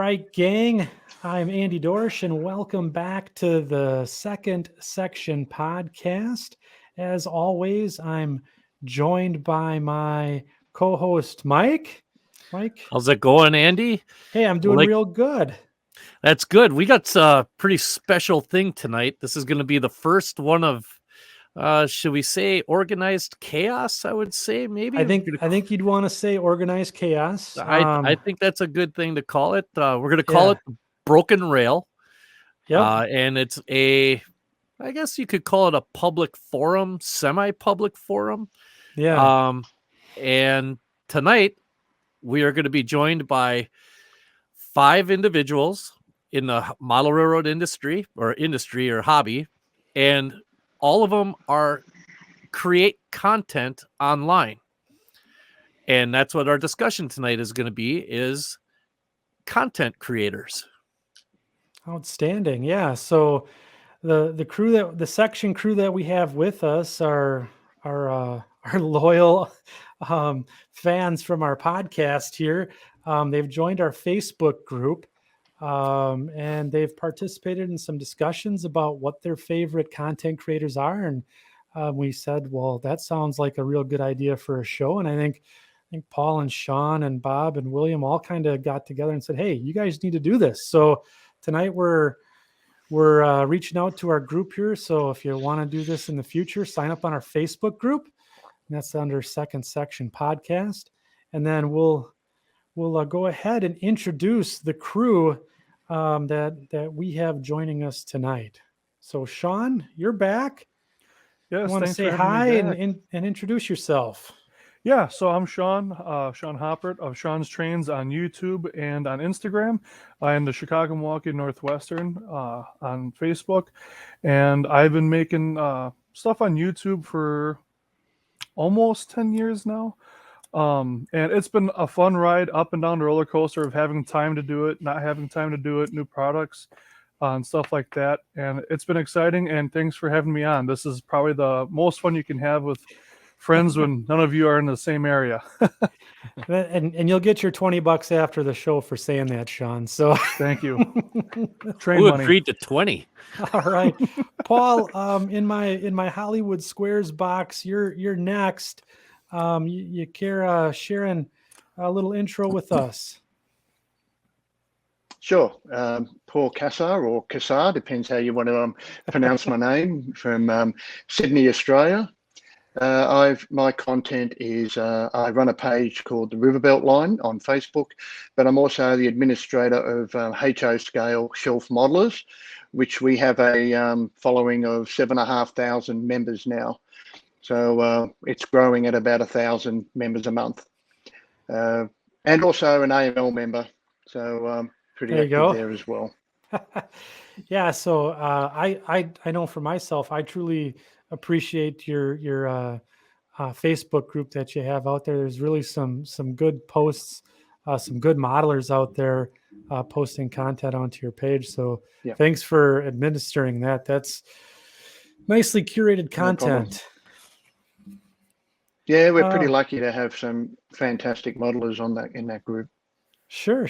right, gang. I'm Andy Dorsch, and welcome back to the Second Section podcast. As always, I'm joined by my co-host, Mike. Mike, how's it going, Andy? Hey, I'm doing real good. That's good. We got a pretty special thing tonight. This is going to be the first one of, should we say, organized chaos? I would say maybe. I think you'd want to say organized chaos. I think that's a good thing to call it. We're going to call it Broken Rail. Yep. And it's I guess you could call it a public forum, semi-public forum. Yeah. And tonight we are going to be joined by 5 individuals in the model railroad industry or hobby, and all of them create content online. And that's what our discussion tonight is going to be, is content creators. Outstanding. Yeah. So the section crew that we have with us are loyal fans from our podcast here. They've joined our Facebook group, and they've participated in some discussions about what their favorite content creators are. And we said, well, that sounds like a real good idea for a show. And I think Paul and Shawn and Bob and William all kind of got together and said, hey, you guys need to do this. So tonight we're reaching out to our group here. So if you want to do this in the future, sign up on our Facebook group. And that's under Second Section Podcast. And then we'll go ahead and introduce the crew that we have joining us tonight. So Shawn, you're back. Yes, you want to say hi and introduce yourself? Yeah, so I'm Shawn Hoppert of Shawn's Trains on YouTube and on Instagram. I am the Chicago Milwaukee Northwestern on Facebook. And I've been making stuff on YouTube for almost 10 years now. And it's been a fun ride up and down the roller coaster of having time to do it, not having time to do it, new products and stuff like that. And it's been exciting, and thanks for having me on. This is probably the most fun you can have with friends when none of you are in the same area. and you'll get your $20 after the show for saying that, Shawn. So thank you. Train Who money. agreed to 20? All right, Paul. In my Hollywood Squares box, you're next. You care sharing a little intro with us? Sure. Paul Cassar, or Cassar, depends how you want to pronounce my name, from Sydney, Australia. My content is I run a page called the Riverbelt Line on Facebook, but I'm also the administrator of HO Scale Shelf Modelers, which we have a following of 7,500 members now. So it's growing at about 1,000 members a month, and also an AML member. So pretty active there as well. Yeah. So I know for myself, I truly appreciate your Facebook group that you have out there. There's really some good posts, some good modelers out there posting content onto your page. So thanks for administering that. That's nicely curated content. Yeah, we're pretty lucky to have some fantastic modelers in that group. Sure.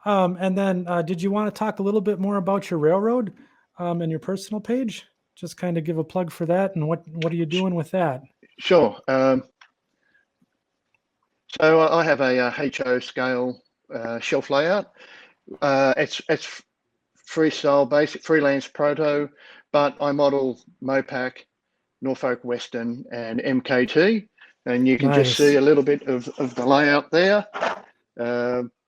And then did you want to talk a little bit more about your railroad and your personal page? Just kind of give a plug for that, and what are you doing with that? Sure. So I have a HO scale shelf layout. It's freestyle, basic freelance proto, but I model Mopac, Norfolk Western, and MKT, and you can just see a little bit of the layout there.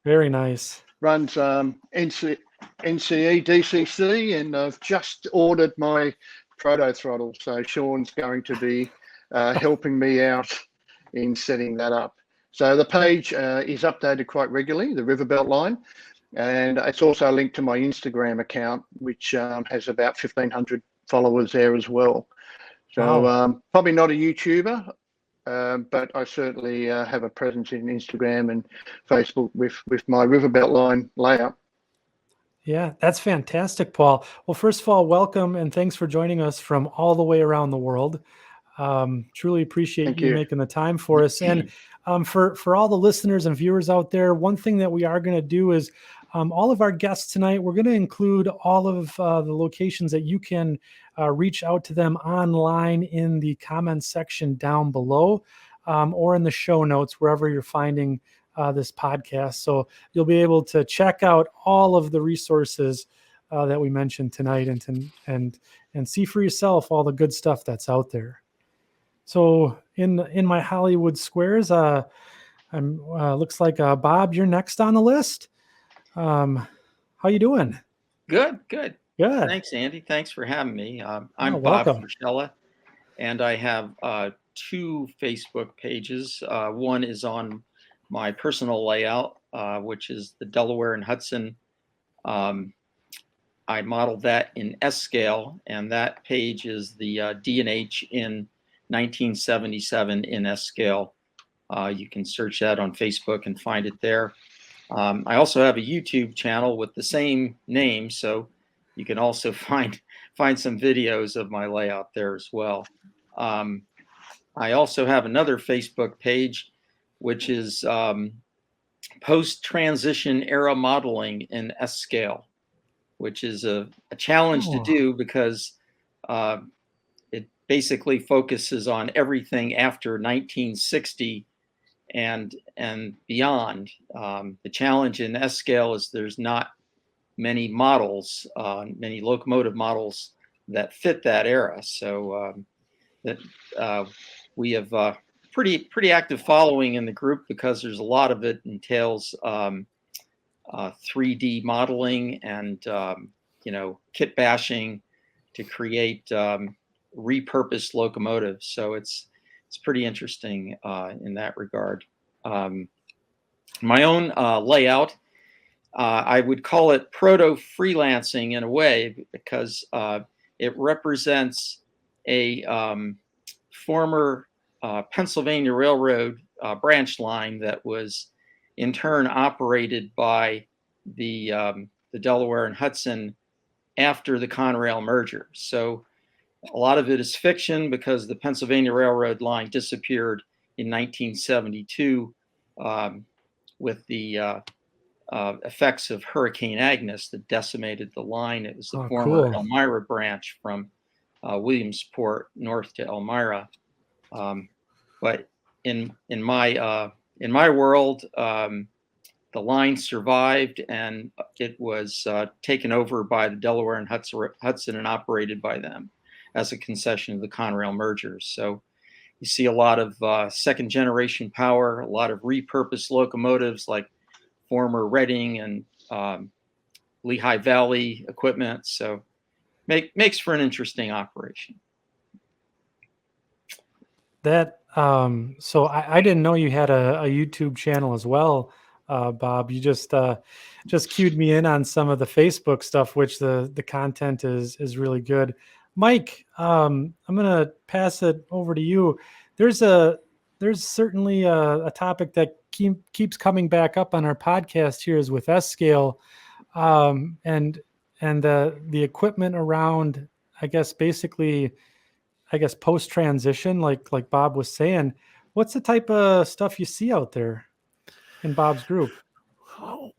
Very nice. Runs NCE, DCC, and I've just ordered my proto throttle. So Shawn's going to be helping me out in setting that up. So the page is updated quite regularly, the Riverbelt Line, and it's also linked to my Instagram account, which has about 1,500 followers there as well. So probably not a YouTuber, but I certainly have a presence in Instagram and Facebook with my Riverbelt Line layout. Yeah, that's fantastic, Paul. Well, first of all, welcome and thanks for joining us from all the way around the world. Truly appreciate you making the time for us. And for all the listeners and viewers out there, one thing that we are going to do is all of our guests tonight, we're going to include all of the locations that you can reach out to them online in the comments section down below, or in the show notes, wherever you're finding this podcast. So you'll be able to check out all of the resources that we mentioned tonight, and see for yourself all the good stuff that's out there. So in my Hollywood squares, looks like Bob, you're next on the list. How you doing? Good. Good. Thanks, Andy. Thanks for having me. I'm Bob welcome. Frischella, and I have 2 Facebook pages. One is on my personal layout, which is the Delaware and Hudson. I modeled that in S scale, and that page is the D&H in 1977 in S scale. You can search that on Facebook and find it there. I also have a YouTube channel with the same name, so you can also find some videos of my layout there as well. I also have another Facebook page, which is post-transition era modeling in S scale, which is a challenge to do because it basically focuses on everything after 1960 and beyond. The challenge in S scale is there's not many models, many locomotive models that fit that era. So we have pretty active following in the group because there's a lot of it entails 3D modeling and kit bashing to create repurposed locomotives. So it's pretty interesting in that regard. My own layout, I would call it proto-freelancing in a way, because it represents a former Pennsylvania Railroad branch line that was in turn operated by the Delaware and Hudson after the Conrail merger. So a lot of it is fiction because the Pennsylvania Railroad line disappeared in 1972 with the effects of Hurricane Agnes that decimated the line. It was the former Elmira branch from Williamsport north to Elmira. But in my world, the line survived, and it was taken over by the Delaware and Hudson and operated by them as a concession of the Conrail merger. So you see a lot of second generation power, a lot of repurposed locomotives like former Reading and Lehigh Valley equipment. So makes for an interesting operation. That so I didn't know you had a YouTube channel as well, Bob. You just cued me in on some of the Facebook stuff, which the content is really good. Mike, I'm gonna pass it over to you. There's certainly a topic that keeps coming back up on our podcast here is with S scale, and the equipment around, I guess post transition, like Bob was saying. What's the type of stuff you see out there in Bob's group?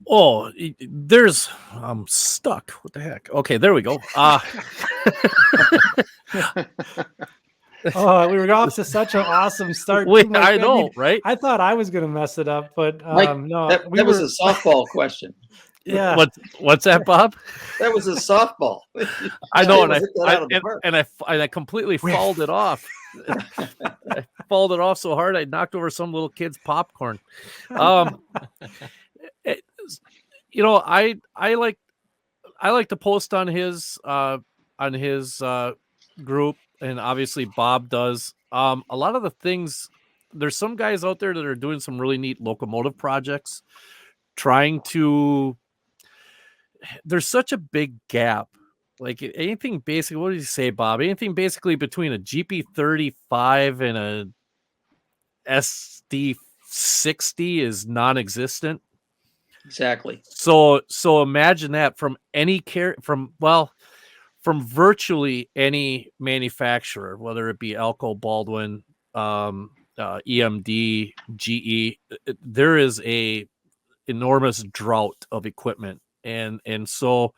Oh, I'm stuck. What the heck? Okay, there we go. Oh, we were off to such an awesome start. I know, right? I thought I was going to mess it up, but Mike, no. That was a softball question. Yeah. What's that, Bob? That was a softball. I know, and I completely fouled it off. I fouled it off so hard I knocked over some little kid's popcorn. I like to post on his group, and obviously Bob does. A lot of the things, there's some guys out there that are doing some really neat locomotive projects, there's such a big gap. Like anything basically, what did you say, Bob? Anything basically between a GP35 and a SD60 is non-existent. Exactly. So imagine that from virtually any manufacturer, whether it be Elko, Baldwin, EMD, GE, there is a enormous drought of equipment And so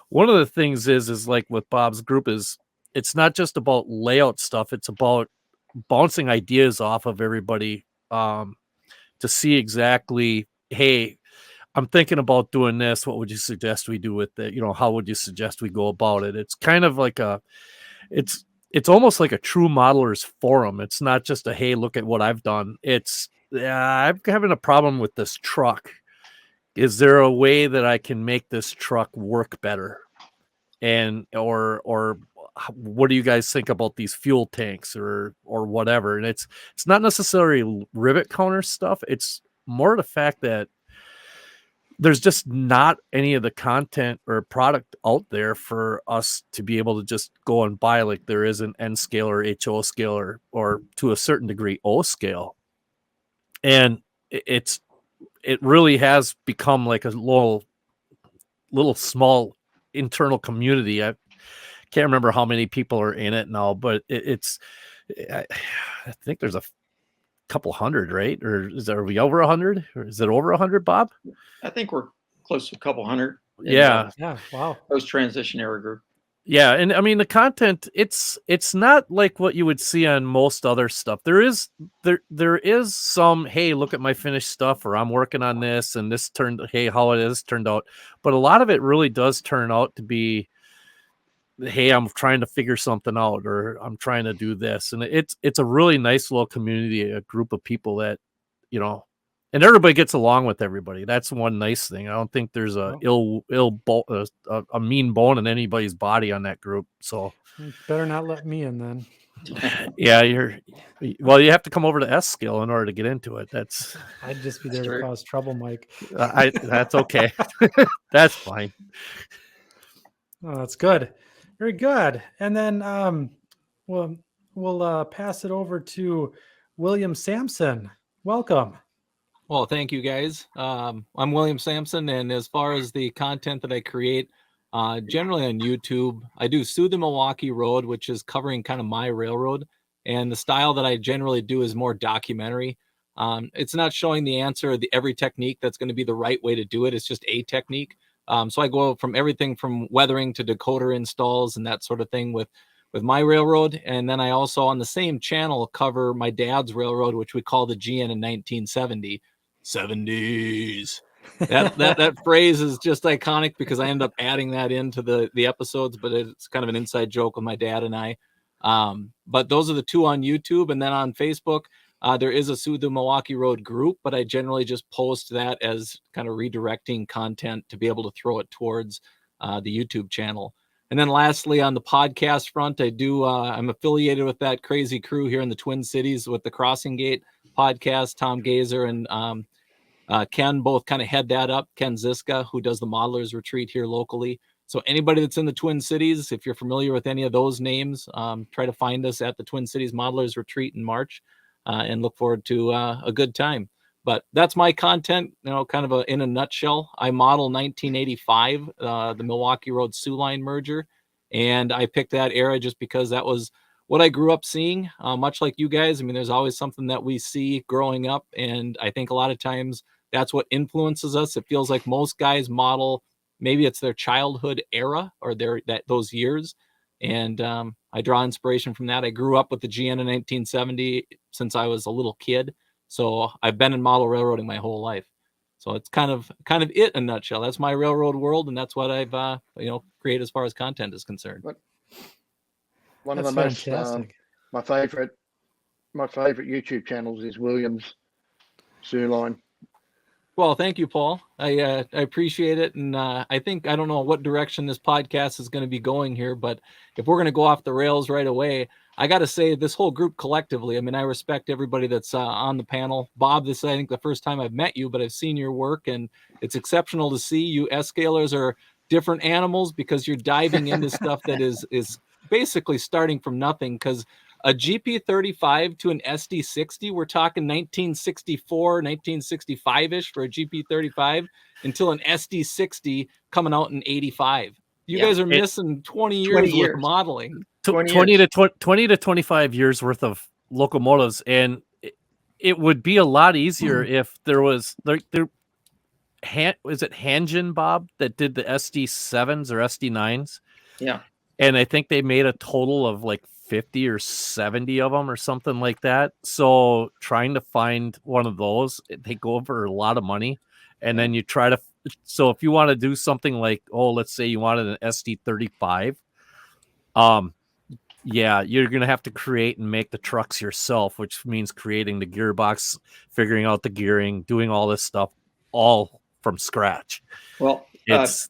one of the things is like with Bob's group is it's not just about layout stuff. It's about bouncing ideas off of everybody to see exactly, hey, I'm thinking about doing this. What would you suggest we do with it? How would you suggest we go about it? It's kind of like it's almost like a true modeler's forum. It's not just a, hey, look at what I've done. It's, I'm having a problem with this truck. Is there a way that I can make this truck work better? And, or what do you guys think about these fuel tanks or whatever? And it's not necessarily rivet counter stuff. It's more the fact that there's just not any of the content or product out there for us to be able to just go and buy, like there is an N scale or HO scale or to a certain degree O scale. And it really has become like a little small internal community. I can't remember how many people are in it now, but I think there's a couple hundred, right? Or are we over 100? Or is it over 100, Bob? I think we're close to a couple hundred. Yeah. Yeah. Wow. Post-transition era group. Yeah, and I mean the content, it's not like what you would see on most other stuff. There is some, hey, look at my finished stuff, or I'm working on this and this hey, how it is turned out. But a lot of it really does turn out to be, hey, I'm trying to figure something out, or I'm trying to do this. And it's a really nice little community, a group of people that, and everybody gets along with everybody. That's one nice thing. I don't think there's a a mean bone in anybody's body on that group. So You better not let me in then. yeah, you have to come over to S scale in order to get into it. I'd just be there to cause trouble, Mike. That's okay. That's fine. Oh, that's good. Very good. And then we'll pass it over to William Sampson. Welcome. Well, thank you guys. I'm William Sampson, and as far as the content that I create, generally on YouTube, I do Sue the Milwaukee Road, which is covering kind of my railroad. And the style that I generally do is more documentary. It's not showing the answer, every technique that's going to be the right way to do it. It's just a technique. So I go from everything from weathering to decoder installs and that sort of thing with my railroad. And then I also on the same channel cover my dad's railroad, which we call the GN in 1970. 70s. That phrase is just iconic because I end up adding that into the episodes, but it's kind of an inside joke with my dad and I. But those are the two on YouTube. And then on Facebook, there is a Sue the Milwaukee Road group, but I generally just post that as kind of redirecting content to be able to throw it towards the YouTube channel. And then lastly, on the podcast front, I'm affiliated with that crazy crew here in the Twin Cities with the Crossing Gate podcast. Tom Gazer and Ken both kind of head that up. Ken Ziska, who does the Modelers Retreat here locally. So anybody that's in the Twin Cities, if you're familiar with any of those names, try to find us at the Twin Cities Modelers Retreat in March and look forward to a good time. But that's my content, kind of in a nutshell. I model 1985, the Milwaukee Road Sioux Line merger. And I picked that era just because that was what I grew up seeing, much like you guys. I mean, there's always something that we see growing up. And I think a lot of times that's what influences us. It feels like most guys model, maybe it's their childhood era or those years. And I draw inspiration from that. I grew up with the GN in 1970 since I was a little kid. So I've been in model railroading my whole life. So it's kind of it in a nutshell. That's my railroad world. And that's what I've, created as far as content is concerned. One That's of the most, fantastic. my favorite YouTube channels is William's Sioux Line. Well, thank you, Paul. I appreciate it. And I think, I don't know what direction this podcast is going to be going here, but if we're going to go off the rails right away, I got to say this whole group collectively, I mean, I respect everybody that's on the panel. Bob, this is, I think, the first time I've met you, but I've seen your work, and it's exceptional to see. You S-scalers are different animals because you're diving into stuff that is basically starting from nothing, because a GP35 to an SD60, we're talking 1964, 1965-ish for a GP35 until an SD60 coming out in 85. You guys are missing 20 years with modeling. 20 to 25 years worth of locomotives, and it would be a lot easier if there was is it Hanjin, Bob, that did the SD7s or SD9s? Yeah. And I think they made a total of like 50 or 70 of them or something like that. So trying to find one of those, they go for a lot of money. And then you try to, so if you want to do something like, let's say you wanted an SD35, yeah, you're going to have to create and make the trucks yourself, which means creating the gearbox, figuring out the gearing, doing all this stuff all from scratch. Well, it's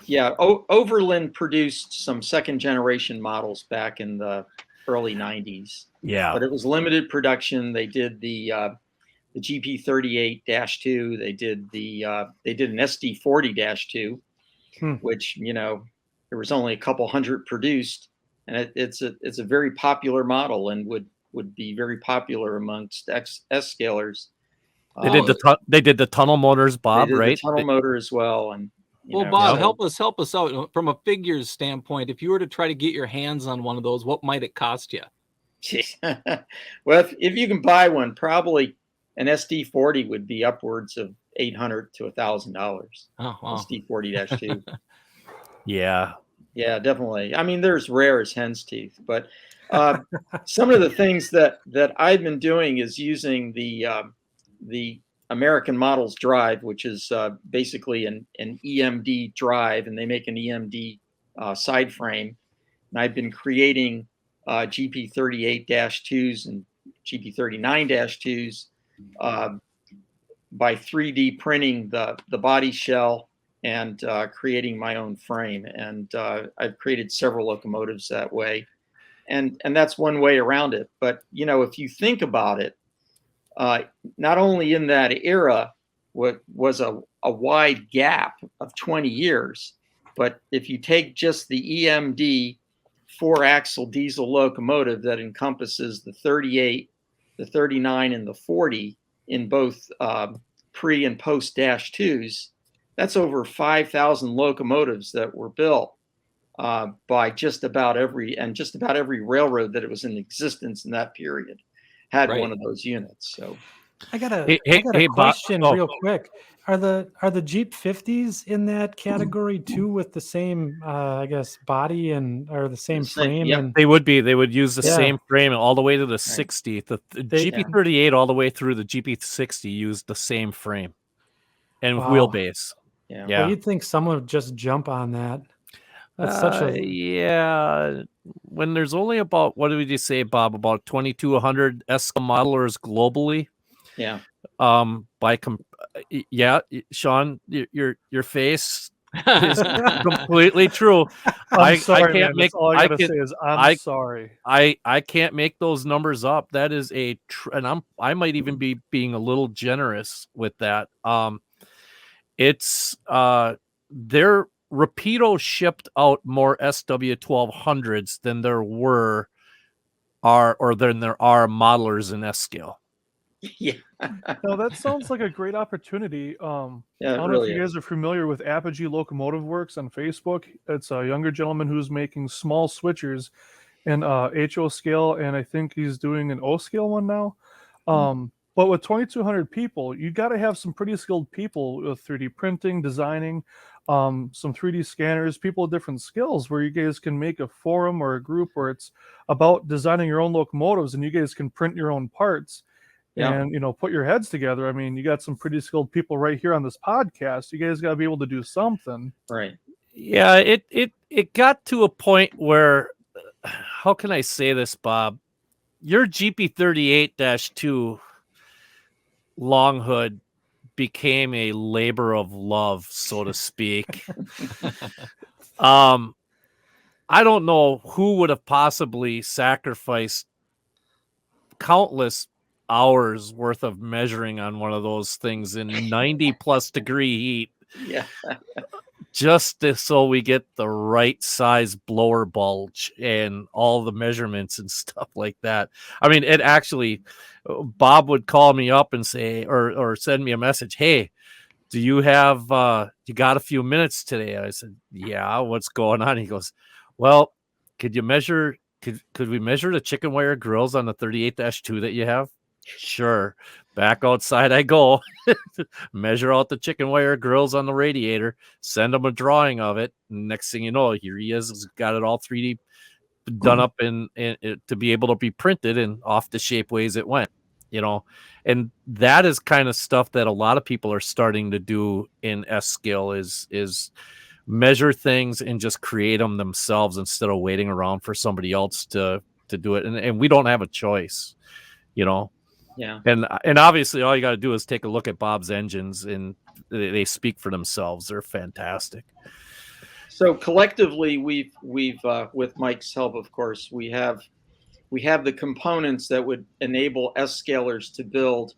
Overland produced some second generation models back in the early 90s. Yeah. But it was limited production. They did the GP38-2. They did an SD40-2, which, there was only a couple hundred produced, and it's a very popular model and would be very popular amongst S-scalers. They did the tunnel motors, Bob, right? The tunnel motor as well. And Bob, help us out from a figures standpoint. If you were to try to get your hands on one of those, what might it cost you? Well, if you can buy one, probably an SD40 would be upwards of $800 to $1,000. Oh, wow. SD40-2. Yeah. Yeah, definitely. I mean, there's rare as hen's teeth, but some of the things that I've been doing is using the American Models drive, which is basically an EMD drive, and they make an EMD side frame. And I've been creating GP38-2s and GP39-2s by 3D printing the body shell and creating my own frame. And I've created several locomotives that way. And that's one way around it. But, if you think about it, not only in that era what was a wide gap of 20 years, but if you take just the EMD 4-axle diesel locomotive that encompasses the 38, the 39, and the 40 in both pre and post -2s, that's over 5,000 locomotives that were built by just about every railroad that it was in existence in that period had one of those units. So I got a question real quick. Are the Jeep 50s in that category too, with the same body or the same frame? Yep. And They would use the same frame all the way to the 60. The GP38 all the way through the GP60 used the same frame and wheelbase. Yeah. Well, you'd think someone would just jump on that. That's such a when there's only about, what did we say, Bob, about 2,200 modelers globally. Yeah. Shawn, your face is completely true. I'm sorry, I can't man. That's all I gotta say is I'm sorry. I can't make those numbers up. That is and I might even be being a little generous with that. It's their Rapido shipped out more SW1200s than there are modelers in S scale. Yeah. No, that sounds like a great opportunity. I don't know really if you guys are familiar with Apogee Locomotive Works on Facebook. It's a younger gentleman who's making small switchers in HO scale, and I think he's doing an O scale one now. But with 2,200 people, you got to have some pretty skilled people with 3D printing, designing, some 3D scanners, people with different skills, where you guys can make a forum or a group where it's about designing your own locomotives, and you guys can print your own parts. And put your heads together. I mean, you got some pretty skilled people right here on this podcast. You guys got to be able to do something. Right. Yeah, it got to a point where, how can I say this, Bob? Your GP38-2 long hood became a labor of love, so to speak. I don't know who would have possibly sacrificed countless hours worth of measuring on one of those things in 90 plus degree heat. Yeah. Just so we get the right size blower bulge and all the measurements and stuff like that. I mean, it actually, Bob would call me up and say, or send me a message. Hey, do you have, you got a few minutes today? I said, yeah, what's going on? He goes, well, could we measure the chicken wire grills on the 38-2 that you have? Sure. Back outside I go, measure out the chicken wire grills on the radiator, send him a drawing of it. Next thing you know, here he is, he's got it all 3D done up and to be able to be printed, and off the Shapeways it went, you know. And that is kind of stuff that a lot of people are starting to do in S-Scale is measure things and just create them themselves instead of waiting around for somebody else to do it. And we don't have a choice, you know. Yeah. And obviously all you got to do is take a look at Bob's engines, and they speak for themselves. They're fantastic. So collectively, we've with Mike's help, of course, we have the components that would enable S-Scalers to build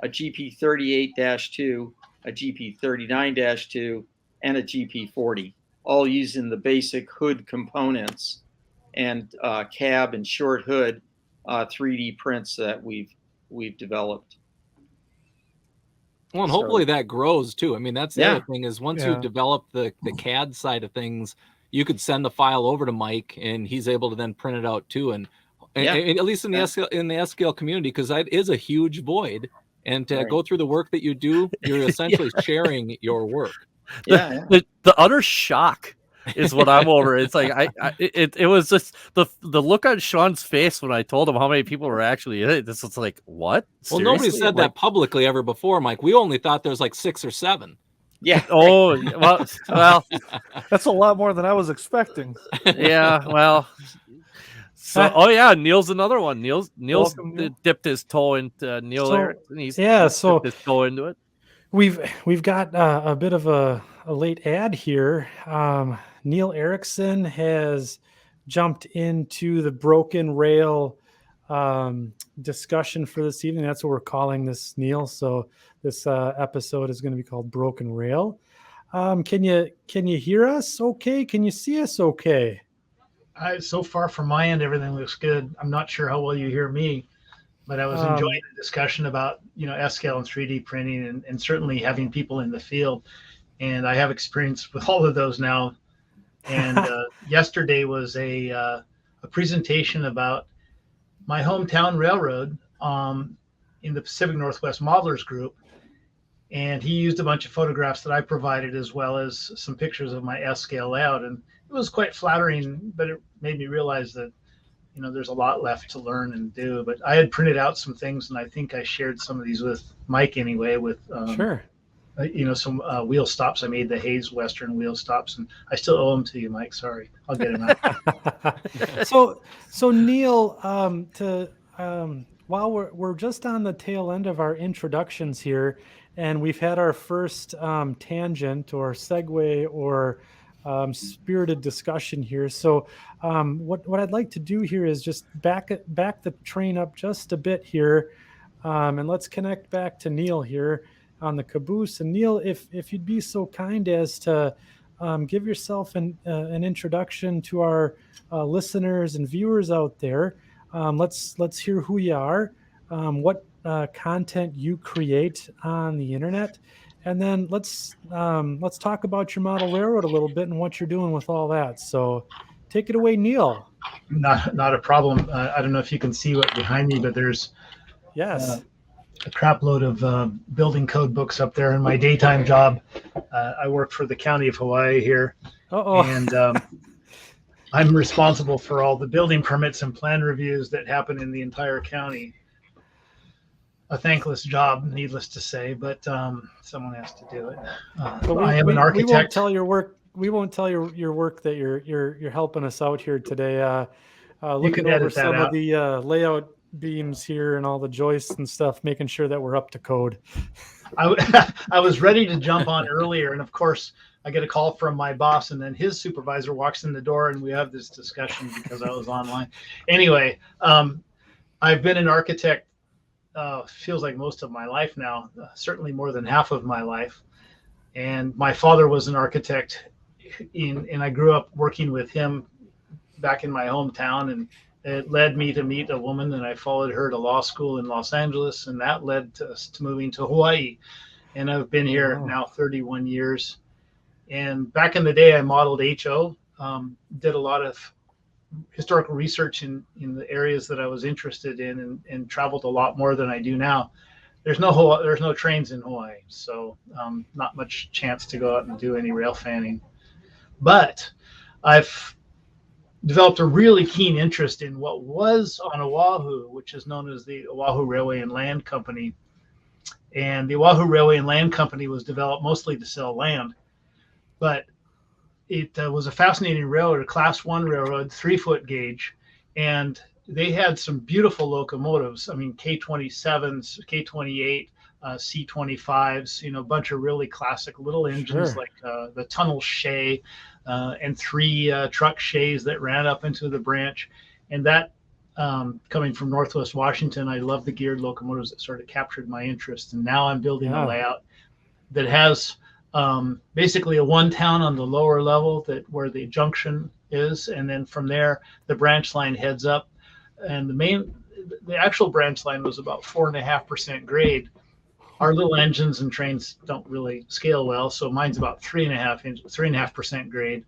a GP38-2, a GP39-2, and a GP40, all using the basic hood components and cab and short hood 3D prints that we've developed. Well, and hopefully that grows too. I mean, that's the other thing is once you Yeah. develop the CAD side of things, you could send the file over to Mike and he's able to then print it out too. And at least in the S-Scale community, because that is a huge void. And to go through the work that you do, you're essentially sharing your work. The utter shock is what I'm over. It's like it was just the look on Shawn's face when I told him how many people were actually in it. This was like, what? Well, nobody said that publicly ever before, Mike. We only thought there was like 6 or 7. Yeah. Oh, well, That's a lot more than I was expecting. yeah. Well, so oh yeah, Neil's another one. Neil's Welcome, Neil. dipped his toe into Neil So, Erickson. He's so dipped his toe into it. we've got a bit of a late ad here. Neil Erickson has jumped into the broken rail discussion for this evening. That's what we're calling this, Neil. So this episode is going to be called Broken Rail. Can you hear us okay? Can you see us okay? So far from my end, everything looks good. I'm not sure how well you hear me, but I was enjoying the discussion about, S-Scale and 3D printing and certainly having people in the field. And I have experience with all of those now. And yesterday was a presentation about my hometown railroad in the Pacific Northwest Modelers Group. And he used a bunch of photographs that I provided, as well as some pictures of my S-Scale layout. And it was quite flattering, but it made me realize that, there's a lot left to learn and do. But I had printed out some things, and I think I shared some of these with Mike anyway, with Sure. Some wheel stops. I made the Hayes Western wheel stops, and I still owe them to you, Mike. Sorry, I'll get them out. So Neil, while we're just on the tail end of our introductions here, and we've had our first tangent or segue or spirited discussion here. So what I'd like to do here is just back the train up just a bit here, and let's connect back to Neil here on the caboose. And Neil, if you'd be so kind as to give yourself an introduction to our listeners and viewers out there. Let's hear who you are, what content you create on the internet, and then let's talk about your model railroad a little bit and what you're doing with all that. So take it away, Neil. Not a problem. I don't know if you can see what behind me, but there's a crap load of building code books up there. In my daytime job, I work for the county of Hawaii here. And I'm responsible for all the building permits and plan reviews that happen in the entire county. A thankless job, needless to say, but someone has to do it. I am an architect. We won't tell your work. We won't tell your work that you're helping us out here today. Looking over some of the layout beams here and all the joists and stuff, making sure that we're up to code. I was ready to jump on earlier, and of course I get a call from my boss, and then his supervisor walks in the door, and we have this discussion because I was online. Anyway, I've been an architect feels like most of my life now, certainly more than half of my life. And my father was an architect, and I grew up working with him back in my hometown, and it led me to meet a woman, and I followed her to law school in Los Angeles, and that led to us to moving to Hawaii. And I've been here now 31 years. And back in the day, I modeled HO, did a lot of historical research in the areas that I was interested in, and traveled a lot more than I do now. there's no trains in Hawaii, so not much chance to go out and do any rail fanning. But I've developed a really keen interest in what was on Oahu, which is known as the Oahu Railway and Land Company. And the Oahu Railway and Land Company was developed mostly to sell land, but it was a fascinating railroad, a Class 1 railroad, 3-foot gauge, and they had some beautiful locomotives. I mean, K27s, K28, C25s, a bunch of really classic little engines, like the tunnel shay, and 3 truck shays that ran up into the branch. And that, coming from Northwest Washington, I love the geared locomotives that sort of captured my interest. And now I'm building a layout that has basically a one town on the lower level where the junction is. And then from there, the branch line heads up. And the actual branch line was about 4.5% grade. Our little engines and trains don't really scale well, so mine's about 3.5% grade.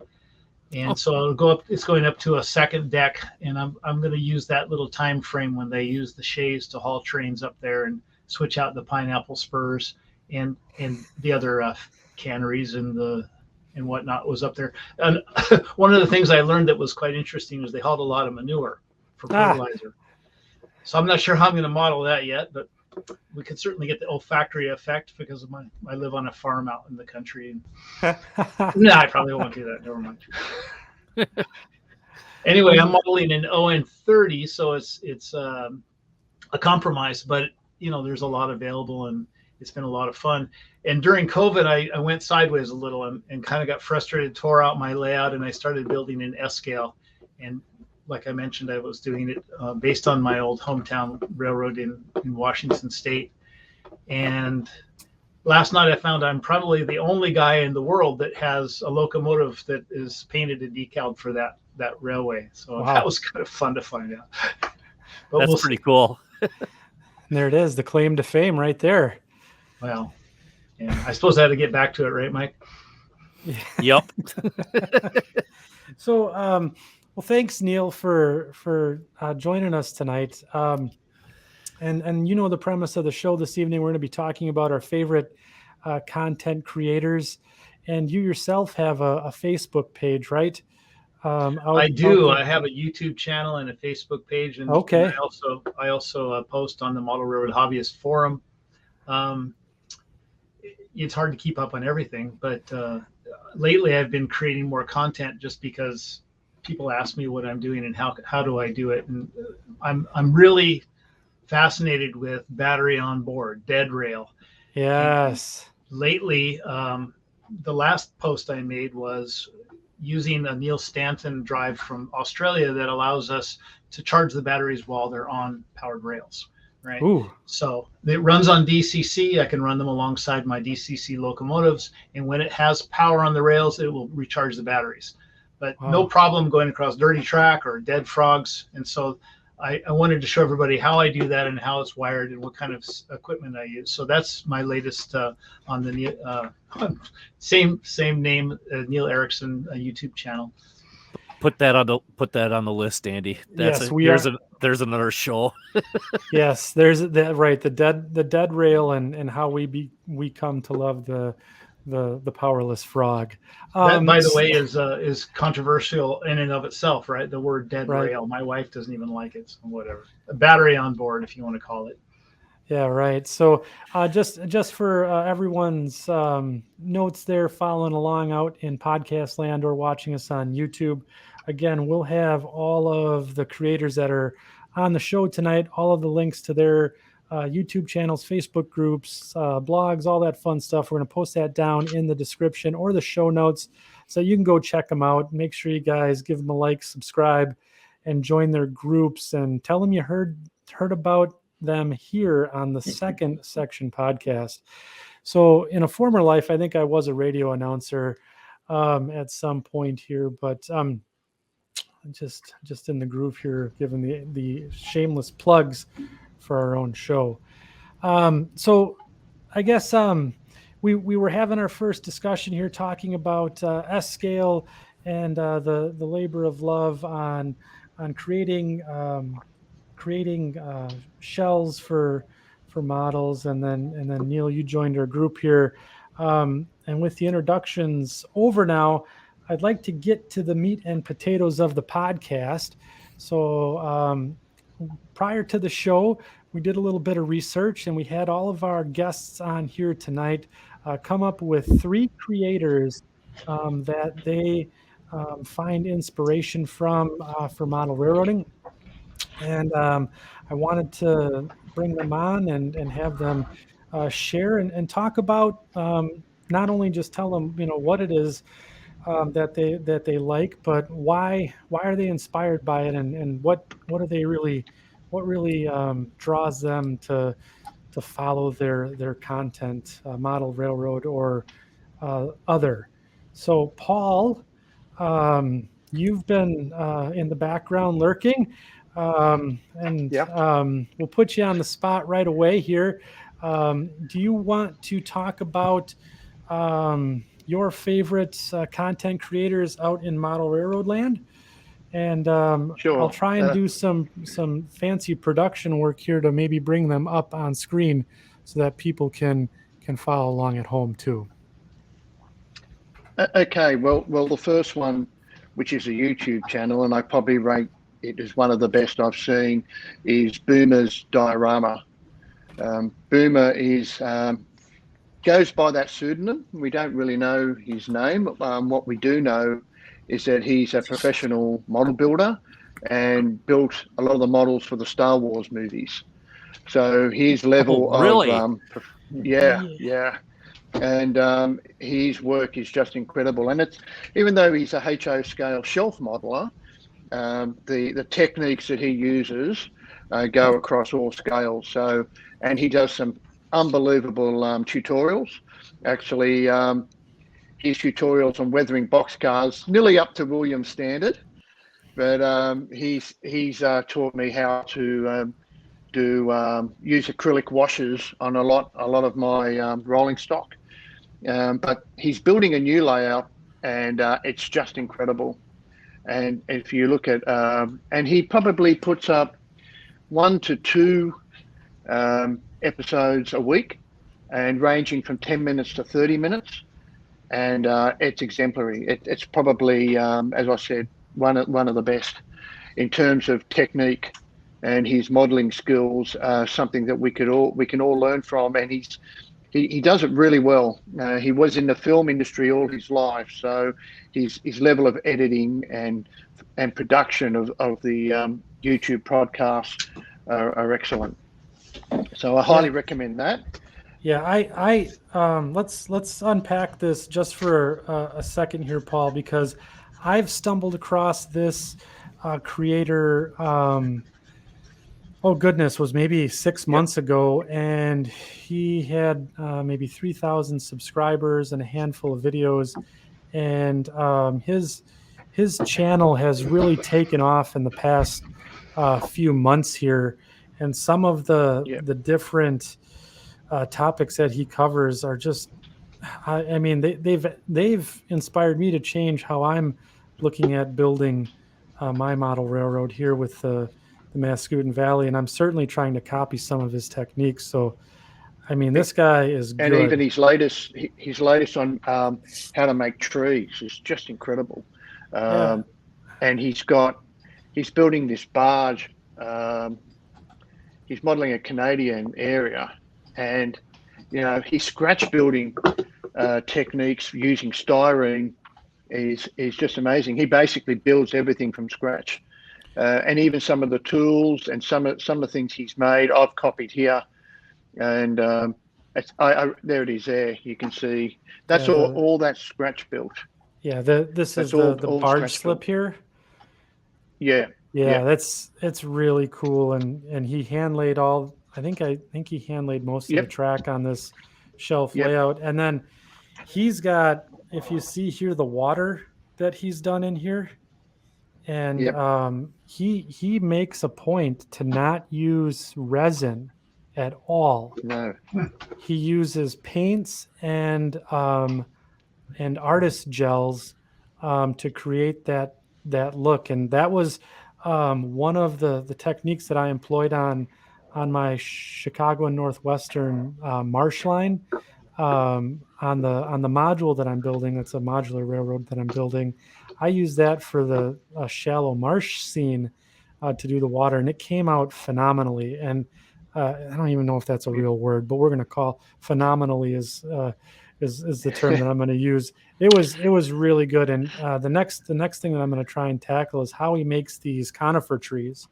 And so it's going up to a second deck, and I'm going to use that little time frame when they use the shays to haul trains up there and switch out the pineapple spurs and the other canneries and whatnot was up there. And one of the things I learned that was quite interesting was they hauled a lot of manure for fertilizer. So I'm not sure how I'm going to model that yet, but we could certainly get the olfactory effect because of I live on a farm out in the country. No, I probably won't do that. Never mind. Anyway, I'm modeling in ON30, so it's a compromise, but there's a lot available and it's been a lot of fun. And during COVID, I went sideways a little and kind of got frustrated, tore out my layout, and I started building in S-scale. And like I mentioned, I was doing it based on my old hometown railroad in Washington State. And last night I found I'm probably the only guy in the world that has a locomotive that is painted and decaled for that railway. So that was kind of fun to find out. But that's pretty cool. There it is, the claim to fame right there. Well, yeah, I suppose I had to get back to it, right, Mike? Yep. So, well, thanks, Neil, for joining us tonight. And the premise of the show this evening, we're going to be talking about our favorite content creators. And you yourself have a Facebook page, right? I do. I have a YouTube channel and a Facebook page. And I also post on the Model Railroad Hobbyist Forum. It's hard to keep up on everything, but lately I've been creating more content just because people ask me what I'm doing and how do I do it. And I'm really fascinated with battery on board, dead rail. Yes. And lately, the last post I made was using a Neil Stanton drive from Australia that allows us to charge the batteries while they're on powered rails. Right. Ooh. So it runs on DCC. I can run them alongside my DCC locomotives. And when it has power on the rails, it will recharge the batteries. But no problem going across dirty track or dead frogs. And so I wanted to show everybody how I do that and how it's wired and what kind of equipment I use. So that's my latest on the same name, Neil Erickson YouTube channel. Put that on the list, Andy. There's another show. Yes, there's the dead rail and how we come to love the powerless frog. That, by the way, is controversial in and of itself, right? The word dead rail. My wife doesn't even like it. So whatever. A battery on board, if you want to call it. Yeah, right. So just for everyone's notes there, following along out in podcast land or watching us on YouTube. Again, we'll have all of the creators that are on the show tonight, all of the links to their YouTube channels, Facebook groups, blogs, all that fun stuff. We're going to post that down in the description or the show notes so you can go check them out. Make sure you guys give them a like, subscribe, and join their groups and tell them you heard about them here on the Second Section podcast. So in a former life, I think I was a radio announcer at some point here, but just in the groove here, giving the shameless plugs for our own show. So I guess we were having our first discussion here talking about S-scale and the labor of love on creating shells for models, and then Neil, you joined our group here. And with the introductions over now, I'd like to get to the meat and potatoes of the podcast. So prior to the show, we did a little bit of research, and we had all of our guests on here tonight come up with 3 creators that they find inspiration from for model railroading. And I wanted to bring them on and have them share and talk about, not only just tell them, what it is that they like, but why are they inspired by it, and what are they really, what really draws them to follow their content, model railroad or other. So Paul, you've been in the background lurking, and we'll put you on the spot right away here. Do you want to talk about your favorite content creators out in model railroad land? And Sure. I'll try and do some fancy production work here to maybe bring them up on screen so that people can follow along at home too. Okay, well, the first one, which is a YouTube channel, and I probably rate it as one of the best I've seen, is Boomer's Diorama. Boomer goes by that pseudonym. We don't really know his name. What we do know is that he's a professional model builder and built a lot of the models for the Star Wars movies. So his level of yeah. And his work is just incredible. And it's, even though he's a HO scale shelf modeler, the techniques that he uses go across all scales. So, and he does some unbelievable tutorials. Actually, his tutorials on weathering boxcars, nearly up to Williams standard. But he's taught me how to use acrylic washes on a lot of my rolling stock. But he's building a new layout, and it's just incredible. And if you look at, and he probably puts up 1 to 2 episodes a week, and ranging from 10 minutes to 30 minutes. And it's exemplary. It's probably, as I said, one of the best in terms of technique, and his modeling skills are something that we can all learn from. And he does it really well. He was in the film industry all his life, so his level of editing and production of the YouTube podcasts are excellent. So I highly recommend that. Yeah, I let's unpack this just for a second here, Paul, because I've stumbled across this creator. Oh goodness, was maybe 6 months ago, and he had maybe 3,000 subscribers and a handful of videos, and his channel has really taken off in the past few months here, and some of the different topics that he covers are just, I mean, they've inspired me to change how I'm looking at building my model railroad here with the Mascoutin Valley, and I'm certainly trying to copy some of his techniques. So, I mean, this guy is good. And even his latest on how to make trees is just incredible. And he's building this barge. He's modeling a Canadian area, and his scratch building techniques using styrene is just amazing. He basically builds everything from scratch. And even some of the tools and some of the things he's made, I've copied here, and there it is. There you can see that's all that scratch built. Yeah, this is the barge slip here. Yeah, it's really cool, and he hand laid all. I think he hand laid most of the track on this shelf layout, and then he's got. If you see here, the water that he's done in here. And he makes a point to not use resin at all. No. He uses paints and artist gels to create that look. And that was one of the techniques that I employed on on my Chicago and Northwestern marsh line, on the module that I'm building. It's a modular railroad that I'm building. I use that for the shallow marsh scene to do the water, and it came out phenomenally. And I don't even know if that's a real word, but we're going to call phenomenally is the term that I'm going to use. It was really good. And the next thing that I'm going to try and tackle is how he makes these conifer trees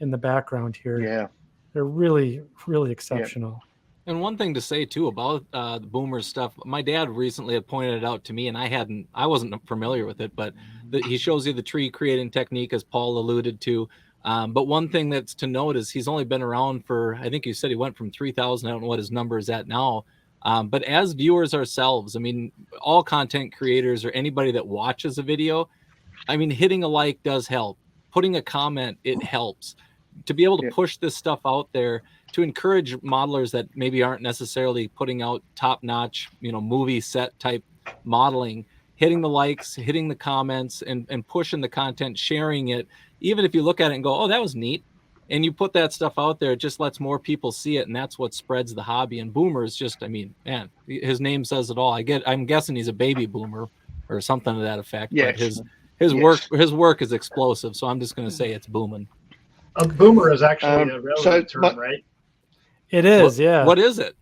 in the background here. Yeah. They're really, really exceptional. And one thing to say too about the Boomer stuff, my dad recently had pointed it out to me, and I wasn't familiar with it, but he shows you the tree creating technique, as Paul alluded to. But one thing that's to note is he's only been around for, I think you said he went from 3,000. I don't know what his number is at now. But as viewers ourselves, I mean, all content creators or anybody that watches a video, I mean, hitting a like does help. Putting a comment, it helps. To be able to push this stuff out there, to encourage modelers that maybe aren't necessarily putting out top-notch, movie set type modeling, hitting the likes, hitting the comments, and pushing the content, sharing it. Even if you look at it and go, oh, that was neat, and you put that stuff out there, it just lets more people see it, and that's what spreads the hobby. And Boomer is just, I mean, man, his name says it all. I'm guessing he's a baby boomer or something to that effect. Yes. But his work is explosive, so I'm just going to say it's booming. A boomer is actually a railroad term, right? It is, yeah. What is it?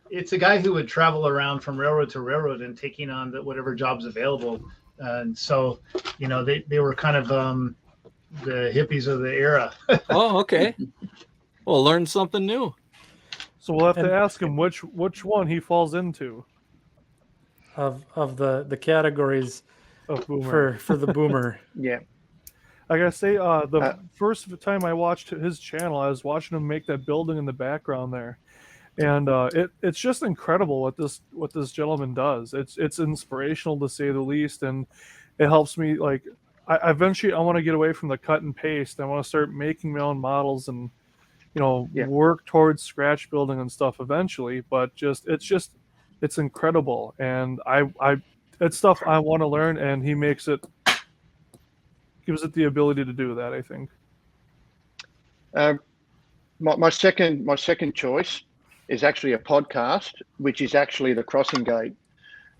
It's a guy who would travel around from railroad to railroad and taking on whatever jobs available. And so, they were kind of the hippies of the era. Oh, okay. Well, learn something new. So we'll have to ask him which one he falls into of the categories of boomer. for the boomer. Yeah. I gotta say, the first time I watched his channel, I was watching him make that building in the background there, and it's just incredible what this gentleman does. It's inspirational to say the least, and it helps me. Like, eventually I want to get away from the cut and paste. I want to start making my own models and work towards scratch building and stuff eventually. But it's incredible, and it's stuff I want to learn, and he gives it the ability to do that, I think. My second choice is actually a podcast, which is actually the Crossing Gate,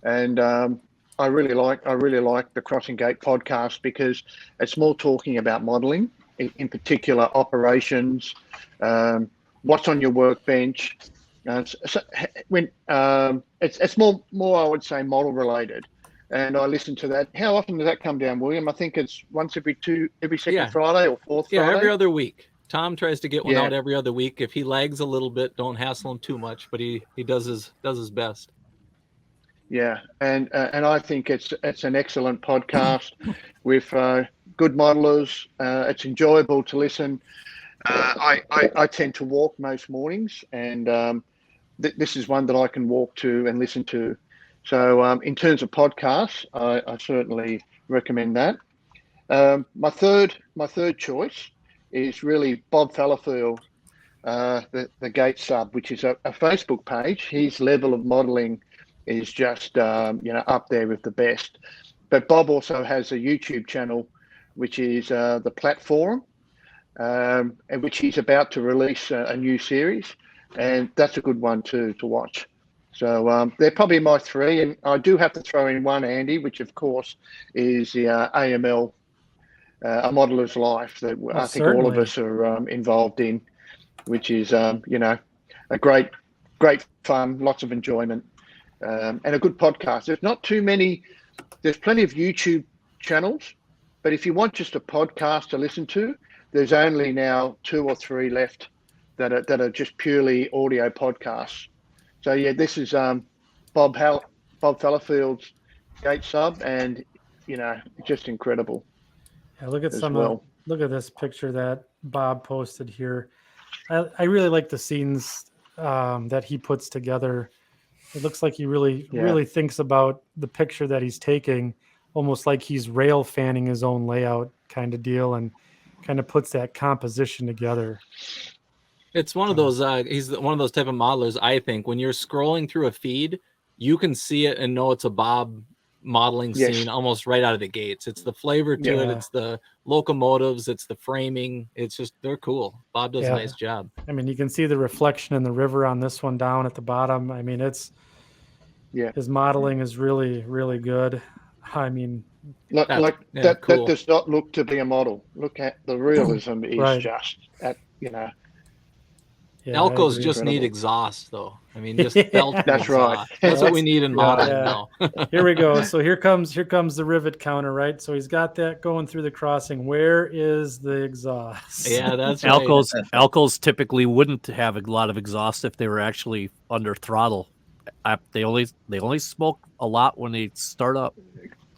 and I really like the Crossing Gate podcast because it's more talking about modeling, in particular operations, what's on your workbench. It's more I would say model related. And I listen to that. How often does that come down, William? I think it's once every second Friday or fourth Friday. Yeah, every other week. Tom tries to get one out every other week. If he lags a little bit, don't hassle him too much, but he does his best. Yeah, and I think it's an excellent podcast with good modelers. It's enjoyable to listen. I tend to walk most mornings, and this is one that I can walk to and listen to. So in terms of podcasts, I certainly recommend that. My third choice is really Bob Fallowfield, the Gate Sub, which is a Facebook page. His level of modeling is just up there with the best. But Bob also has a YouTube channel, which is the Platform, and which he's about to release a new series, and that's a good one to watch. So they're probably my three, and I do have to throw in one, Andy, which of course is the AML, A Modeler's Life, that I think all of us are involved in, which is a great fun, lots of enjoyment, and a good podcast. There's not too many. There's plenty of YouTube channels, but if you want just a podcast to listen to, there's only now 2 or 3 left that are just purely audio podcasts. So yeah, this is Bob Fallowfield's Gate Sub, and just incredible. Yeah, look at look at this picture that Bob posted here. I really like the scenes that he puts together. It looks like he really thinks about the picture that he's taking, almost like he's rail fanning his own layout kind of deal, and kind of puts that composition together. It's one of those, he's one of those type of modelers, I think. When you're scrolling through a feed, you can see it and know it's a Bob modeling Yes. scene almost right out of the gates. It's the flavor to it. Yeah. It's the locomotives. It's the framing. It's just, they're cool. Bob does Yeah. a nice job. I mean, you can see the reflection in the river on this one down at the bottom. I mean, his modeling is really, really good. I mean, that cool. does not look to be a model. Look at the realism is Right. just at, you know. yeah, I Elcos agree. just need Incredible. exhaust, though. I mean, just belt and That's right. exhaust. That's what we need in modeling Yeah. now. Here we go. So here comes the rivet counter, right? So he's got that going through the crossing. Where is the exhaust? Yeah, that's right. Alcos typically wouldn't have a lot of exhaust if they were actually under throttle. They only smoke a lot when they start up.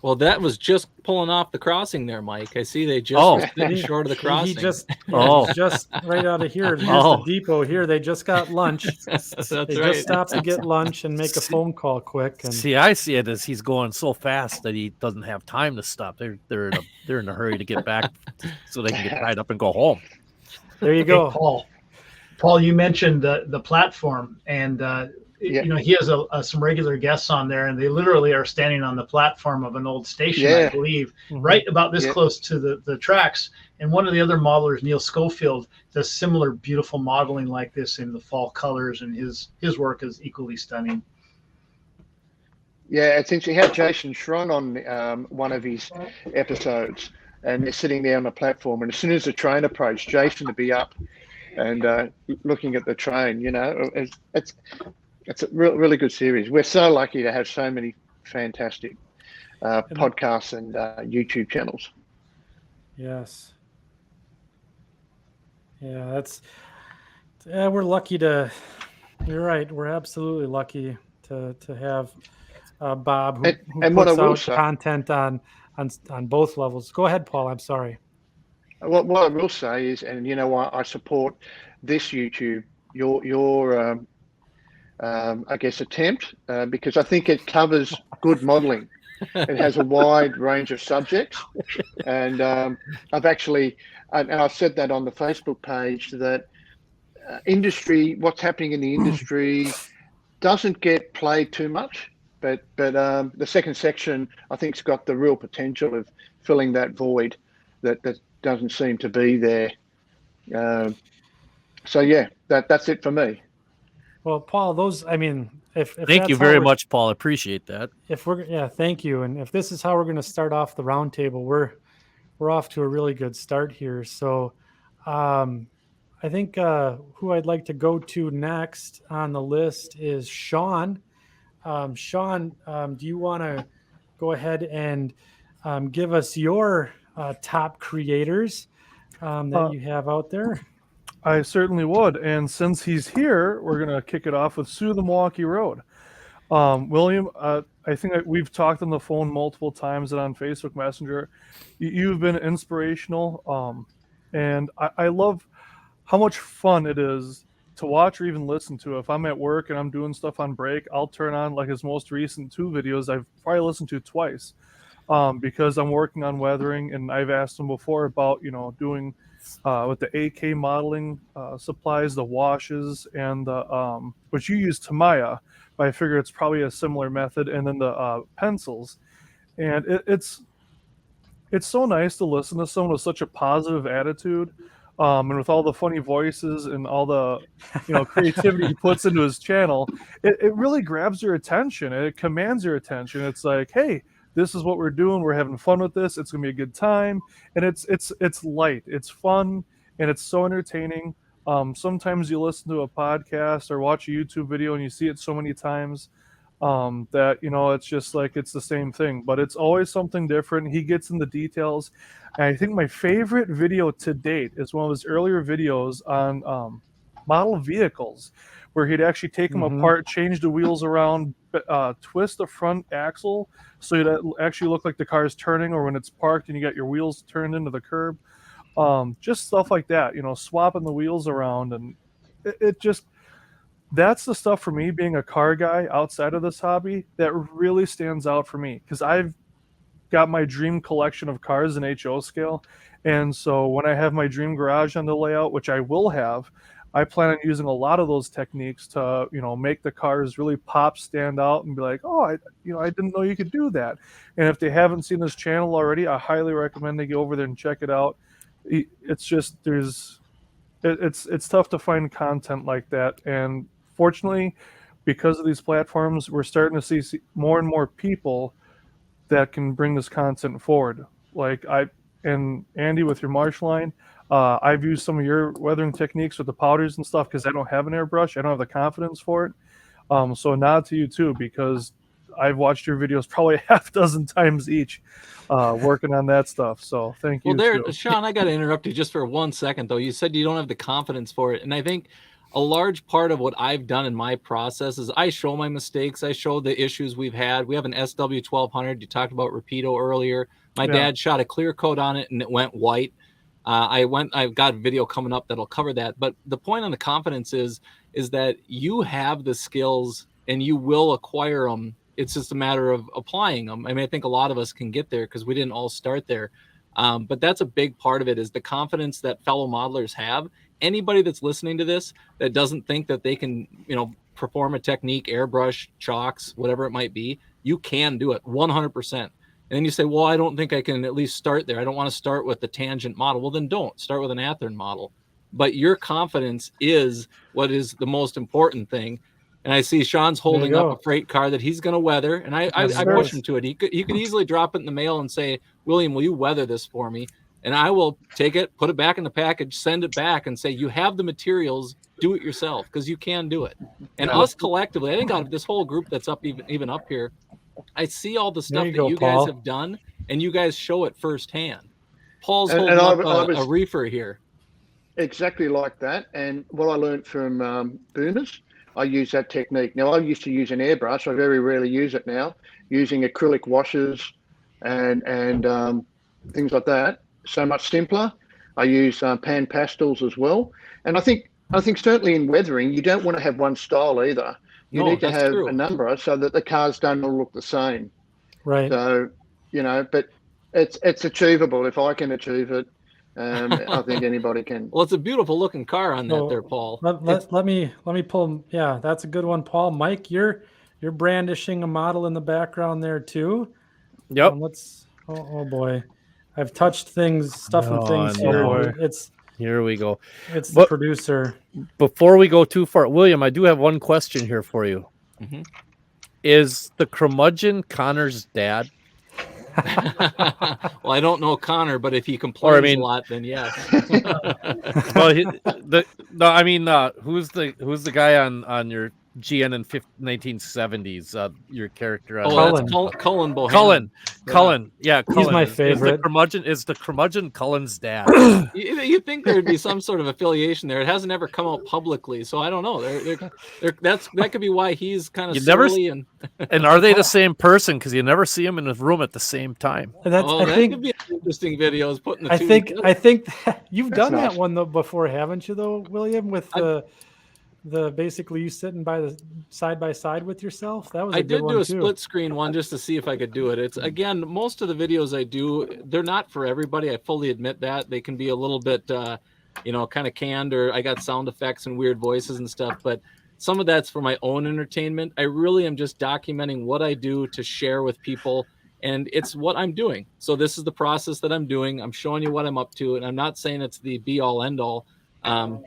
Well, that was just pulling off the crossing there, Mike. I see they just were sitting short of the crossing. He just Oh. just right out of here. Here's Oh. the depot here. They just got lunch. That's They right. just stopped to get lunch and make a phone call quick. And See, I see it as he's going so fast that he doesn't have time to stop. They're in a hurry to get back so they can get tied up and go home. there you go. Paul, you mentioned the platform, and you know, he has some regular guests on there, and they literally are standing on the platform of an old station, I believe, right about this close to the tracks. And one of the other modelers, Neil Schofield, does similar beautiful modeling like this in the fall colors, and his work is equally stunning. Yeah, it's interesting. He had Jason Schron on one of his episodes, and they're sitting there on the platform, and as soon as the train approached, Jason would be up and looking at the train. You know, it's a really good series. We're so lucky to have so many fantastic podcasts and YouTube channels. Yes. Yeah, we're lucky to. You're right. We're absolutely lucky to have Bob who and what puts I will out say, content on both levels. Go ahead, Paul. I'm sorry. What I will say is, and you know what, I support this YouTube, your I guess attempt, because I think it covers good modeling. It has a wide range of subjects, and I've actually, and I've said that on the Facebook page, that what's happening in the industry doesn't get played too much, but the second section, I think, has got the real potential of filling that void that doesn't seem to be there. So yeah, that's it for me. Well, Paul, if Thank you very much, Paul. Appreciate that. Thank you. And if this is how we're going to start off the roundtable, we're off to a really good start here. So, I think who I'd like to go to next on the list is Shawn. Shawn, do you want to go ahead and give us your top creators that you have out there? I certainly would. And since he's here, we're going to kick it off with Sue the Milwaukee Road. William, I think we've talked on the phone multiple times and on Facebook Messenger. You've been inspirational. And I love how much fun it is to watch or even listen to. If I'm at work and I'm doing stuff on break, I'll turn on like his most recent 2 videos I've probably listened to twice because I'm working on weathering. And I've asked him before about, doing with the AK modeling supplies, the washes, and the which you use Tamiya, but I figure it's probably a similar method, and then the pencils. And it's so nice to listen to someone with such a positive attitude, and with all the funny voices and all the creativity he puts into his channel. It really grabs your attention. It commands your attention. It's like, hey, this is what we're doing. We're having fun with this. It's gonna be a good time, and it's light, it's fun, and it's so entertaining. Sometimes you listen to a podcast or watch a YouTube video and you see it so many times that it's just like it's the same thing, but it's always something different. He gets in the details, and I think my favorite video to date is one of his earlier videos on model vehicles, where he'd actually take them apart, change the wheels around, twist the front axle so it actually look like the car is turning, or when it's parked and you got your wheels turned into the curb. Just stuff like that, swapping the wheels around. And it just, that's the stuff for me, being a car guy outside of this hobby, that really stands out for me, because I've got my dream collection of cars in HO scale. And so when I have my dream garage on the layout, which I will have, I plan on using a lot of those techniques to, make the cars really pop, stand out, and be like, oh, I didn't know you could do that. And if they haven't seen this channel already, I highly recommend they go over there and check it out. It's just it's tough to find content like that, and fortunately, because of these platforms, we're starting to see more and more people that can bring this content forward. Like and Andy, with your marsh line. I've used some of your weathering techniques with the powders and stuff because I don't have an airbrush. I don't have the confidence for it. So nod to you too, because I've watched your videos probably half dozen times each, working on that stuff. So thank you. Well, Shawn, I got to interrupt you just for 1 second though. You said you don't have the confidence for it, and I think a large part of what I've done in my process is I show my mistakes. I show the issues we've had. We have an SW1200. You talked about Rapido earlier. My dad shot a clear coat on it and it went white. I've got a video coming up that'll cover that. But the point on the confidence is that you have the skills and you will acquire them. It's just a matter of applying them. I mean, I think a lot of us can get there because we didn't all start there. But that's a big part of it, is the confidence that fellow modelers have. Anybody that's listening to this that doesn't think that they can, perform a technique, airbrush, chalks, whatever it might be, you can do it 100%. And then you say, well, I don't think I can at least start there. I don't want to start with the tangent model. Well, then don't start with an Athearn model. But your confidence is what is the most important thing. And I see Shawn's holding up a freight car that he's going to weather. And I push him to it. He could easily drop it in the mail and say, William, will you weather this for me? And I will take it, put it back in the package, send it back and say, you have the materials, do it yourself, because you can do it. And us collectively, I think out of this whole group that's up, even up here, I see all the stuff that you guys have done, and you guys show it firsthand. Paul's holding up a reefer here. Exactly like that. And what I learned from Boomers, I use that technique. Now, I used to use an airbrush. I very rarely use it now, using acrylic washes and things like that. So much simpler. I use pan pastels as well. And I think certainly in weathering, you don't want to have one style either. You need to have a number so that the cars don't all look the same. Right. So, but it's achievable. If I can achieve it, I think anybody can. Well, it's a beautiful looking car on that there, Paul. Let me pull. Yeah, that's a good one, Paul. Mike, you're brandishing a model in the background there too. Yep. Oh boy, I've touched stuff and things here. Boy. Here we go. It's the producer. Before we go too far, William, I do have one question here for you. Mm-hmm. Is the curmudgeon Connor's dad? Well, I don't know Connor, but if he complains a lot, then yes. Well, who's the guy on your GN in 1970s? Your character. That's Cullen Bohannon. Cullen. Yeah, Cullen. He's my favorite. Is the curmudgeon Cullen's dad? You think there would be some sort of affiliation there? It hasn't ever come out publicly, so I don't know. That could be why he's kind of surly and. And are they the same person? Because you never see them in the room at the same time. And that could be interesting videos. Putting the I two think together. I think you've done that one though before, haven't you? Though, William, with the basically you sitting by the side by side with yourself. That was I did do a split screen one just to see if I could do it. It's again, most of the videos I do, they're not for everybody. I fully admit that. They can be a little bit kind of canned, or I got sound effects and weird voices and stuff, but some of that's for my own entertainment. I really am just documenting what I do to share with people, and it's what I'm doing. So this is the process that I'm doing. I'm showing you what I'm up to, and I'm not saying it's the be all end all.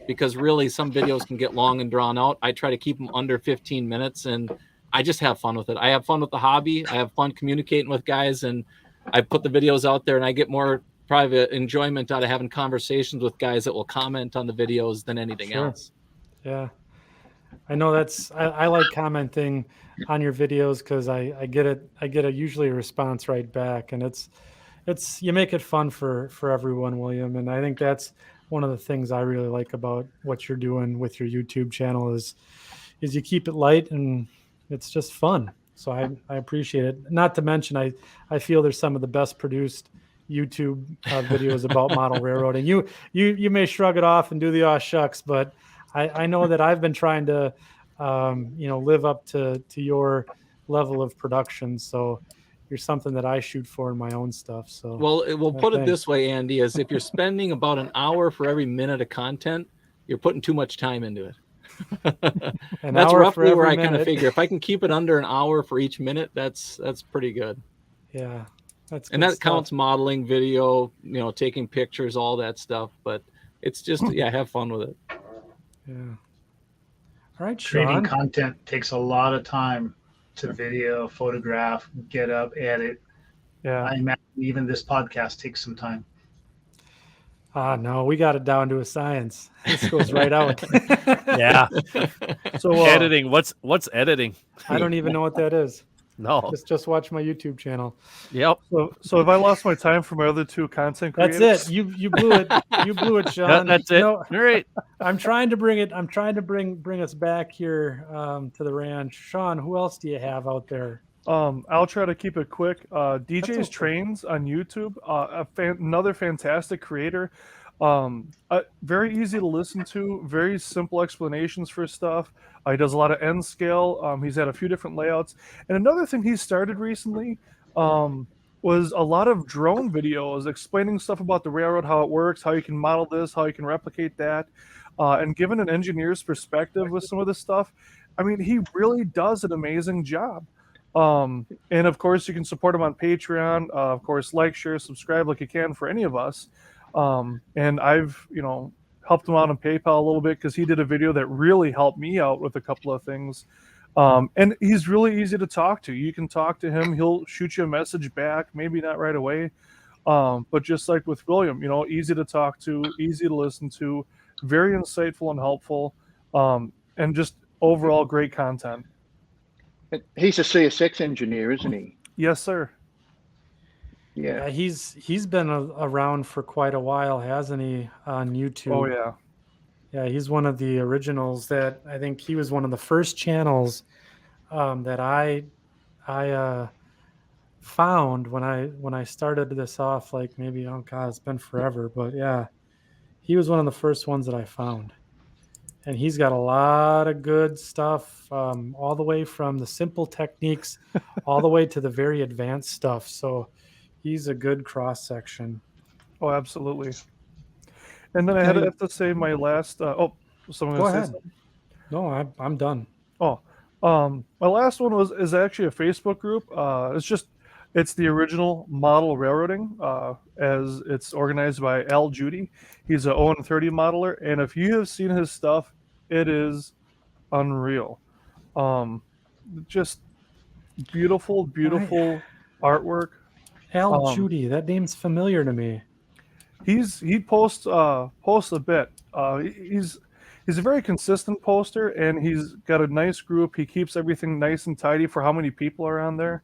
Because really some videos can get long and drawn out. I try to keep them under 15 minutes and I just have fun with it. I have fun with the hobby. I have fun communicating with guys, and I put the videos out there and I get more private enjoyment out of having conversations with guys that will comment on the videos than anything else. Yeah. I know I like commenting on your videos because I get usually a response right back, and it's you make it fun for everyone, William. And I think that's one of the things I really like about what you're doing with your YouTube channel is you keep it light and it's just fun. So I appreciate it. Not to mention, I feel there's some of the best produced YouTube videos about model railroading. You may shrug it off and do the shucks, but I know that I've been trying to live up to your level of production. So you're something that I shoot for in my own stuff. So we'll put it this way, Andy, is if you're spending about an hour for every minute of content, you're putting too much time into it. An That's hour for roughly where every I kind of minute. figure if I can keep it under an hour for each minute, that's pretty good. Yeah, that's And good that stuff. counts modeling, video, taking pictures, all that stuff. But it's just, have fun with it. Yeah. All right, Creating Shawn. content takes a lot of time to video, photograph, get up, edit. Yeah. I imagine even this podcast takes some time. No, we got it down to a science. This goes right out. Yeah. So Editing. What's editing? I don't even know what that is. No. Just watch my YouTube channel. Yep. So have I lost my time for my other two content creators? That's it. You blew it. You blew it, Shawn. That's it. No, All right. I'm trying to bring it. I'm trying to bring us back here to the ranch. Shawn, who else do you have out there? I'll try to keep it quick. DJ's okay. Trains on YouTube, another fantastic creator. Very easy to listen to, very simple explanations for stuff. He does a lot of N scale. He's had a few different layouts. And another thing he started recently was a lot of drone videos explaining stuff about the railroad, how it works, how you can model this, how you can replicate that, and given an engineer's perspective with some of this stuff. I mean, he really does an amazing job. And of course, you can support him on Patreon. Of course, like, share, subscribe like you can for any of us. And I've, helped him out on PayPal a little bit because he did a video that really helped me out with a couple of things. And he's really easy to talk to. You can talk to him. He'll shoot you a message back, maybe not right away. But just like with William, easy to talk to, easy to listen to, very insightful and helpful, and just overall great content. He's a CSX engineer, isn't he? Yes, sir. Yeah, he's been around for quite a while, hasn't he, on YouTube? Oh, yeah. Yeah, he's one of the originals. That I think he was one of the first channels that I found when I started this off. Like maybe, oh God, it's been forever, but yeah, he was one of the first ones that I found, and he's got a lot of good stuff, all the way from the simple techniques, all the way to the very advanced stuff. So he's a good cross section. Oh, absolutely. And then I had to say my last. Someone Go gonna say ahead. something? No, I'm done. Oh, my last one is actually a Facebook group. It's the original Model Railroading, as it's organized by Al Judy. He's an ON30 modeler, and if you have seen his stuff, it is unreal. Just beautiful artwork. Al Judy, that name's familiar to me. He posts a bit. He's a very consistent poster, and he's got a nice group. He keeps everything nice and tidy for how many people are on there.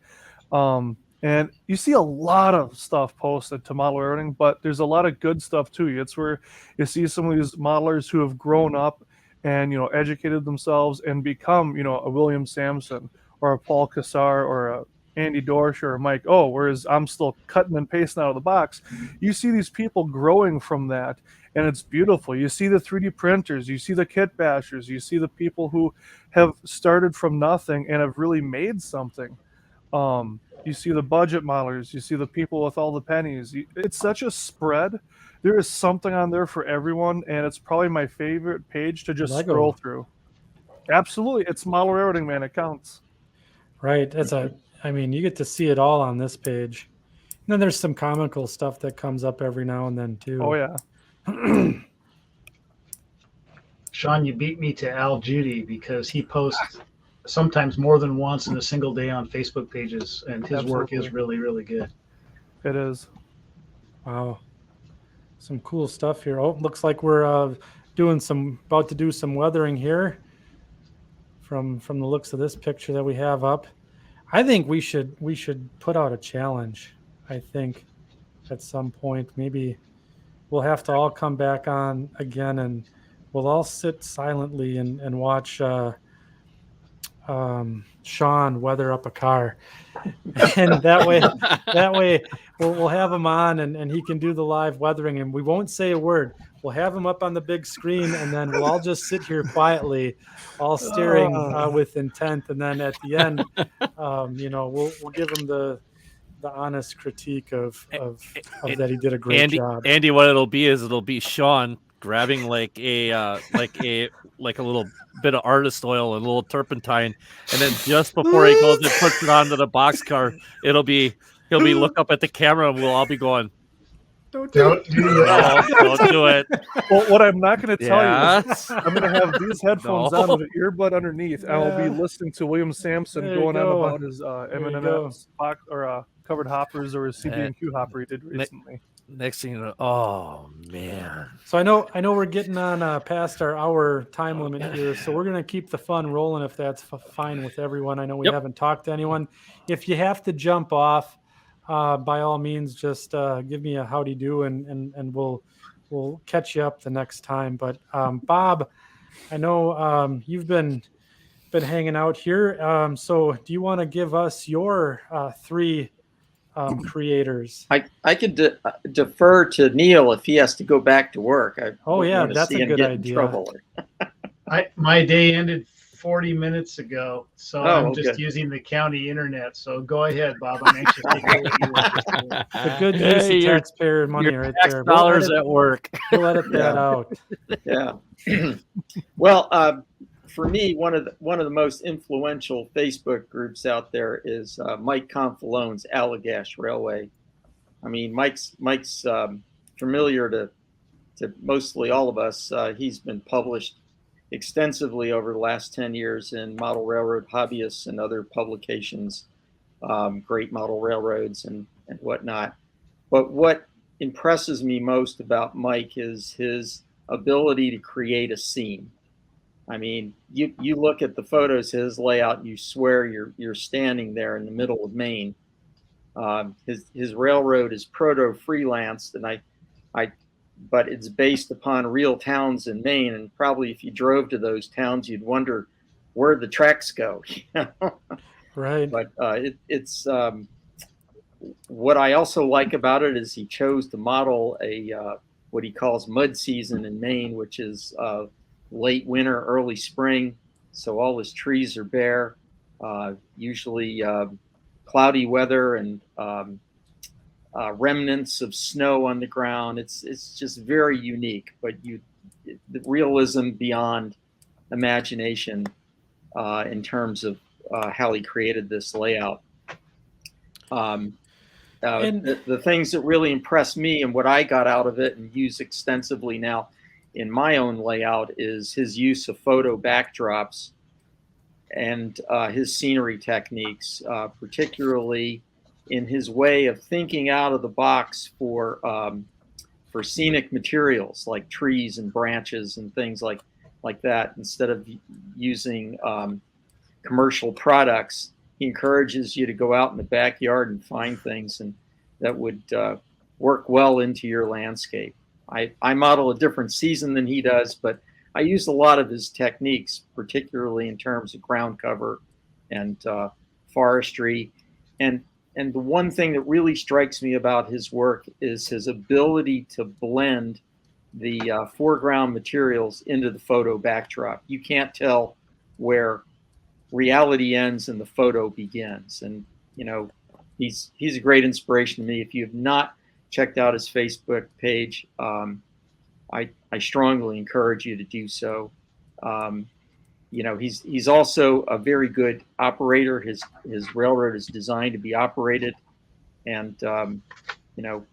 And you see a lot of stuff posted to model railroading, but there's a lot of good stuff too. It's where you see some of these modelers who have grown up and educated themselves and become a William Sampson or a Paul Cassar or a Andy Dorsch or Mike O, whereas I'm still cutting and pasting out of the box. You see these people growing from that, and it's beautiful. You see the 3D printers, you see the kit bashers, you see the people who have started from nothing and have really made something. You see the budget modelers, you see the people with all the pennies. It's such a spread. There is something on there for everyone, and it's probably my favorite page to just scroll through. Absolutely. It's model railroading, man. It counts. Right. You get to see it all on this page. And then there's some comical stuff that comes up every now and then too. Oh yeah. Shawn, you beat me to Al Judy because he posts sometimes more than once in a single day on Facebook pages, and his work is really, really good. It is. Wow. Some cool stuff here. Oh, looks like we're about to do some weathering here from the looks of this picture that we have up. I think we should put out a challenge. I think at some point maybe we'll have to all come back on again, and we'll all sit silently and watch Shawn weather up a car, and that way we'll have him on and he can do the live weathering, and we won't say a word. We'll have him up on the big screen, and then we'll all just sit here quietly, all staring with intent. And then at the end, we'll give him the honest critique of that he did a great job. Andy, what it'll be Shawn grabbing like a little bit of artist oil and a little turpentine, and then just before he goes and puts it onto the boxcar, he'll be look up at the camera and we'll all be going, Don't do that. no, don't do it. Well, what I'm not going to tell you Yeah. is I'm going to have these headphones No. on with an earbud underneath, and I'll be listening to William Sampson There you going on go. about his M&M's covered hoppers or his CB&Q hopper he did recently. Next thing you know, oh man. So I know we're getting on past our hour time limit here, so we're gonna keep the fun rolling if that's fine with everyone. I know we haven't talked to anyone. If you have to jump off, by all means, just give me a howdy do, and we'll catch you up the next time. But Bob, I know you've been hanging out here. So do you want to give us your three creators? I could defer to Neil if he has to go back to work. I wouldn't want to that's see a him good get in idea. trouble. My day ended 40 minutes ago, so Oh, I'm just okay. using the county internet. So go ahead, Bob. I'm anxious to hear what you want to say. The good use of your- taxpayer money right Tax there. dollars at work. We'll edit that Yeah. out. Yeah. Well, for me, one of the most influential Facebook groups out there is Mike Confalone's Allagash Railway. I mean, Mike's familiar to mostly all of us. He's been published extensively over the last 10 years in Model Railroad Hobbyists and other publications, Great Model Railroads and whatnot. But what impresses me most about Mike is his ability to create a scene. I mean, you look at the photos, his layout, and you swear you're standing there in the middle of Maine. His railroad is proto-freelanced, but it's based upon real towns in Maine. And probably if you drove to those towns, you'd wonder where the tracks go. Right. But it's what I also like about it is he chose to model a what he calls mud season in Maine, which is late winter, early spring. So all his trees are bare, usually cloudy weather and remnants of snow on the ground. It's just very unique, but the realism beyond imagination in terms of how he created this layout. The things that really impressed me and what I got out of it and use extensively now in my own layout is his use of photo backdrops and his scenery techniques, particularly in his way of thinking out of the box for scenic materials like trees and branches and things like that. Instead of using commercial products, he encourages you to go out in the backyard and find things and that would work well into your landscape. I model a different season than he does, but I use a lot of his techniques, particularly in terms of ground cover and forestry. And the one thing that really strikes me about his work is his ability to blend the foreground materials into the photo backdrop. You can't tell where reality ends and the photo begins. And, you know, he's a great inspiration to me. If you have not checked out his Facebook page, I strongly encourage you to do so. You know, he's also a very good operator. His railroad is designed to be operated, and you know,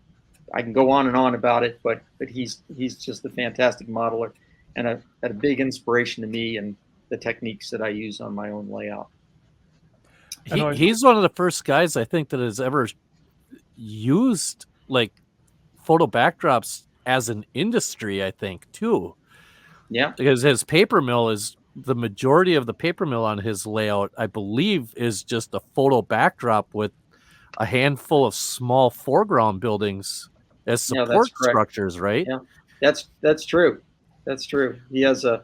I can go on and on about it, but he's just a fantastic modeler and a big inspiration to me and the techniques that I use on my own layout. He's one of the first guys I think that has ever used like photo backdrops as an industry, I think, too. Yeah. Because his paper mill is the majority of the paper mill on his layout, I believe, is just a photo backdrop with a handful of small foreground buildings as support structures, right? Yeah, that's true. That's true. He has a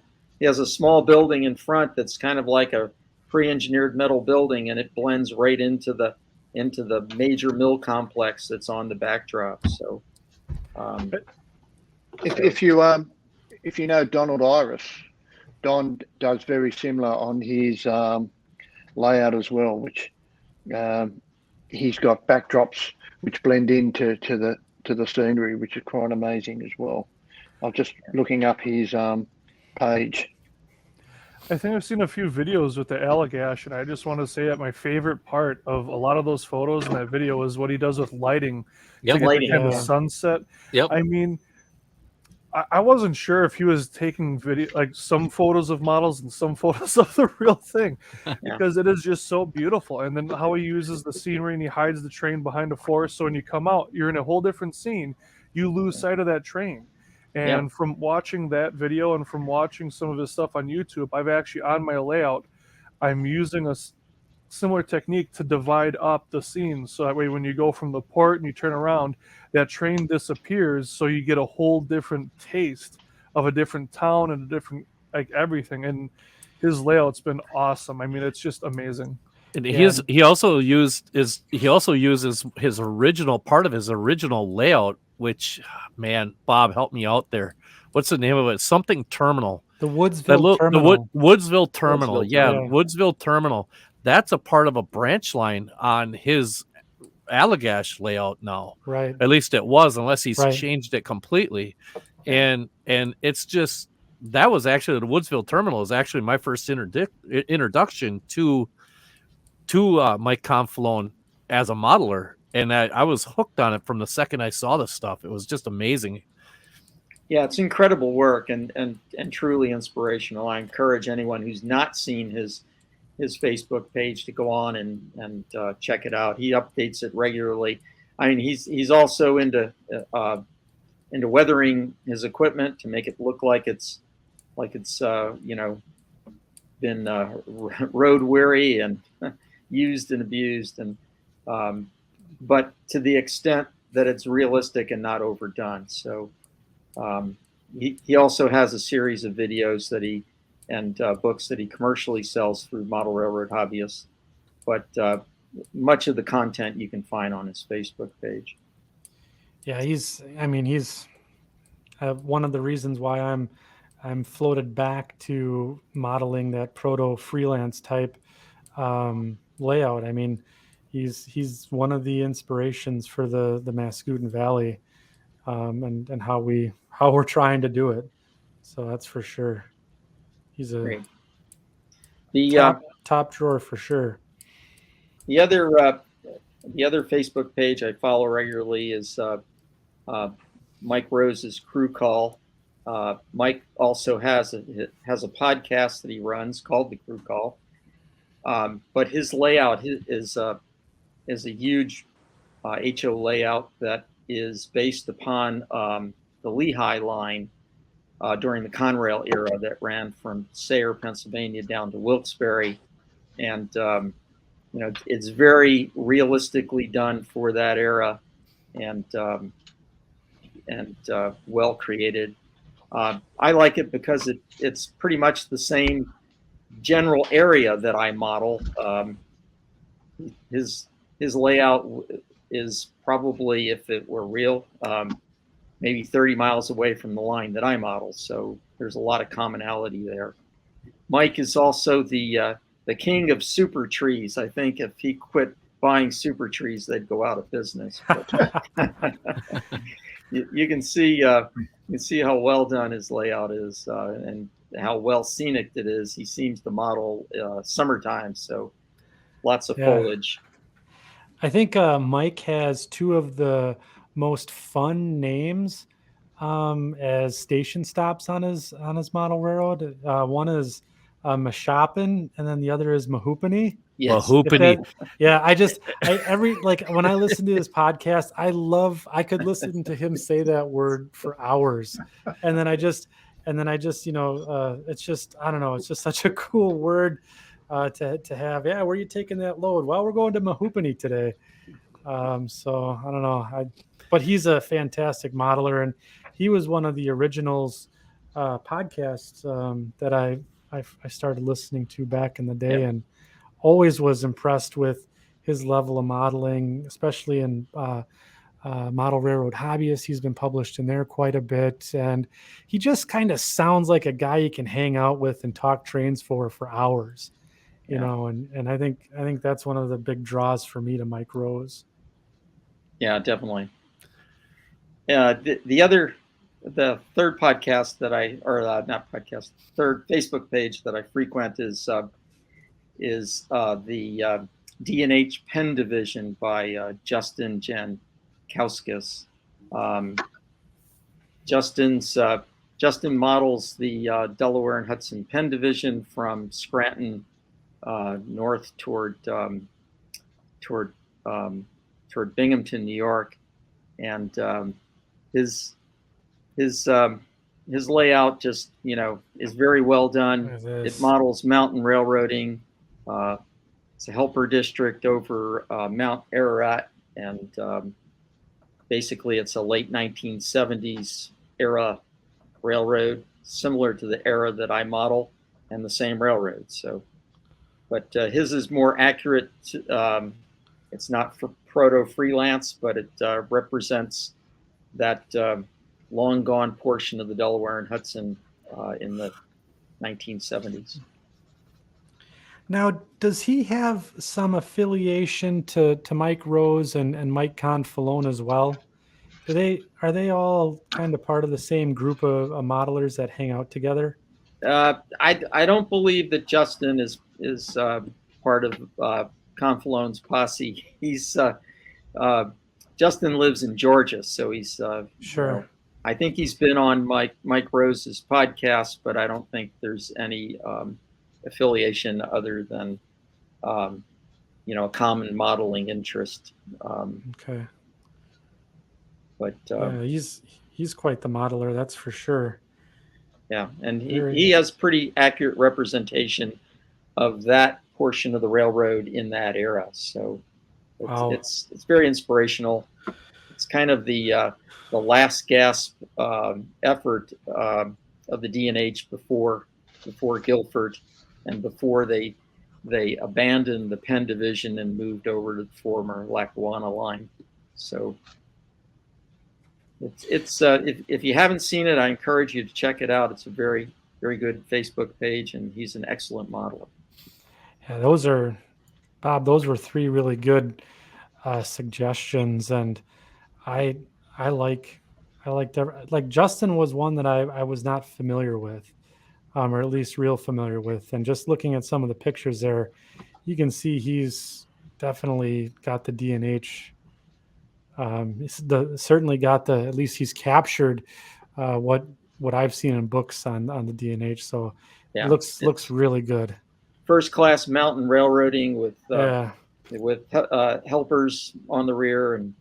small building in front that's kind of like a pre-engineered metal building, and it blends right into the major mill complex that's on the backdrop. So, if you know Donald Iris, Don does very similar on his layout as well, which he's got backdrops which blend into the scenery, which is quite amazing as well. I'm just looking up his page. I think I've seen a few videos with the Allagash, and I just want to say that my favorite part of a lot of those photos in that video is what he does with lighting. Yep. To get Lighting, the kind yeah. of sunset. Yep. I mean, I wasn't sure if he was taking video, like some photos of models and some photos of the real thing, because it is just so beautiful. And then how he uses the scenery and he hides the train behind a forest, so when you come out, you're in a whole different scene. You lose sight of that train. And from watching that video and from watching some of his stuff on YouTube, I've actually, on my layout, I'm using a similar technique to divide up the scenes. So that way, when you go from the port and you turn around, that train disappears. So you get a whole different taste of a different town and a different, like, everything. And his layout's been awesome. I mean, it's just amazing. And he also uses his original part of his original layout, which, man, Bob, help me out there. What's the name of it? Something Terminal. The Woodsville Terminal. Woodsville Terminal. Woodsville Woodsville Terminal. That's a part of a branch line on his Allagash layout now. Right. At least it was, unless he's Right. changed it completely. And it's just, that was actually, the Woodsville Terminal is actually my first introduction to Mike Confalone as a modeler, and I was hooked on it from the second I saw this stuff. It was just amazing. Yeah, it's incredible work and truly inspirational. I encourage anyone who's not seen his Facebook page to go on and check it out. He updates it regularly. I mean, he's also into weathering his equipment to make it look like it's been road weary and used and abused, and but to the extent that it's realistic and not overdone. So he also has a series of videos that and books that he commercially sells through Model Railroad Hobbyists, but much of the content you can find on his Facebook page. Yeah, he's one of the reasons why I'm floated back to modeling that proto freelance type layout. I mean, he's one of the inspirations for the Mascoutin Valley, and how we're trying to do it. So that's for sure. He's a Great. top drawer for sure. The other Facebook page I follow regularly is Mike Rose's Crew Call. Mike also has a podcast that he runs called the Crew Call. But his layout is a huge HO layout that is based upon the Lehigh line during the Conrail era that ran from Sayre, Pennsylvania down to Wilkes-Barre. And, it's very realistically done for that era and well created. I like it because it's pretty much the same general area that I model. His layout is probably, if it were real, maybe 30 miles away from the line that I model. So there's a lot of commonality there. Mike is also the king of super trees. I think if he quit buying super trees, they'd go out of business. But you can see how well done his layout is, and how well scenic it is. He seems to model summertime, so lots of foliage. I think Mike has two of the most fun names as station stops on his model railroad. One is Mashopin, and then the other is Mahoopany. Yes. Mahoopany. When I listen to his podcast, I could listen to him say that word for hours. And then I just, it's just, I don't know, it's just such a cool word to have. Yeah, where are you taking that load? Well, we're going to Mahoopany today. So I don't know. But he's a fantastic modeler, and he was one of the originals podcasts that I started listening to back in the day, and always was impressed with his level of modeling, especially in Model Railroad Hobbyists. He's been published in there quite a bit, and he just kind of sounds like a guy you can hang out with and talk trains for hours, you know. And I think that's one of the big draws for me to Mike Rose. Yeah, definitely. The other the third podcast that not podcast, third Facebook page that I frequent is the D&H Pen Division by Justin Jankowskis. Justin models the Delaware and Hudson Pen Division from Scranton north toward Binghamton, New York, and his layout just is very well done. It models mountain railroading. It's a helper district over Mount Ararat, and basically it's a late 1970s era railroad, similar to the era that I model, and the same railroad. So, but his is more accurate. It's not for proto freelance, but it represents that long gone portion of the Delaware and Hudson in the 1970s. Now, does he have some affiliation to Mike Rose and Mike Confalone as well? Are they all kind of part of the same group of modelers that hang out together? I don't believe that Justin is part of Confalone's posse. He's Justin lives in Georgia, so he's sure. I think he's been on Mike Rose's podcast, but I don't think there's any affiliation other than a common modeling interest. Okay. But yeah, he's quite the modeler, that's for sure. Yeah, and he has pretty accurate representation of that portion of the railroad in that era. So it's very inspirational. It's kind of the last gasp effort of the D&H before Guilford, and before they abandoned the Penn division and moved over to the former Lackawanna line. So it's if you haven't seen it, I encourage you to check it out. It's a very, very good Facebook page, and he's an excellent modeler. Yeah, Bob, those were three really good suggestions, and I liked Justin was one that I was not familiar with, or at least real familiar with. And just looking at some of the pictures there, you can see he's definitely got the D&H. Certainly got at least he's captured what I've seen in books on the D&H. So yeah, it looks really good. First class mountain railroading with helpers on the rear, and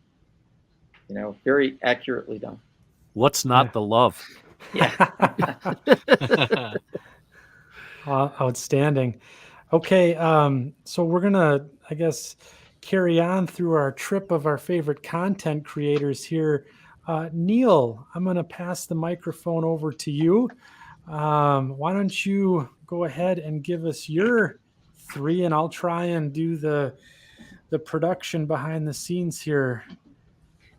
very accurately done. What's not the love? Yeah. Outstanding. Okay, so we're gonna, I guess, carry on through our trip of our favorite content creators here. Neil, I'm gonna pass the microphone over to you. Why don't you go ahead and give us your three, and I'll try and do the production behind the scenes here.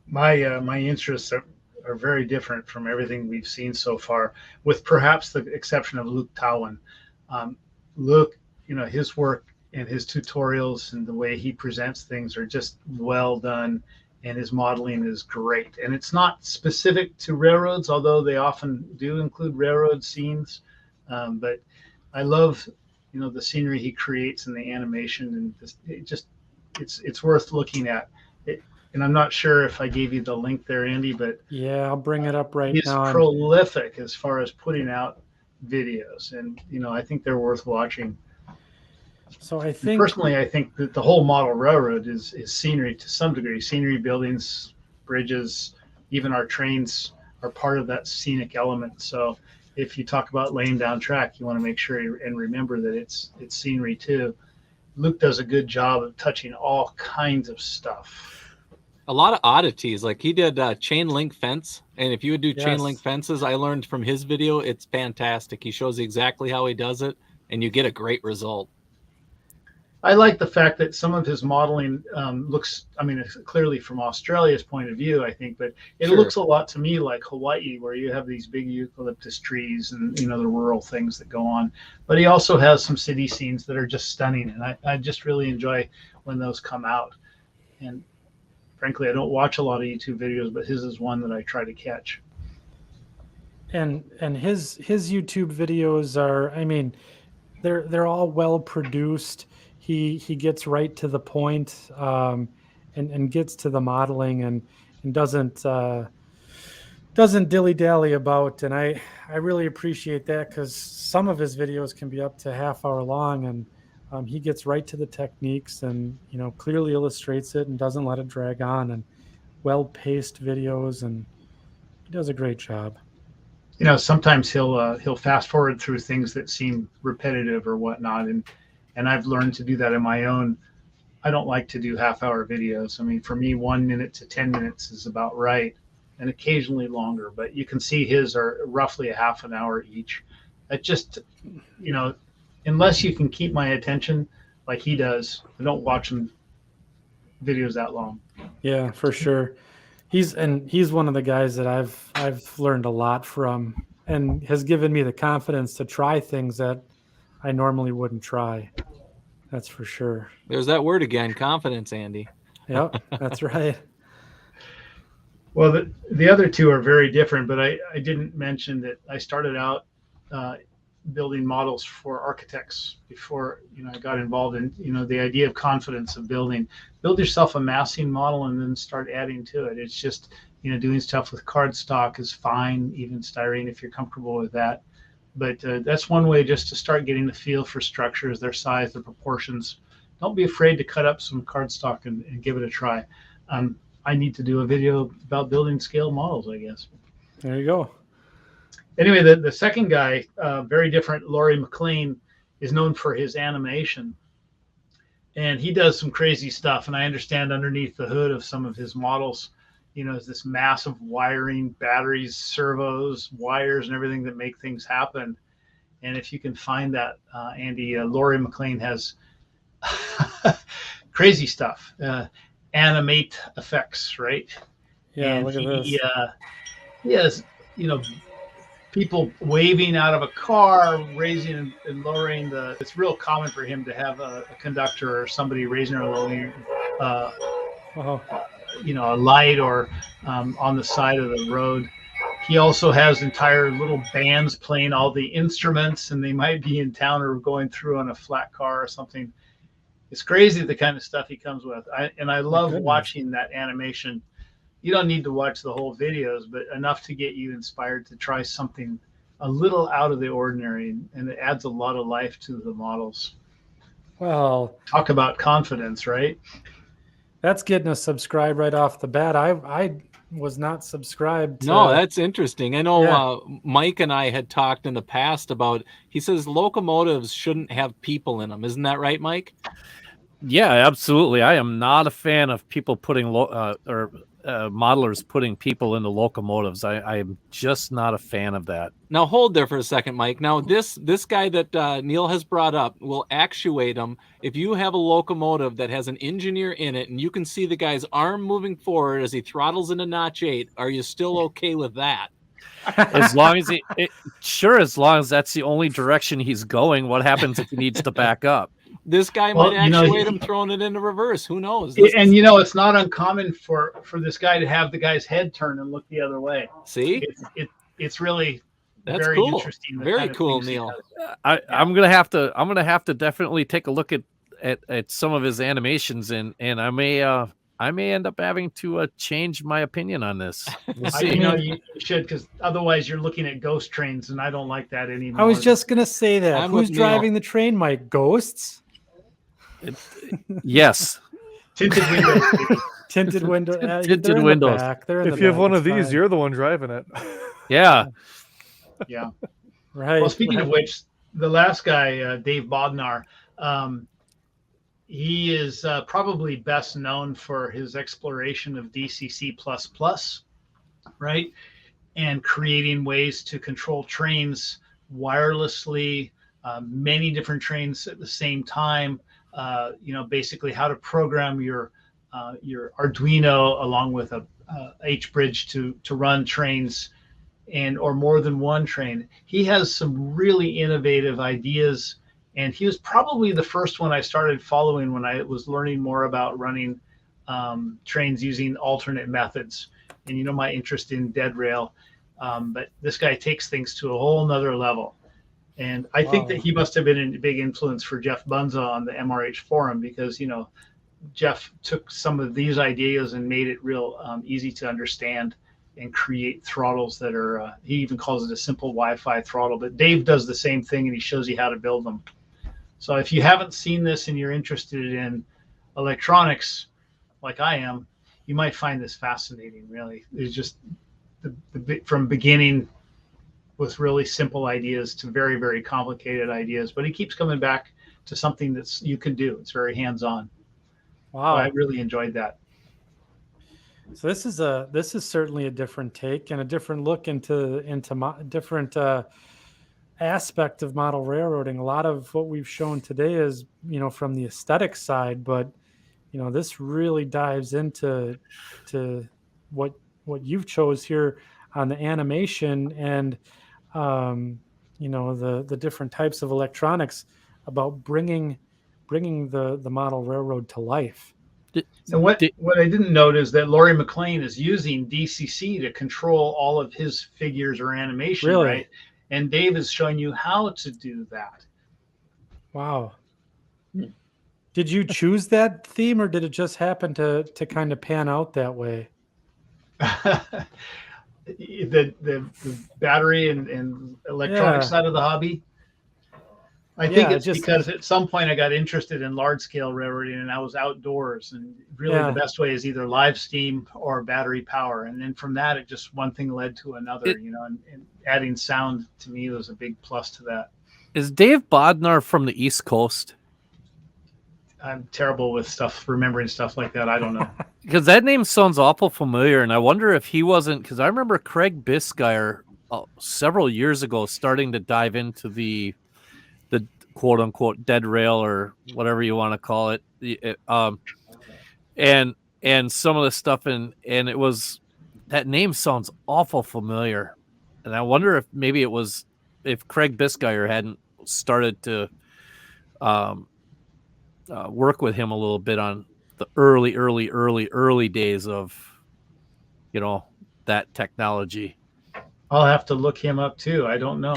My interests are very different from everything we've seen so far, with perhaps the exception of Luke Towan. Luke, his work and his tutorials and the way he presents things are just well done, and his modeling is great. And it's not specific to railroads, although they often do include railroad scenes. But I love, the scenery he creates and the animation, and it's worth looking at. And I'm not sure if I gave you the link there, Andy, but yeah, I'll bring it up right he's now. He's prolific as far as putting out videos, and I think they're worth watching. So I think that the whole model railroad is scenery to some degree. Scenery, buildings, bridges, even our trains are part of that scenic element. So if you talk about laying down track, you want to make sure and remember that it's scenery too. Luke does a good job of touching all kinds of stuff. A lot of oddities, like he did chain link fence, and if you would do chain link fences, I learned from his video, it's fantastic. He shows exactly how he does it, and you get a great result. I like the fact that some of his modeling looks, it's clearly from Australia's point of view, I think, but it looks a lot to me like Hawaii, where you have these big eucalyptus trees and, the rural things that go on. But he also has some city scenes that are just stunning, and I just really enjoy when those come out. And frankly, I don't watch a lot of YouTube videos, but his is one that I try to catch. and his YouTube videos are, I mean, they're all well produced. He gets right to the point, and gets to the modeling, and doesn't dilly dally about. And I really appreciate that, because some of his videos can be up to half hour long, and he gets right to the techniques, and clearly illustrates it and doesn't let it drag on, and well paced videos, and he does a great job. Sometimes he'll fast forward through things that seem repetitive or whatnot, and I've learned to do that in my own. I don't like to do half-hour videos. I mean, for me, 1 minute to 10 minutes is about right, and occasionally longer. But you can see his are roughly a half an hour each. It just, unless you can keep my attention like he does, I don't watch him videos that long. Yeah, for sure. He's one of the guys that I've learned a lot from, and has given me the confidence to try things that I normally wouldn't try. That's for sure. There's that word again, confidence, Andy. Yep, that's right. Well, the other two are very different, but I didn't mention that I started out building models for architects before I got involved in the idea of confidence of build yourself a massing model and then start adding to it. It's just doing stuff with cardstock is fine, even styrene if you're comfortable with that. But that's one way just to start getting the feel for structures, their size, their proportions. Don't be afraid to cut up some cardstock and give it a try. I need to do a video about building scale models, I guess. There you go. Anyway, the second guy, very different, Laurie McLean, is known for his animation. And he does some crazy stuff. And I understand underneath the hood of some of his models, is this massive wiring, batteries, servos, wires, and everything that make things happen. And if you can find that, Andy, Laurie McLean has crazy stuff, animate effects, right? Yeah, and look at this. He has, people waving out of a car, raising and lowering it's real common for him to have a conductor or somebody raising or lowering a light or on the side of the road. He also has entire little bands playing all the instruments, and they might be in town or going through on a flat car or something. It's crazy the kind of stuff he comes with. I love watching that animation. You don't need to watch the whole videos, but enough to get you inspired to try something a little out of the ordinary, and it adds a lot of life to the models. Well, talk about confidence, right? That's getting us subscribed right off the bat. I was not subscribed to... No, that's interesting. I know Mike and I had talked in the past about, he says locomotives shouldn't have people in them. Isn't that right, Mike? Yeah, absolutely. I am not a fan of people putting modelers putting people into locomotives. I am just not a fan of that. Now hold there for a second, Mike. Now this guy that Neil has brought up will actuate them. If you have a locomotive that has an engineer in it and you can see the guy's arm moving forward as he throttles into notch 8, are you still okay with that? As long as as long as that's the only direction he's going. What happens if he needs to back up? This guy might actuate him throwing it into reverse. Who knows? It's not uncommon for this guy to have the guy's head turn and look the other way. See, it's really very cool. Interesting. Very cool, Neil. I'm gonna have to definitely take a look at some of his animations, and I may end up having to change my opinion on this. We'll see. You should, because otherwise you're looking at ghost trains, and I don't like that anymore. I was just gonna say that. Who's driving the train, Mike? Ghosts? Yes. Tinted windows. Tinted window. Tinted windows. If you have one of these, you're the one driving it. Yeah. Yeah. Right. Well, speaking of which, the last guy, Dave Bodnar, he is probably best known for his exploration of DCC++, right? And creating ways to control trains wirelessly, many different trains at the same time. Basically how to program your Arduino along with a H-bridge to run trains or more than one train. He has some really innovative ideas, and he was probably the first one I started following when I was learning more about running trains using alternate methods. And my interest in dead rail. But this guy takes things to a whole nother level. And I think that he must have been a big influence for Jeff Bunza on the MRH forum, because, you know, Jeff took some of these ideas and made it real easy to understand and create throttles that are, he even calls it a simple Wi-Fi throttle. But Dave does the same thing, and he shows you how to build them. So if you haven't seen this and you're interested in electronics like I am, you might find this fascinating, really. There's just from beginning with really simple ideas to very, very complicated ideas, but he keeps coming back to something that's you can do. It's very hands-on. Wow. So I really enjoyed that. So this is certainly a different take and a different look into different aspect of model railroading. A lot of what we've shown today is, you know, from the aesthetic side, but, you know, this really dives into what you've chose here on the animation and, you know, the different types of electronics about bringing the model railroad to life. And what I didn't note is that Laurie McLean is using DCC to control all of his figures or animation, Really? right? And Dave is showing you how to do that. Wow. Did you choose that theme, or did it just happen to kind of pan out that way? the battery and electronic side of the hobby. I think it's because at some point I got interested in large scale railroading, and I was outdoors, and really the best way is either live steam or battery power. And then from that, it just one thing led to another, you know, and adding sound to me was a big plus to that. Is Dave Bodnar from the East Coast? I'm terrible with remembering stuff like that. I don't know. Because that name sounds awful familiar, and I wonder if he wasn't, because I remember Craig Biscayr several years ago starting to dive into the quote unquote dead rail, or whatever you want to call it, and some of the stuff, and it was, that name sounds awful familiar, and I wonder if maybe it was, if Craig Biscayr hadn't started to work with him a little bit on the early days of, you know, that technology. I'll have to look him up too. I don't know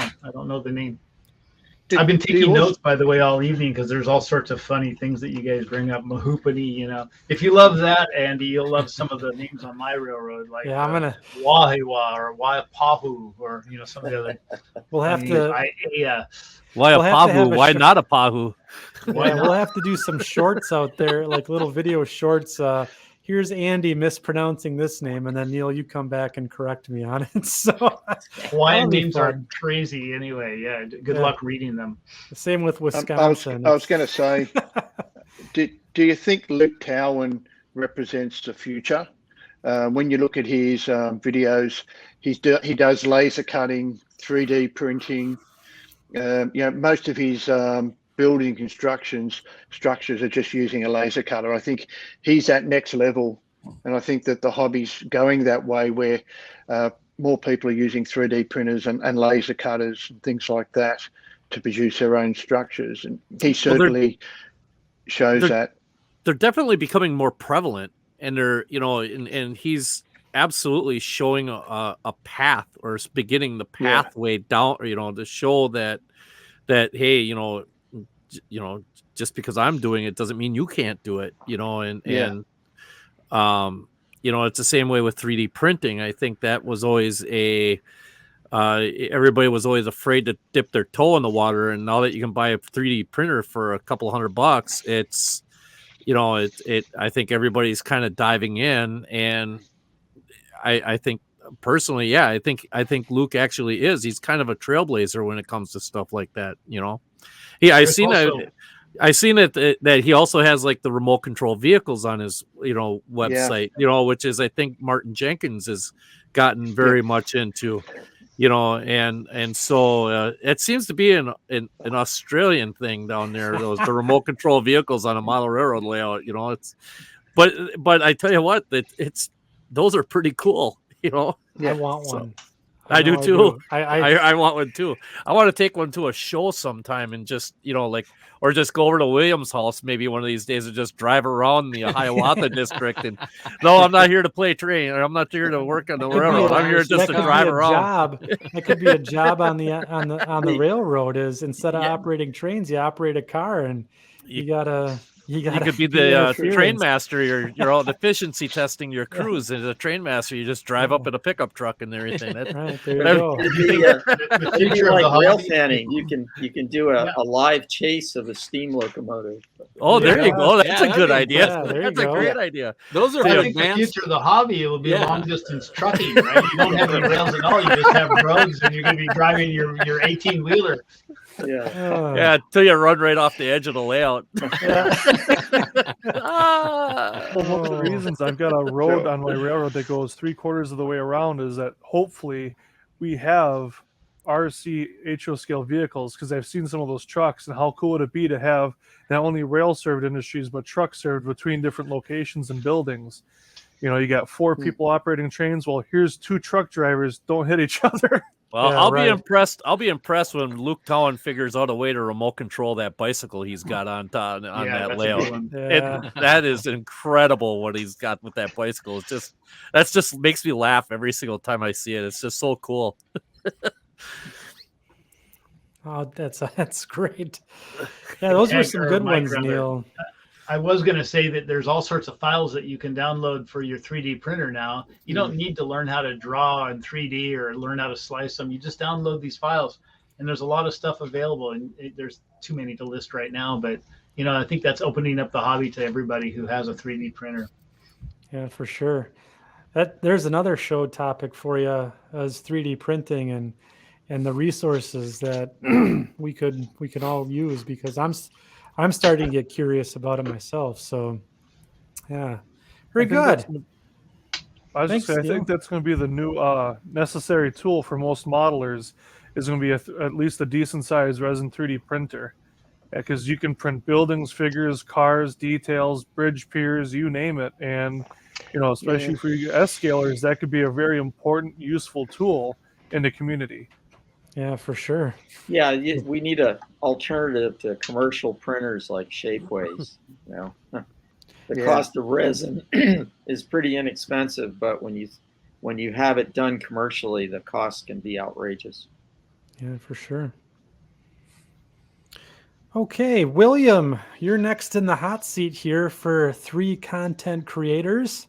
the name. I've been taking notes, by the way, all evening, because there's all sorts of funny things that you guys bring up. Mahoopany, you know. If you love that, Andy, you'll love some of the names on my railroad, like I'm gonna Wahiwa or Waipahu, or, you know, some of the other. We'll have to. Why a Pahu? Why not a Pahu? We'll have to do some shorts out there, like little video shorts. Here's Andy mispronouncing this name, and then Neil, you come back and correct me on it. So Hawaiian names are crazy anyway. Yeah, good luck reading them. The same with Wisconsin. I was going to say, do you think Luke Cowan represents the future? When you look at his videos, he does laser cutting, 3D printing. You know, most of his building structures are just using a laser cutter. I think he's at next level, and I think that the hobby's going that way, where more people are using 3D printers and laser cutters and things like that to produce their own structures, and he certainly shows that. They're definitely becoming more prevalent, and they're, you know, and he's absolutely showing a path, or beginning the pathway down, you know, to show that hey, you know, just because I'm doing it doesn't mean you can't do it, you know, and you know, it's the same way with 3D printing. I think that was always everybody was always afraid to dip their toe in the water, and now that you can buy a 3D printer for a couple $100, it's, you know, I think everybody's kind of diving in, and I think personally, I think Luke actually is. He's kind of a trailblazer when it comes to stuff like that, you know. I seen that he also has like the remote control vehicles on his, you know, website, you know, which is, I think Martin Jenkins has gotten very much into, you know, and so it seems to be an Australian thing down there, the remote control vehicles on a model railroad layout, you know. It's but I tell you what, those are pretty cool, you know. I want one. I do know too. I I want one too. I want to take one to a show sometime and just, or just go over to William's house maybe one of these days and just drive around the Hiawatha district. And no, I'm not here to play train, or I'm not here to work on the railroad. I'm here just to drive around. That could be a job on the railroad. Is instead of operating trains, you operate a car, and you could be the train master. You're all efficiency testing your crews. As a train master, you just drive up in a pickup truck and everything. Right, there you go. The future of rail fanning, you can do a live chase of a steam locomotive. Oh, there you go. That's a good idea. That's a great idea. Those are I think the future of the hobby will be long distance trucking, right? You don't have any rails at all. You just have roads, and you're going to be driving your 18-wheeler. Yeah, until you run right off the edge of the layout. Well, one of the reasons I've got a road on my railroad that goes 3/4 of the way around is that hopefully we have RC HO scale vehicles, because I've seen some of those trucks, and how cool would it be to have not only rail served industries but truck served between different locations and buildings. You got 4 people operating trains. Well, here's 2 truck drivers. Don't hit each other. Well, I'll be impressed. I'll be impressed when Luke Cowan figures out a way to remote control that bicycle he's got on that layout. That is incredible what he's got with that bicycle. That just makes me laugh every single time I see it. It's just so cool. Oh, that's great. Yeah, those were some good ones, Neil. I was going to say that there's all sorts of files that you can download for your 3D printer now. You don't need to learn how to draw in 3D or learn how to slice them. You just download these files, and there's a lot of stuff available, and there's too many to list right now. But, I think that's opening up the hobby to everybody who has a 3D printer. Yeah, for sure. There's another show topic for you as 3D printing and the resources that we could all use, because I'm starting to get curious about it myself. So, yeah, very good. I think that's going to be the new necessary tool for most modelers. Is going to be at least a decent sized resin 3D printer, because you can print buildings, figures, cars, details, bridge piers, you name it. And especially for you S-scalers, that could be a very important, useful tool in the community. Yeah, for sure. Yeah, we need an alternative to commercial printers like Shapeways. The cost of resin is pretty inexpensive, but when you have it done commercially, the cost can be outrageous. Yeah, for sure. Okay, William, you're next in the hot seat here for 3 content creators.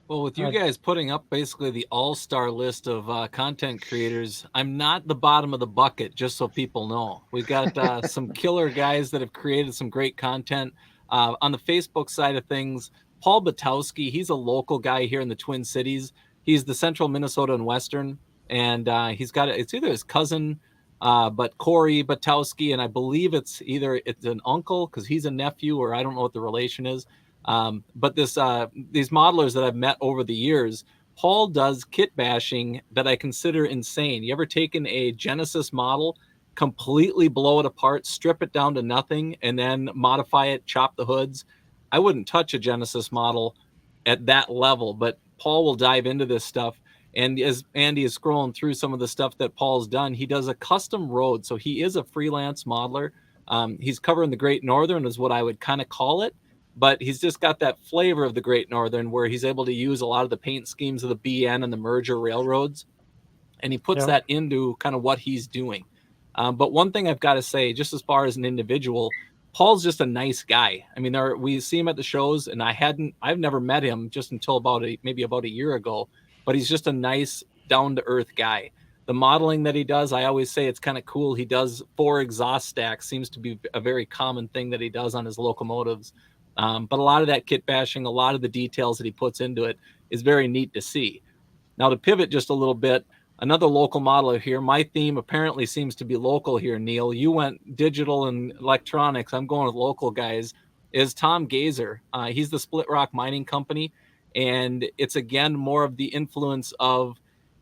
Well, with you guys putting up basically the all-star list of content creators, I'm not the bottom of the bucket, just so people know. We've got some killer guys that have created some great content. On the Facebook side of things, Paul Batowski, he's a local guy here in the Twin Cities. He's the Central Minnesota and Western, and he's got it's either his cousin, but Corey Batowski, and I believe it's an uncle because he's a nephew, or I don't know what the relation is. But these modelers that I've met over the years, Paul does kit bashing that I consider insane. You ever taken a Genesis model, completely blow it apart, strip it down to nothing, and then modify it, chop the hoods? I wouldn't touch a Genesis model at that level, but Paul will dive into this stuff. And as Andy is scrolling through some of the stuff that Paul's done, he does a custom road. So he is a freelance modeler. He's covering the Great Northern is what I would kind of call it. But he's just got that flavor of the Great Northern where he's able to use a lot of the paint schemes of the BN and the merger railroads. And he puts that into kind of what he's doing. But one thing I've got to say, just as far as an individual, Paul's just a nice guy. I mean, we see him at the shows, and I've never met him just until maybe about a year ago. But he's just a nice, down-to-earth guy. The modeling that he does, I always say it's kind of cool. He does 4 exhaust stacks, seems to be a very common thing that he does on his locomotives. But a lot of that kit bashing, a lot of the details that he puts into it is very neat to see. Now, to pivot just a little bit, another local modeler here. My theme apparently seems to be local here, Neil. You went digital and electronics. I'm going with local, guys. Is Tom Gazer. He's the Split Rock Mining Company. And it's, again, more of the influence of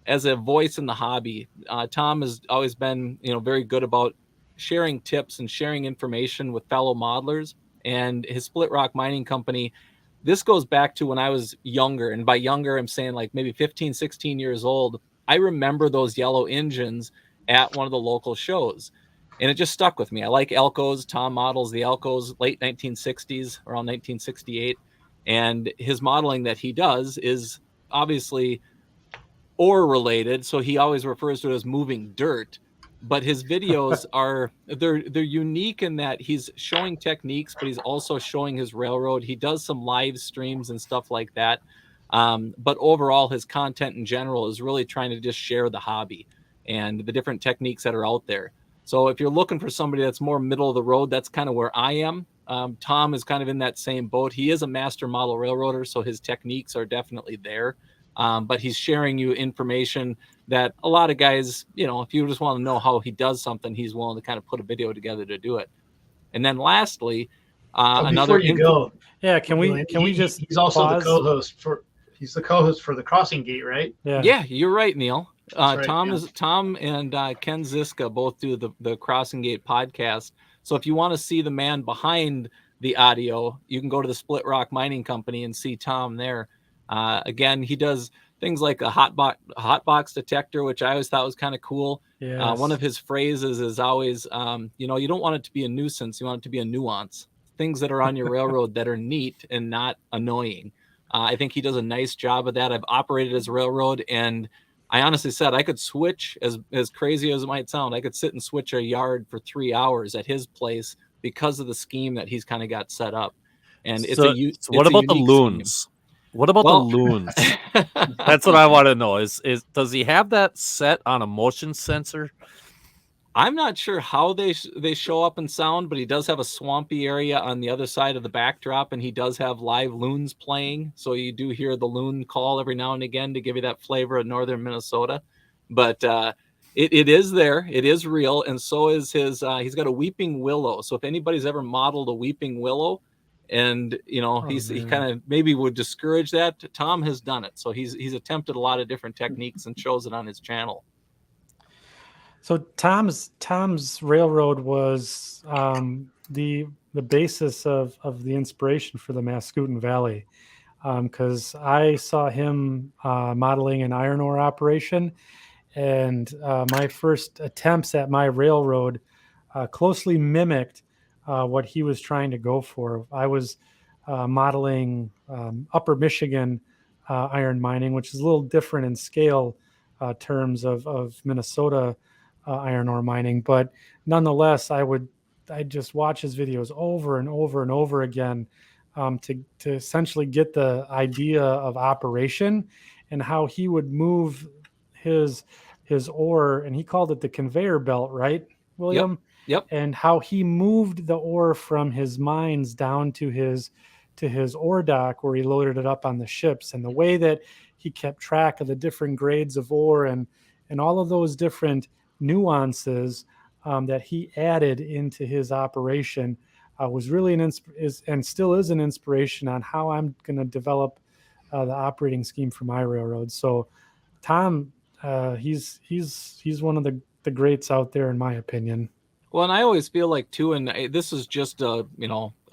as a voice in the hobby. Tom has always been, very good about sharing tips and sharing information with fellow modelers. And his Split Rock Mining Company, this goes back to when I was younger. And by younger, I'm saying like maybe 15, 16 years old. I remember those yellow engines at one of the local shows, and it just stuck with me. I like Elcos. Tom models the Elcos late 1960s, around 1968, and his modeling that he does is obviously ore related, so he always refers to it as moving dirt. But his videos they're unique in that he's showing techniques, but he's also showing his railroad. He does some live streams and stuff like that. But overall, his content in general is really trying to just share the hobby and the different techniques that are out there. So if you're looking for somebody that's more middle of the road, that's kind of where I am. Tom is kind of in that same boat. He is a master model railroader, so his techniques are definitely there. But he's sharing you information that a lot of guys, if you just want to know how he does something, he's willing to kind of put a video together to do it. And then lastly, before you go, yeah, can we he's also pause? the co-host for the Crossing Gate, right? Yeah, you're right, Neil. Right, Tom yeah. Tom and Ken Ziska both do the Crossing Gate podcast. So if you want to see the man behind the audio, you can go to the Split Rock Mining Company and see Tom there. Again, he does things like a hot box detector, which I always thought was kind of cool. Yes. One of his phrases is always, you don't want it to be a nuisance. You want it to be a nuance. Things that are on your railroad that are neat and not annoying. I think he does a nice job of that. I've operated his railroad, and I honestly said I could switch, as crazy as it might sound, I could sit and switch a yard for 3 hours at his place because of the scheme that he's kind of got set up. And what about the loons? Scheme. What about the loons? That's what I want to know. Is does he have that set on a motion sensor? I'm not sure how they show up in sound, but he does have a swampy area on the other side of the backdrop, and he does have live loons playing. So you do hear the loon call every now and again to give you that flavor of northern Minnesota. But it is there. It is real. And so is his, he's got a weeping willow. So if anybody's ever modeled a weeping willow, and he kind of maybe would discourage that, Tom has done it. So he's attempted a lot of different techniques and shows it on his channel. So Tom's railroad was the basis of the inspiration for the Mascoutin Valley, because I saw him modeling an iron ore operation, and my first attempts at my railroad closely mimicked what he was trying to go for. I was modeling Upper Michigan iron mining, which is a little different in scale terms of Minnesota iron ore mining, but nonetheless, I'd just watch his videos over and over and over again to essentially get the idea of operation and how he would move his ore, and he called it the conveyor belt, right, William? Yep. And how he moved the ore from his mines down to his ore dock where he loaded it up on the ships, and the way that he kept track of the different grades of ore and all of those different nuances that he added into his operation was really and still is an inspiration on how I'm going to develop the operating scheme for my railroad. So Tom, he's one of the greats out there, in my opinion. Well, and I always feel like too, and this is just a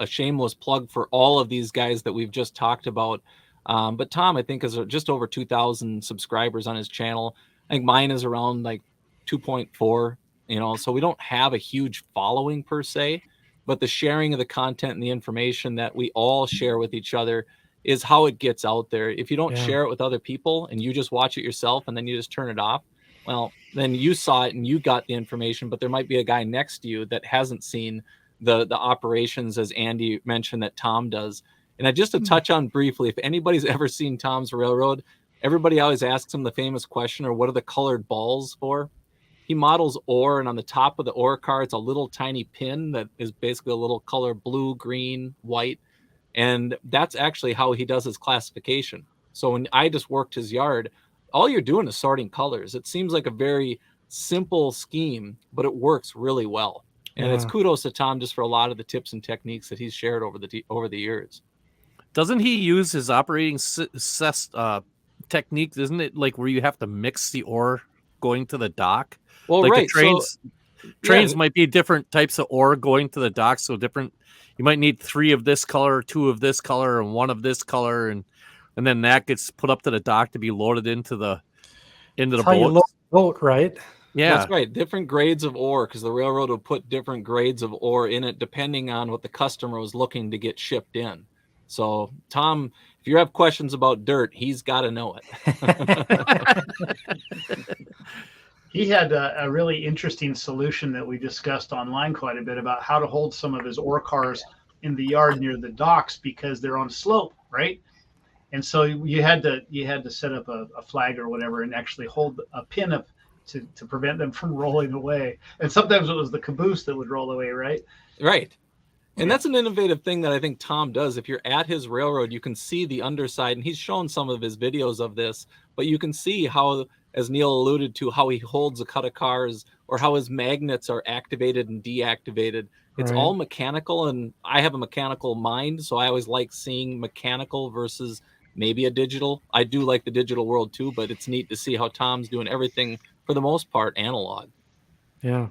shameless plug for all of these guys that we've just talked about. But Tom, I think, is just over 2,000 subscribers on his channel. I think mine is around like 2.4, so we don't have a huge following per se, but the sharing of the content and the information that we all share with each other is how it gets out there. If you don't share it with other people and you just watch it yourself and then you just turn it off, well, then you saw it and you got the information, but there might be a guy next to you that hasn't seen the operations, as Andy mentioned, that Tom does. And just to touch on briefly, if anybody's ever seen Tom's railroad, everybody always asks him the famous question, or what are the colored balls for? He models ore, and on the top of the ore car, it's a little tiny pin that is basically a little color blue, green, white. And that's actually how he does his classification. So when I just worked his yard, all you're doing is sorting colors. It seems like a very simple scheme, but it works really well. And it's kudos to Tom just for a lot of the tips and techniques that he's shared over the years. Doesn't he use his operating technique? Isn't it like where you have to mix the ore going to the dock? Well, like right. The trains might be different types of ore going to the dock. So different, you might need 3 of this color, 2 of this color, and 1 of this color. And then that gets put up to the dock to be loaded into the into the That's how you load boats. the boat, right? Yeah, That's right. Different grades of ore, because the railroad will put different grades of ore in it depending on what the customer was looking to get shipped in. So, Tom, if you have questions about dirt, he's got to know it. He had a really interesting solution that we discussed online quite a bit about how to hold some of his ore cars in the yard near the docks because they're on a slope, right? And so you had to set up a flag or whatever and actually hold a pin up to prevent them from rolling away. And sometimes it was the caboose that would roll away, right? Right. And that's an innovative thing that I think Tom does. If you're at his railroad, you can see the underside, and he's shown some of his videos of this, but you can see how, as Neil alluded to, how he holds a cut of cars or how his magnets are activated and deactivated. It's Right. all mechanical, and I have a mechanical mind, so I always like seeing mechanical versus maybe a digital. I do like the digital world too, but it's neat to see how Tom's doing everything, for the most part, analog. Yeah.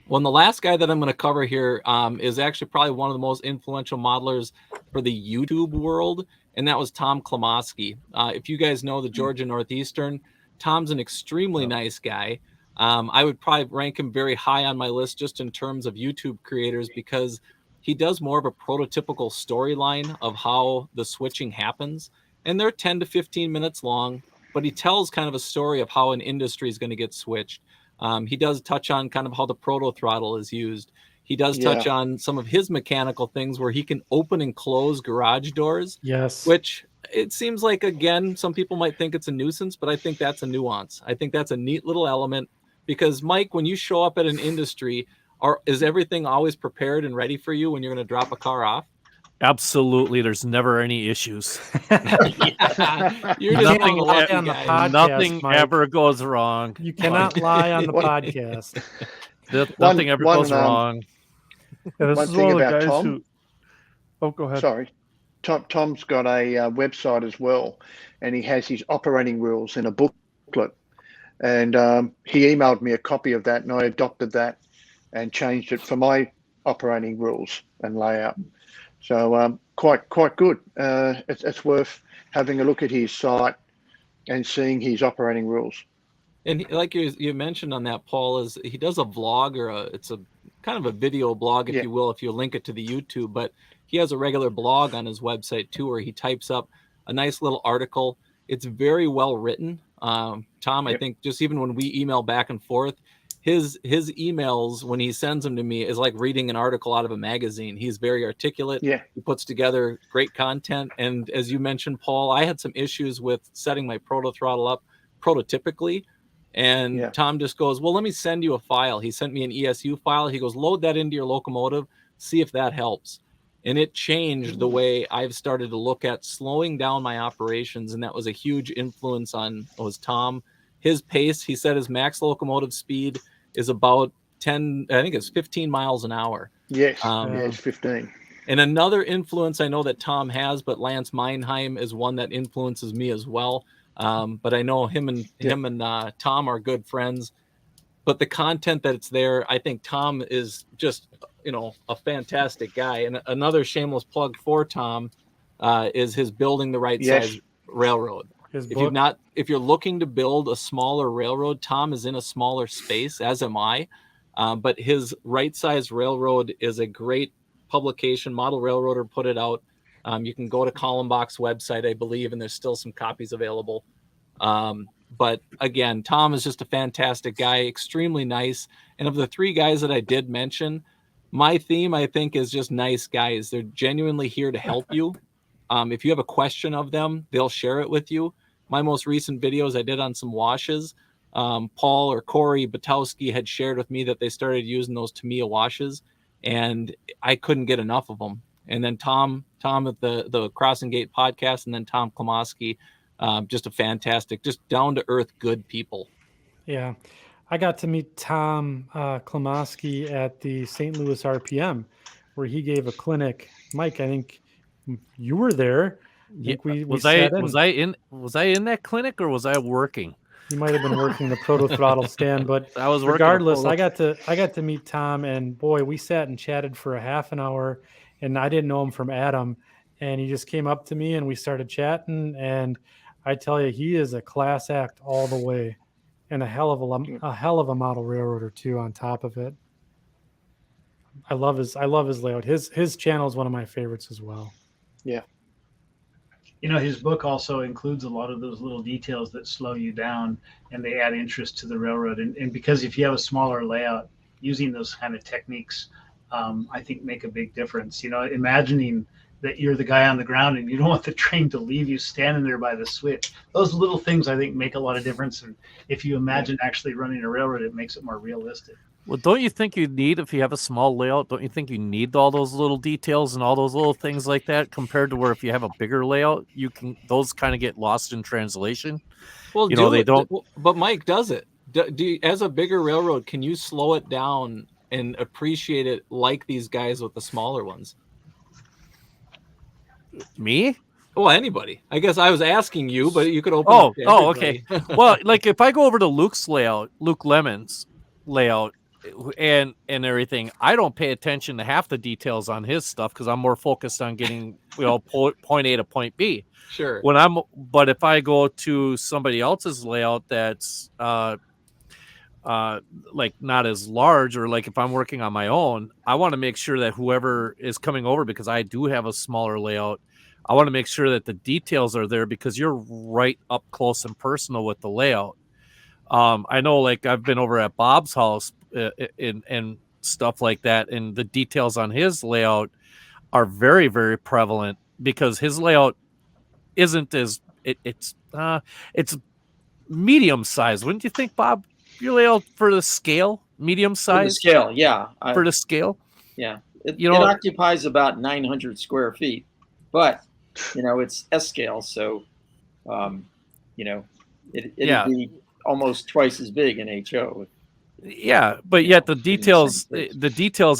Well, and the last guy that I'm going to cover here is actually probably one of the most influential modelers for the YouTube world, and that was Tom Klomoski. If you guys know the Georgia Northeastern, Tom's an extremely nice guy. I would probably rank him very high on my list just in terms of YouTube creators because he does more of a prototypical storyline of how the switching happens. And they're 10 to 15 minutes long, but he tells kind of a story of how an industry is going to get switched. He does touch on kind of how the proto throttle is used. He does touch on some of his mechanical things where he can open and close garage doors. Yes. Which it seems like, again, some people might think it's a nuisance, but I think that's a nuance. I think that's a neat little element because, Mike, when you show up at an industry, is everything always prepared and ready for you when you're going to drop a car off? absolutely. There's never any issues. Yeah, you're just Nothing one of the lucky on the guys. podcast, Nothing Mike. ever goes wrong. You cannot lie on the podcast. Nothing ever goes wrong. Yeah, this One is thing one of the about guys Tom- who. Oh, go ahead. Sorry. Tom's got a website as well, and he has his operating rules in a booklet. And he emailed me a copy of that, and I adopted that and changed it for my operating rules and layout. So quite good. It's worth having a look at his site and seeing his operating rules. And like you mentioned on that, Paul, is he does a vlog it's a kind of a video blog, if you will, if you link it to the YouTube, but he has a regular blog on his website too, where he types up a nice little article. It's very well written. Tom, I think just even when we email back and forth, his emails, when he sends them to me, is like reading an article out of a magazine. He's very articulate. Yeah. He puts together great content. And as you mentioned, Paul, I had some issues with setting my proto throttle up prototypically. And Tom just goes, well, let me send you a file. He sent me an ESU file. He goes, load that into your locomotive, see if that helps. And it changed the way I've started to look at slowing down my operations. And that was a huge influence was Tom. His pace, he said his max locomotive speed is about 15 miles an hour. Yes, it's 15. And another influence I know that Tom has, but Lance Meinheim is one that influences me as well. But I know him and Tom are good friends. But the content that's there, I think Tom is just, a fantastic guy. And another shameless plug for Tom is his Building the Right Size Railroad. If you're looking to build a smaller railroad, Tom is in a smaller space, as am I. But his Right Size Railroad is a great publication. Model Railroader put it out. You can go to Columnbox website, I believe, and there's still some copies available. But again, Tom is just a fantastic guy, extremely nice. And of the three guys that I did mention, my theme, I think, is just nice guys. They're genuinely here to help you. If you have a question of them, they'll share it with you. My most recent videos I did on some washes, Paul or Corey Batowski had shared with me that they started using those Tamiya washes, and I couldn't get enough of them. And then Tom at the Crossing Gate podcast, and then Tom Klomoski, just a fantastic, just down to earth, good people. Yeah. I got to meet Tom Klomoski at the St. Louis RPM, where he gave a clinic. Mike, I think you were there. Was I in that clinic, or was I working? You might have been working the proto throttle stand, but I was regardless, I got to meet Tom, and boy, we sat and chatted for a half an hour, and I didn't know him from Adam, and he just came up to me and we started chatting, and I tell you, he is a class act all the way, and a hell of a model railroader too. On top of it, I love his layout. His channel is one of my favorites as well. Yeah. You know, his book also includes a lot of those little details that slow you down and they add interest to the railroad. And because if you have a smaller layout, using those kind of techniques, I think make a big difference. You know, imagining that you're the guy on the ground and you don't want the train to leave you standing there by the switch. Those little things I think make a lot of difference. And if you imagine actually running a railroad, it makes it more realistic. Well, don't you think you need, if you have a small layout, don't you think you need all those little details and all those little things like that compared to where if you have a bigger layout, those kind of get lost in translation? Well, you know, they don't. But Mike does it. Do you, as a bigger railroad, can you slow it down and appreciate it like these guys with the smaller ones? Me? Well, anybody. I guess I was asking you, but you could open. Okay. Well, like if I go over to Luke Lemon's layout, and everything, I don't pay attention to half the details on his stuff because I'm more focused on getting point A to point B. Sure. But if I go to somebody else's layout that's like not as large, or like if I'm working on my own, I want to make sure that whoever is coming over, because I do have a smaller layout, I want to make sure that the details are there because you're right up close and personal with the layout. I know, like I've been over at Bob's house and stuff like that, and the details on his layout are very, very prevalent because his layout isn't as it's medium size. Wouldn't you think, Bob? Your layout for the scale, medium size. For the scale, yeah. For the scale, yeah. It occupies about 900 square feet, but it's S scale, so it'd be almost twice as big in HO. Yeah, but yet the details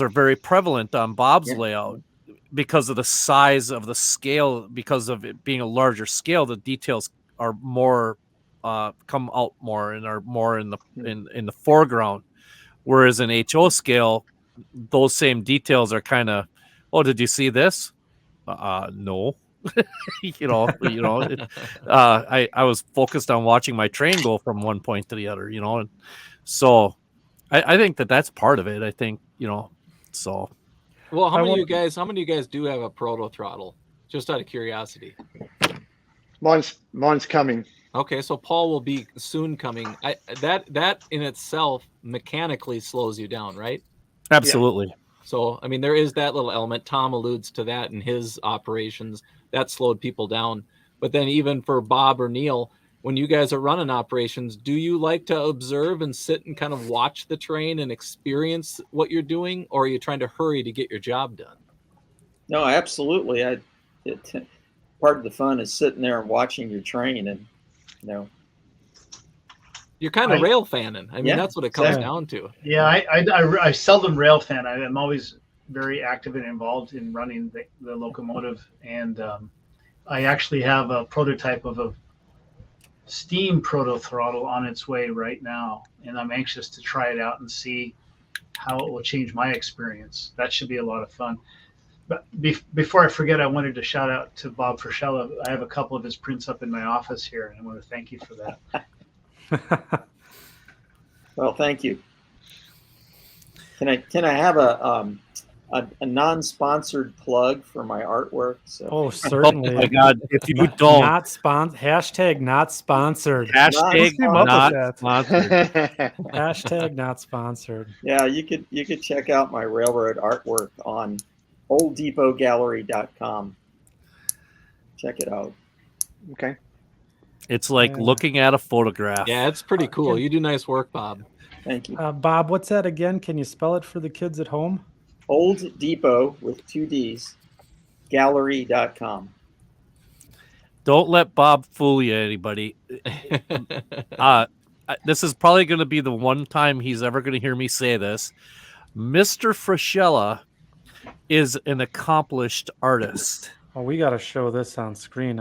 are very prevalent on Bob's layout because of the size of the scale, because of it being a larger scale. The details are more come out more and are more in the foreground, whereas in HO scale, those same details are kind of, oh, did you see this? No. I was focused on watching my train go from one point to the other, and so I think that's part of it. I think, so. Well, how many of you guys do have a proto throttle? Just out of curiosity. Mine's coming. Okay, so Paul will be soon coming. That in itself mechanically slows you down, right? Absolutely. Yeah. So, I mean, there is that little element. Tom alludes to that in his operations. That slowed people down. But then even for Bob or Neil, when you guys are running operations, do you like to observe and sit and kind of watch the train and experience what you're doing, or are you trying to hurry to get your job done? No, absolutely. Part of the fun is sitting there and watching your train, and you're kind of rail fanning. I mean, that's what it comes down to. Yeah, I seldom rail fan. I'm always very active and involved in running the locomotive, and I actually have a prototype of a steam proto throttle on its way right now, and I'm anxious to try it out and see how it will change my experience. That should be a lot of fun. But before I forget, I wanted to shout out to Bob Frischella. I have a couple of his prints up in my office here, and I want to thank you for that. Well, thank you. Can I have a non-sponsored plug for my artwork? So. Oh, certainly. Oh my God! If you don't, hashtag not sponsored. Hashtag not sponsored. Hashtag not sponsored. Yeah, you could check out my railroad artwork on olddepotgallery.com. Check it out. Okay. It's like looking at a photograph. Yeah, it's pretty cool. You do nice work, Bob. Thank you. Bob, what's that again? Can you spell it for the kids at home? Old Depot with 2 D's, gallery.com. Don't let Bob fool you, anybody. This is probably going to be the one time he's ever going to hear me say this. Mr. Frischella is an accomplished artist. Oh, we got to show this on screen.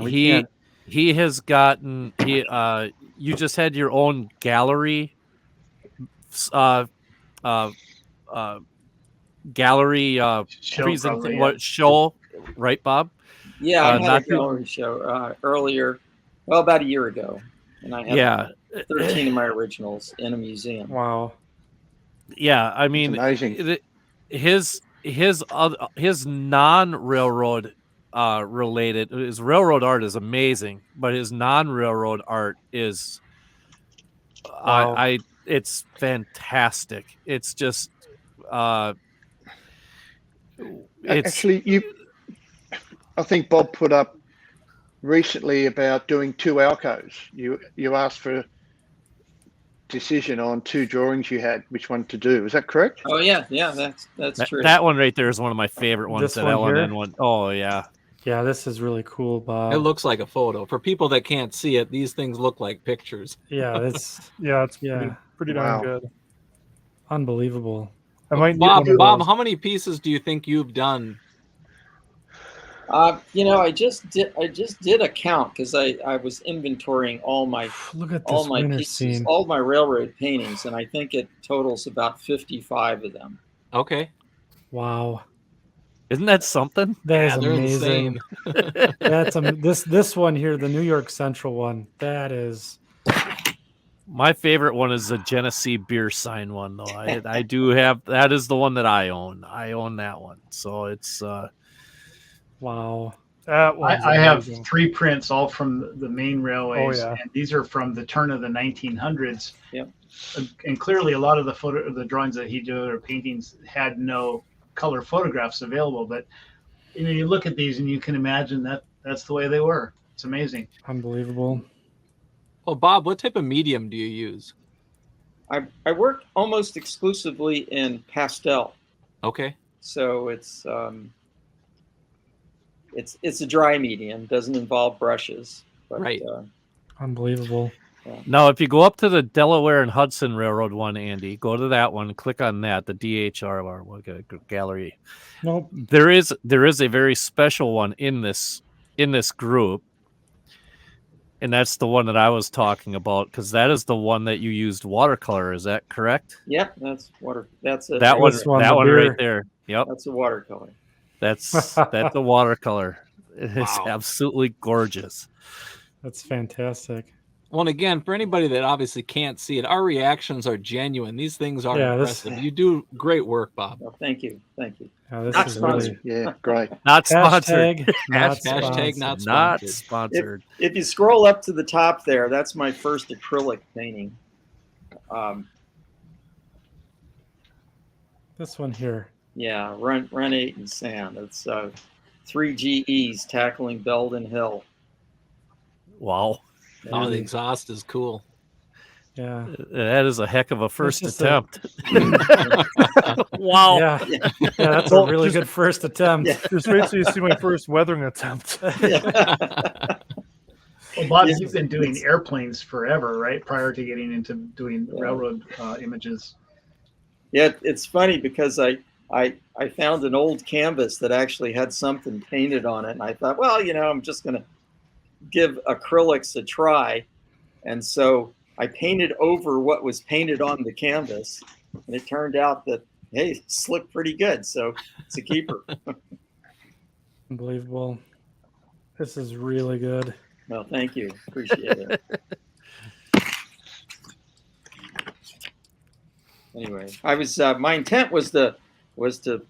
He has gotten you just had your own gallery show, right, Bob? Yeah, I had a gallery show earlier Well, about a year ago, and I have Yeah. 13 of my originals in a museum. Wow. Yeah, I mean, amazing. his non-railroad related, his railroad art is amazing, but his non-railroad art is Wow. it's fantastic. It's just it's Actually, I think Bob put up recently about doing 2 alcos. You asked for a decision on 2 drawings you had, which one to do. Is that correct? Oh yeah, that's true. that one right there is one of my favorite ones. This That one LNN here? one. Oh yeah. Yeah, this is really cool, Bob. It looks like a photo. For people that can't see it, these things look like pictures. Yeah, it's Yeah, it's Yeah. pretty Wow. darn good. unbelievable. I might need Bob, one of Bob, those. how many pieces do you think you've done? I just did a count because I was inventorying all my Look at this winter pieces, scene. all my railroad paintings, and I think it totals about 55 of them. Okay. Wow. Isn't that something? That is they're amazing. insane. That's this one here, the New York Central one. That is My favorite one is the Genesee beer sign one, though. I do have, that is the one that I own. I own that one. So it's wow. That one's I have amazing. 3 prints, all from the main railways, yeah. and these are from the turn of the 1900s. Yep. And clearly, a lot of the drawings that he did or paintings had no color photographs available. But you look at these and you can imagine that that's the way they were. It's amazing. Unbelievable. Well, Bob, what type of medium do you use? I work almost exclusively in pastel, Okay. so it's a dry medium, doesn't involve brushes. But, Right. Unbelievable. now if you go up to the Delaware and Hudson Railroad one, Andy, go to that one, click on that, the DHR gallery. Nope. There is a very special one in this group, and that's the one that I was talking about, because that is the one that you used watercolor. Is that correct? Yep, that's water. That's a That one, This one, that the one beer. right there. Yep, That's a watercolor. that's a watercolor. It is Wow. absolutely gorgeous. That's fantastic. Well, and again, for anybody that obviously can't see it, our reactions are genuine. These things are Yeah, this- impressive. You do great work, Bob. Well, thank you. Yeah, this Not is sponsored. really Yeah, great. Not sponsored. hashtag not Hashtag sponsored. not Not sponsored. sponsored. If you scroll up to the top there, that's my first acrylic painting. This one here. Yeah, Run 8 and Sand. It's 3 GEs tackling Belden Hill. Wow, Oh, the Really. exhaust is cool. Yeah. that is a heck of a first just a- attempt. Wow. Yeah. Yeah, that's a Well, really just- good first attempt. Yeah. Just wait till you see my first weathering attempt. Well, Bob, Yeah. you've been doing airplanes forever, right? Prior to getting into doing railroad images. Yeah, it's funny because I found an old canvas that actually had something painted on it, and I thought, well, I'm just going to give acrylics a try, and so I painted over what was painted on the canvas, and it turned out that hey, it slipped pretty good, so it's a keeper. Unbelievable. This is really good. Well, thank you, appreciate it. Anyway, I was my intent was to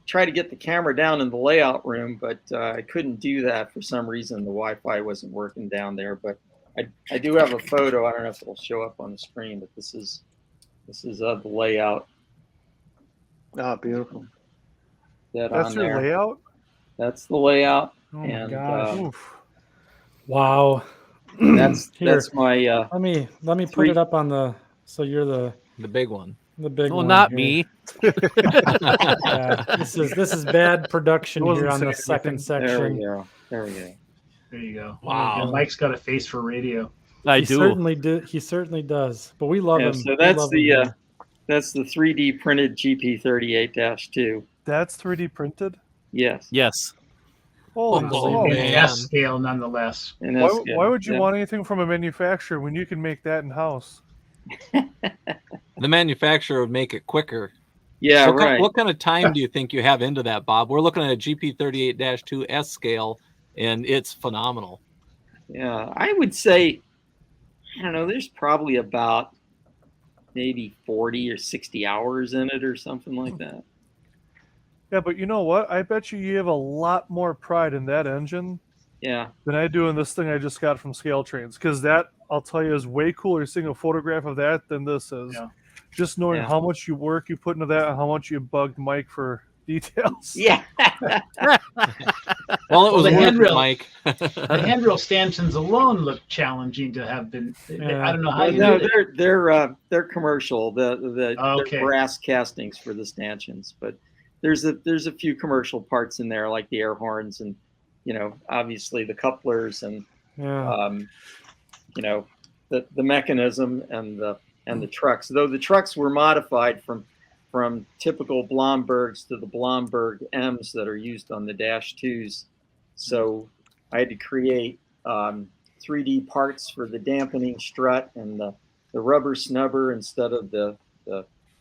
try to get the camera down in the layout room, but I couldn't do that for some reason. The Wi-Fi wasn't working down there, but I do have a photo. I don't know if it'll show up on the screen, but this is the layout. Oh, beautiful. That's That's on your there. layout? That's the layout, Oh my and gosh. Oof. Wow. that's Here. my Let me put Three- it up on the, so you're the big one. big No, one. not here. me. Yeah, this is bad production It wasn't here on the saying second anything. there we section. go. There we go. There you go. Wow. And Mike's got a face for radio. I He do. certainly did. He certainly does. But we love Yeah, him. so We that's love the him here. that's the 3D printed GP38-2. That's 3D printed? Yes. Yes. Holy Oh, In smokes. man. S scale, nonetheless. And Why, that's why would you yeah. want anything from a manufacturer when you can make that in house? The manufacturer would make it quicker. Yeah, what, right. kind, what kind of time do you think you have into that, Bob? We're looking at a GP38-2 S scale, and it's phenomenal. Yeah, I would say I don't know, there's probably about maybe 40 or 60 hours in it or something like that. Yeah, but you know what? I bet you have a lot more pride in that engine Yeah. than I do in this thing I just got from Scale Trains. Because that, I'll tell you, is way cooler seeing a photograph of that than this is. Yeah. Just knowing Yeah. how much work you put into that and how much you bugged Mike for details. Yeah. Well, it was the worth it, handrail- Mike. The handrail stanchions alone look challenging to have been. I don't know how you No, did it. they're commercial. They're brass castings for the stanchions, but there's a few commercial parts in there, like the air horns and, you know, obviously the couplers and you know, the mechanism and the trucks. Though the trucks were modified from typical Blombergs to the Blomberg M's that are used on the Dash 2s. So I had to create 3D parts for the dampening strut and the rubber snubber instead of the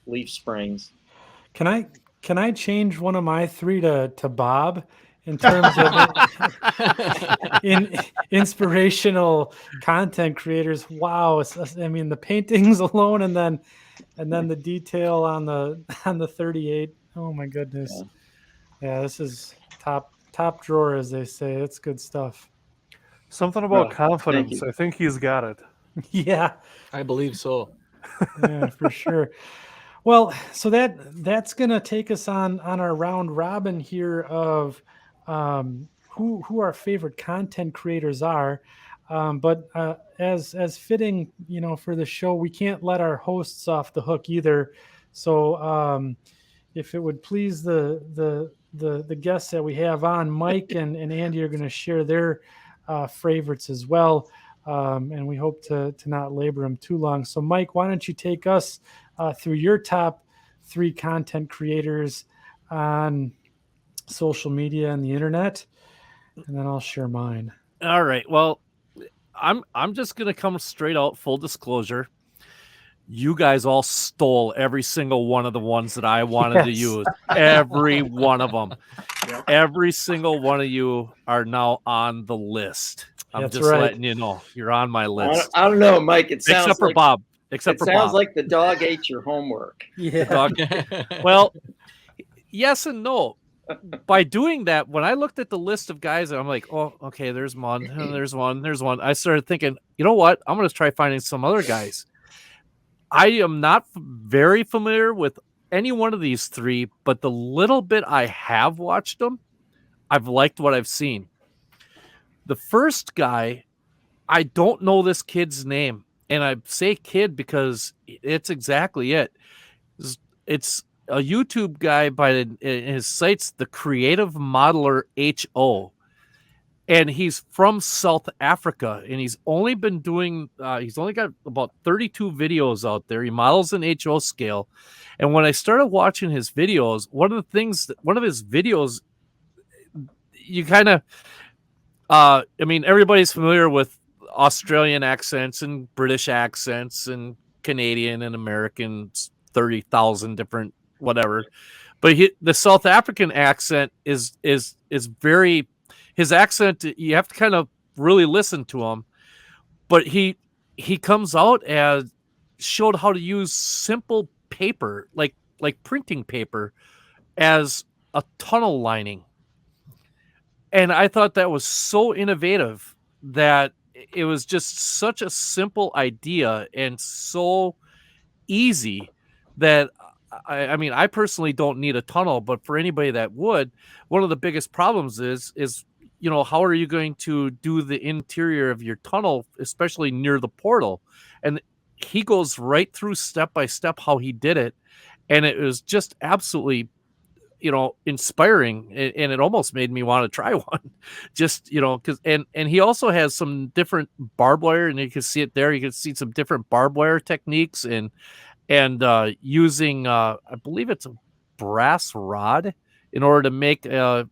leaf springs. Can I change one of my 3 to Bob in terms of inspirational content creators? Wow, I mean the paintings alone, and then the detail on the 38. Oh my goodness. Yeah, this is top drawer, as they say. It's good stuff. Something about Well, confidence. I think he's got it. Yeah, I believe so. yeah, for sure. Well, so that's gonna take us on our round robin here of who our favorite content creators are. But as fitting, you know, for the show, we can't let our hosts off the hook either. So if it would please the guests that we have on, Mike and Andy are going to share their favorites as well. And we hope to not labor them too long. So Mike, why don't you take us through your top 3 content creators on social media and the internet, and then I'll share mine. All right. Well, I'm just gonna come straight out, full disclosure. You guys all stole every single one of the ones that I wanted to use. Every one of them. Yep. Every single one of you are now on the list. I'm That's just right. letting you know you're on my list. I don't know, Mike. It sounds Except for like, Bob. Except it for sounds Bob. like the dog ate your homework. Yeah. Dog. Well, yes and no. By doing that, when I looked at the list of guys, I'm like, oh, okay, there's one, there's one. I started thinking, you know what? I'm going to try finding some other guys. I am not very familiar with any one of these 3, but the little bit I have watched them, I've liked what I've seen. The first guy, I don't know this kid's name, and I say kid because it's exactly it. It's a YouTube guy his site's The Creative Modeler HO, and he's from South Africa, and he's only been doing he's only got about 32 videos out there. He models in HO scale, and when I started watching his videos, one of his videos, you kind of I mean, everybody's familiar with Australian accents and British accents and Canadian and American, 30,000 different whatever, but the South African accent is very, his accent, you have to kind of really listen to him, but he comes out as showed how to use simple paper, like printing paper, as a tunnel lining, and I thought that was so innovative that it was just such a simple idea and so easy that I mean, I personally don't need a tunnel, but for anybody that would, one of the biggest problems is, you know, how are you going to do the interior of your tunnel, especially near the portal? And he goes right through step by step how he did it. And it was just absolutely, you know, inspiring. And it almost made me want to try one, just, you know, and he also has some different barbed wire, and you can see it there. You can see some different barbed wire techniques and using I believe it's a brass rod in order to make a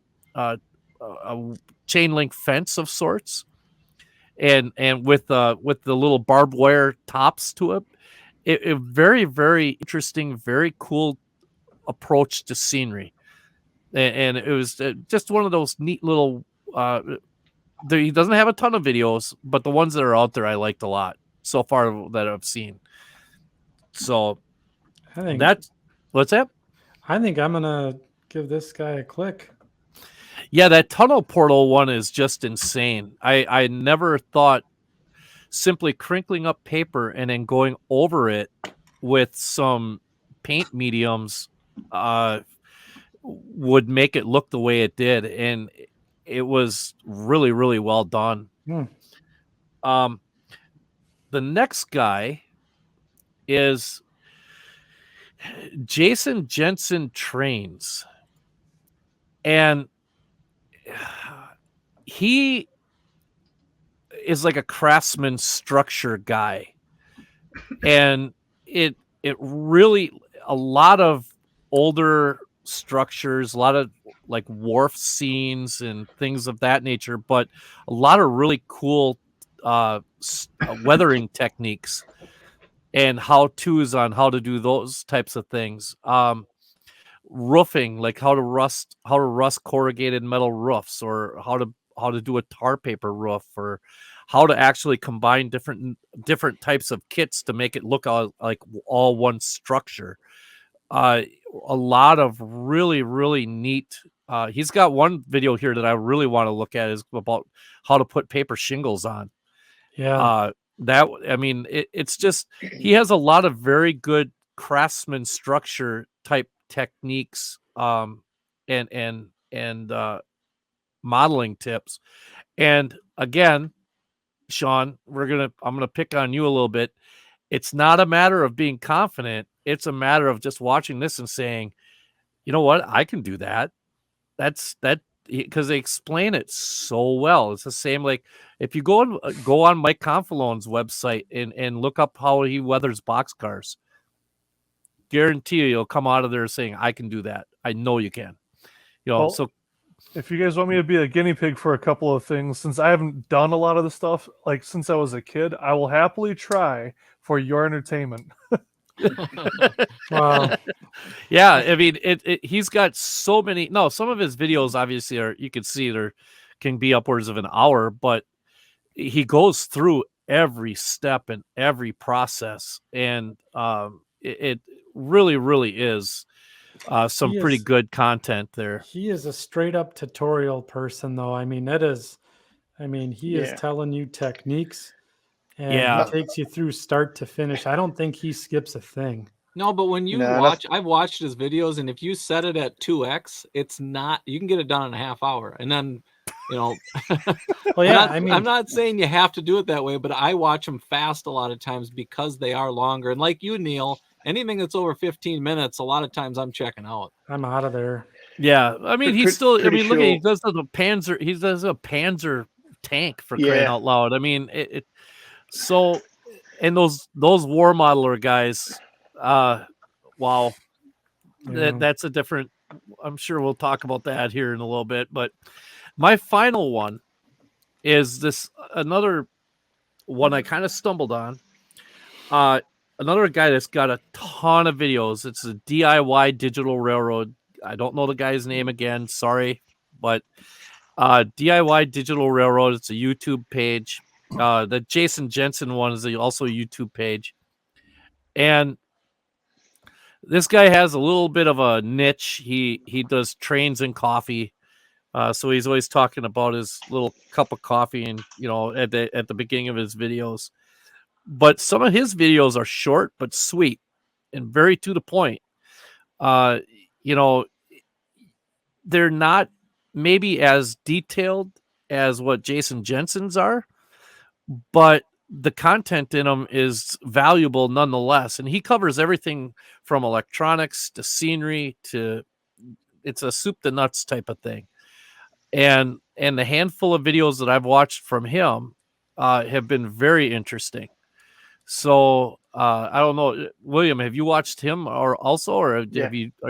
chain link fence of sorts, and with the little barbed wire tops to it. It very, very interesting, very cool approach to scenery, and it was just one of those neat little he doesn't have a ton of videos, but the ones that are out there I liked a lot. so far that I've seen. So I think what's that? I think I'm gonna give this guy a click. Yeah, that tunnel portal one is just insane. I never thought simply crinkling up paper and then going over it with some paint mediums would make it look the way it did, and it was really, really well done. The next guy is Jason Jensen Trains, and he is like a craftsman structure guy, and it really, a lot of older structures, a lot of like wharf scenes and things of that nature, but a lot of really cool weathering techniques and how-tos on how to do those types of things. Roofing, like how to rust corrugated metal roofs, or how to do a tar paper roof, or how to actually combine different types of kits to make it look like all one structure. A lot of really, really neat. He's got one video here that I really want to look at, is about how to put paper shingles on. Yeah. It's just, he has a lot of very good craftsman structure type techniques, and modeling tips. And again, Shawn, I'm gonna pick on you a little bit. It's not a matter of being confident. It's a matter of just watching this and saying, you know what, I can do that. That's because they explain it so well. It's the same, like if you go on Mike Confalone's website and look up how he weathers boxcars, guarantee you'll come out of there saying, I can do that. I know you can. Well, so if you guys want me to be a guinea pig for a couple of things, since I haven't done a lot of the stuff like since I was a kid, I will happily try for your entertainment. Wow. Yeah, I mean, he's got so many. No, some of his videos obviously you can see can be upwards of an hour, but he goes through every step and every process, and it really, really is some pretty good content there. He is a straight up tutorial person, though. I mean, he is telling you techniques, and he takes you through start to finish. I don't think he skips a thing. No, but when you I've watched his videos, and if you set it at 2x, it's not, you can get it done in a half hour. And then, well, yeah, I'm not saying you have to do it that way, but I watch them fast a lot of times because they are longer. And like you, Neil, anything that's over 15 minutes, a lot of times I'm checking out. I'm out of there. Yeah. I mean, he's still, look, he does the Panzer, he does a Panzer tank, for crying out loud. I mean, so, and those war modeler guys, wow, that's a different, I'm sure we'll talk about that here in a little bit, but my final one is another one I kind of stumbled on. Another guy that's got a ton of videos. It's a DIY Digital Railroad. I don't know the guy's name again. Sorry, but DIY Digital Railroad. It's a YouTube page. The Jason Jensen one is also a YouTube page. And this guy has a little bit of a niche. He does trains and coffee. So he's always talking about his little cup of coffee, and at the beginning of his videos. But some of his videos are short but sweet and very to the point. They're not maybe as detailed as what Jason Jensen's are, but the content in them is valuable nonetheless. And he covers everything from electronics to scenery to, it's a soup to nuts type of thing. And the handful of videos that I've watched from him have been very interesting. So I don't know, William, have you watched him or are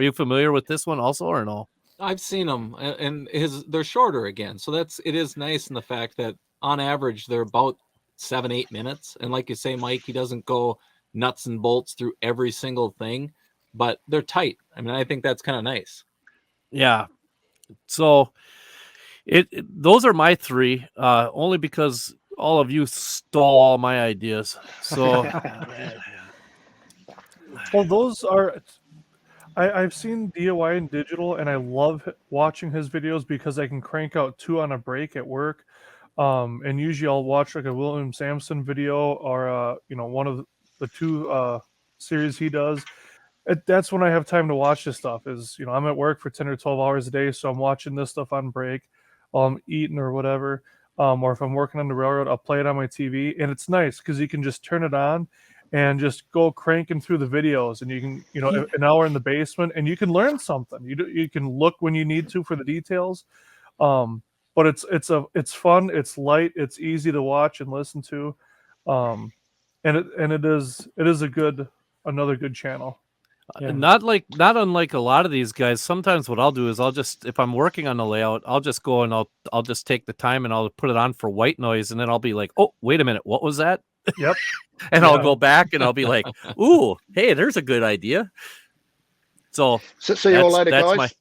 you familiar with this one also or no? I've seen them, and they're shorter again. So it is nice in the fact that on average they're about 7-8 minutes. And like you say, Mike, he doesn't go nuts and bolts through every single thing, but they're tight. I mean, I think that's kind of nice. Yeah. So those are my three, only because all of you stole all my ideas. So Well, those are. I've seen DIY and digital, and I love watching his videos because I can crank out 2 on a break at work. And usually I'll watch like a William Sampson video or one of the 2 series he does. That's when I have time to watch this stuff. I'm at work for 10 or 12 hours a day, so I'm watching this stuff on break while I'm eating or whatever. Or if I'm working on the railroad, I'll play it on my TV, and it's nice because you can just turn it on and just go cranking through the videos, and you can, an hour in the basement, and you can learn something. You can look when you need to for the details. But it's fun, it's light, it's easy to watch and listen to, and it is another good channel. Yeah. not unlike a lot of these guys. Sometimes what I'll do is if I'm working on the layout, I'll just go and I'll just take the time and I'll put it on for white noise, and then I'll be like, oh, wait a minute, what was that? Yep. And I'll go back and I'll be like, ooh, hey, there's a good idea. So See you all later, that's guys.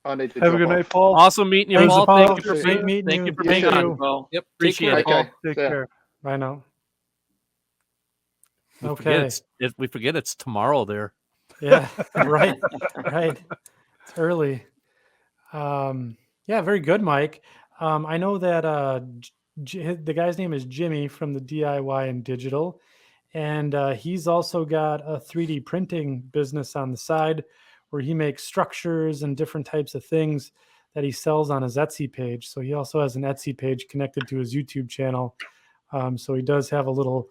I need to Have a drop good off. night, Paul. awesome meeting you, Thanks, Paul. Paul. Thank you for Great meeting thank you. you for You being too. on. Well, Yep. Appreciate Take it. care, Okay. Paul. Take Yeah. care. I know. We Okay. forget it's tomorrow there. Yeah, right. It's early. Yeah, very good, Mike. I know that the guy's name is Jimmy from the DIY and Digital, and he's also got a 3D printing business on the side where he makes structures and different types of things that he sells on his Etsy page. So he also has an Etsy page connected to his YouTube channel. So he does have a little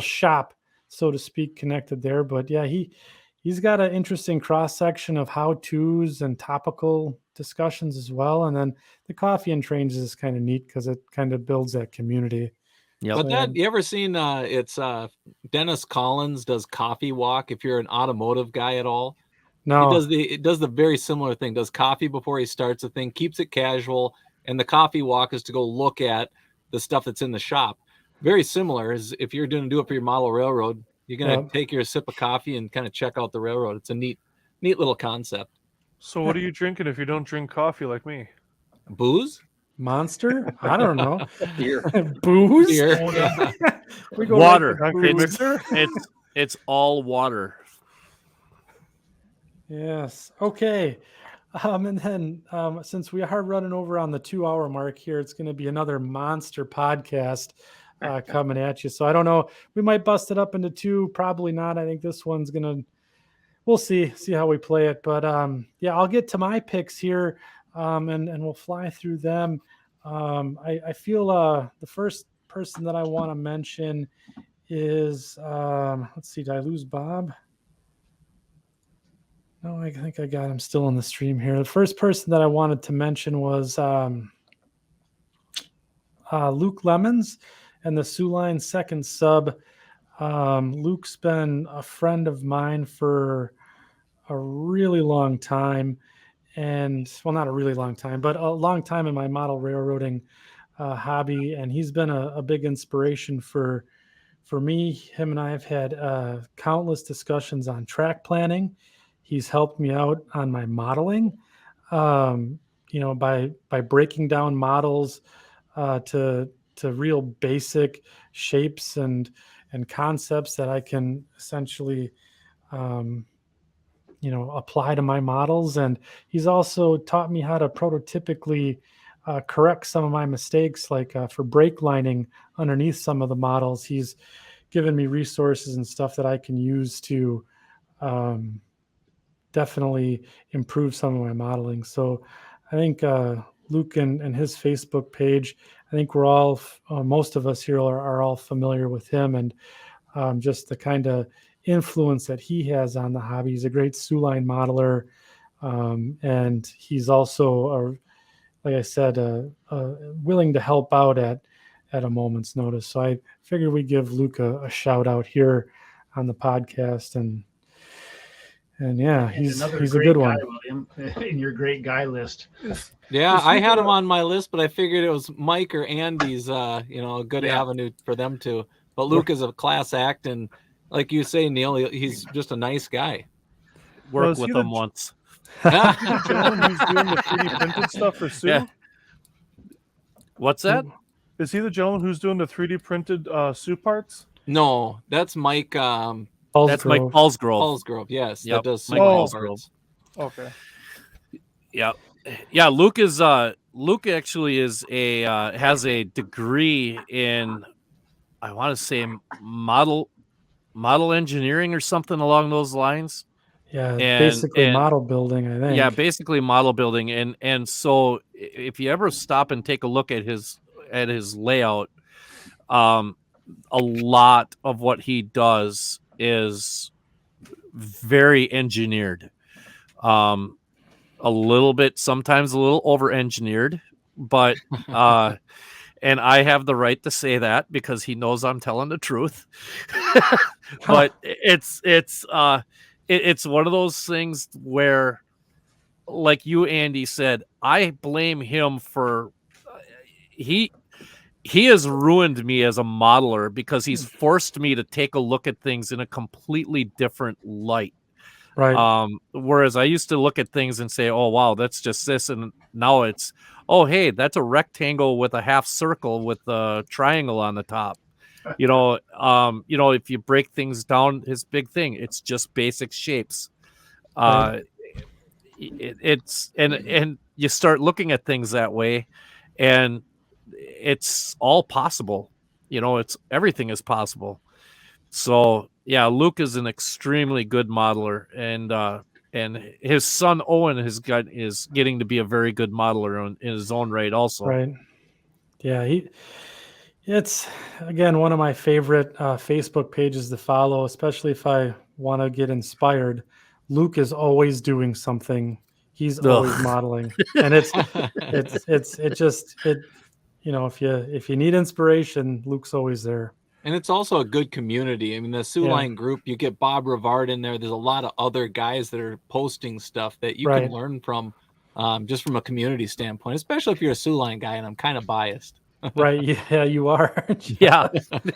shop, so to speak, connected there. But yeah, he's got an interesting cross section of how-tos and topical discussions as well. And then the coffee and trains is kind of neat because it kind of builds that community. Yep. But that you ever seen it's Dennis Collins does Coffee Walk, if you're an automotive guy at all. No, It does the very similar thing, does coffee before he starts the thing, keeps it casual, and the coffee walk is to go look at the stuff that's in the shop. Very similar as if you're going to do it for your model railroad, you're going to take your sip of coffee and kind of check out the railroad. It's a neat little concept. So what are you drinking if you don't drink coffee like me? Booze? Monster? I don't know. Beer. Booze? Beer. We go Water. right to Concrete booze. mixer? It's all water. Yes. Okay. And then since we are running over on the 2-hour mark here, it's going to be another monster podcast coming at you. So I don't know. We might bust it up into 2. Probably not. I think this one's going to, we'll see how we play it. But yeah, I'll get to my picks here and we'll fly through them. I feel the first person that I want to mention is, let's see, did I lose Bob? No, I think I got him still on the stream here. The first person that I wanted to mention was Luke Lemons and the Sioux Line second sub. Luke's been a friend of mine for a really long time. And, well, not a really long time, but a long time in my model railroading hobby. And he's been a big inspiration for me. Him and I have had countless discussions on track planning. He's helped me out on my modeling, by breaking down models to real basic shapes and concepts that I can essentially, apply to my models. And he's also taught me how to prototypically correct some of my mistakes, like for brake lining underneath some of the models. He's given me resources and stuff that I can use to definitely improve some of my modeling. So I think Luke and his Facebook page, I think we're all, most of us here are all familiar with him and just the kind of influence that he has on the hobby. He's a great Sioux Line modeler. And he's also, like I said, willing to help out at a moment's notice. So I figured we'd give Luke a shout out here on the podcast. And yeah, he's a good one. William, in your great guy list. Yeah, I had him on my list, but I figured it was Mike or Andy's, a good avenue for them to. But Luke is a class act, and like you say, Neil, he's just a nice guy. Work with him once. Gentleman who's doing the 3D printed stuff for Sue? Yeah. What's that? Is he the gentleman who's doing the 3D printed suit parts? No, that's Mike That's Mike Paulsgrove. Paulsgrove. Yes, Yep, that does Mike super Paulsgrove. parts. Okay. Yeah. Luke actually is a has a degree in, I want to say, model engineering or something along those lines. Yeah, And- basically and- model building, I think. Yeah, basically model building, and so if you ever stop and take a look at his layout, a lot of what he does is very engineered, a little bit, sometimes a little over engineered, but and I have the right to say that because he knows I'm telling the truth. But it's one of those things where, like you, Andy, said, I blame him for he has ruined me as a modeler because he's forced me to take a look at things in a completely different light. Right. Whereas I used to look at things and say, oh, wow, that's just this. And now it's, oh, hey, that's a rectangle with a half circle with a triangle on the top. If you break things down, his big thing, it's just basic shapes. Right. It's and you start looking at things that way, and it's all possible. Everything is possible. So yeah, Luke is an extremely good modeler, and his son Owen is getting to be a very good modeler in his own right also. Right. Yeah, it's again one of my favorite Facebook pages to follow, especially if I want to get inspired. Luke is always doing something. He's always modeling, and if you need inspiration, Luke's always there. And it's also a good community. I mean, the Sioux Line group, you get Bob Rivard in there. There's a lot of other guys that are posting stuff that you can learn from, just from a community standpoint, especially if you're a Sioux Line guy, and I'm kind of biased. Right. Yeah, you are. Yeah.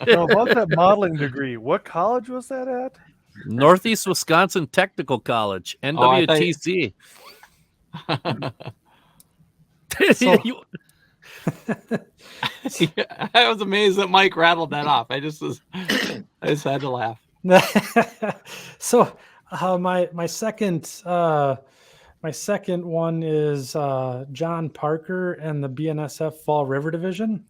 Now, about that modeling degree, what college was that at? Northeast Wisconsin Technical College, NWTC. I was amazed that Mike rattled that off. I just had to laugh. So my second one is John Parker and the BNSF Fall River Division.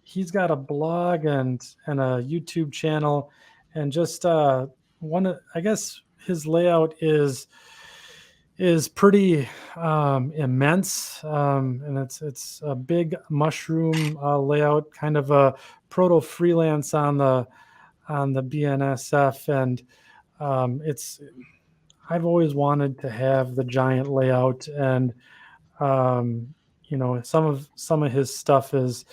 He's got a blog and a YouTube channel, and just I guess his layout is pretty immense, and it's a big mushroom layout, kind of a proto freelance on the BNSF, and I've always wanted to have the giant layout, and some of his stuff is,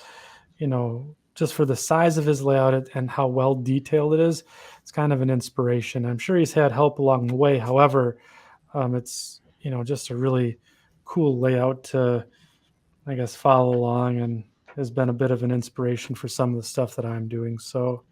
just for the size of his layout and how well detailed it is, it's kind of an inspiration. I'm sure he's had help along the way. However, it's just a really cool layout to, I guess, follow along, and has been a bit of an inspiration for some of the stuff that I'm doing. So,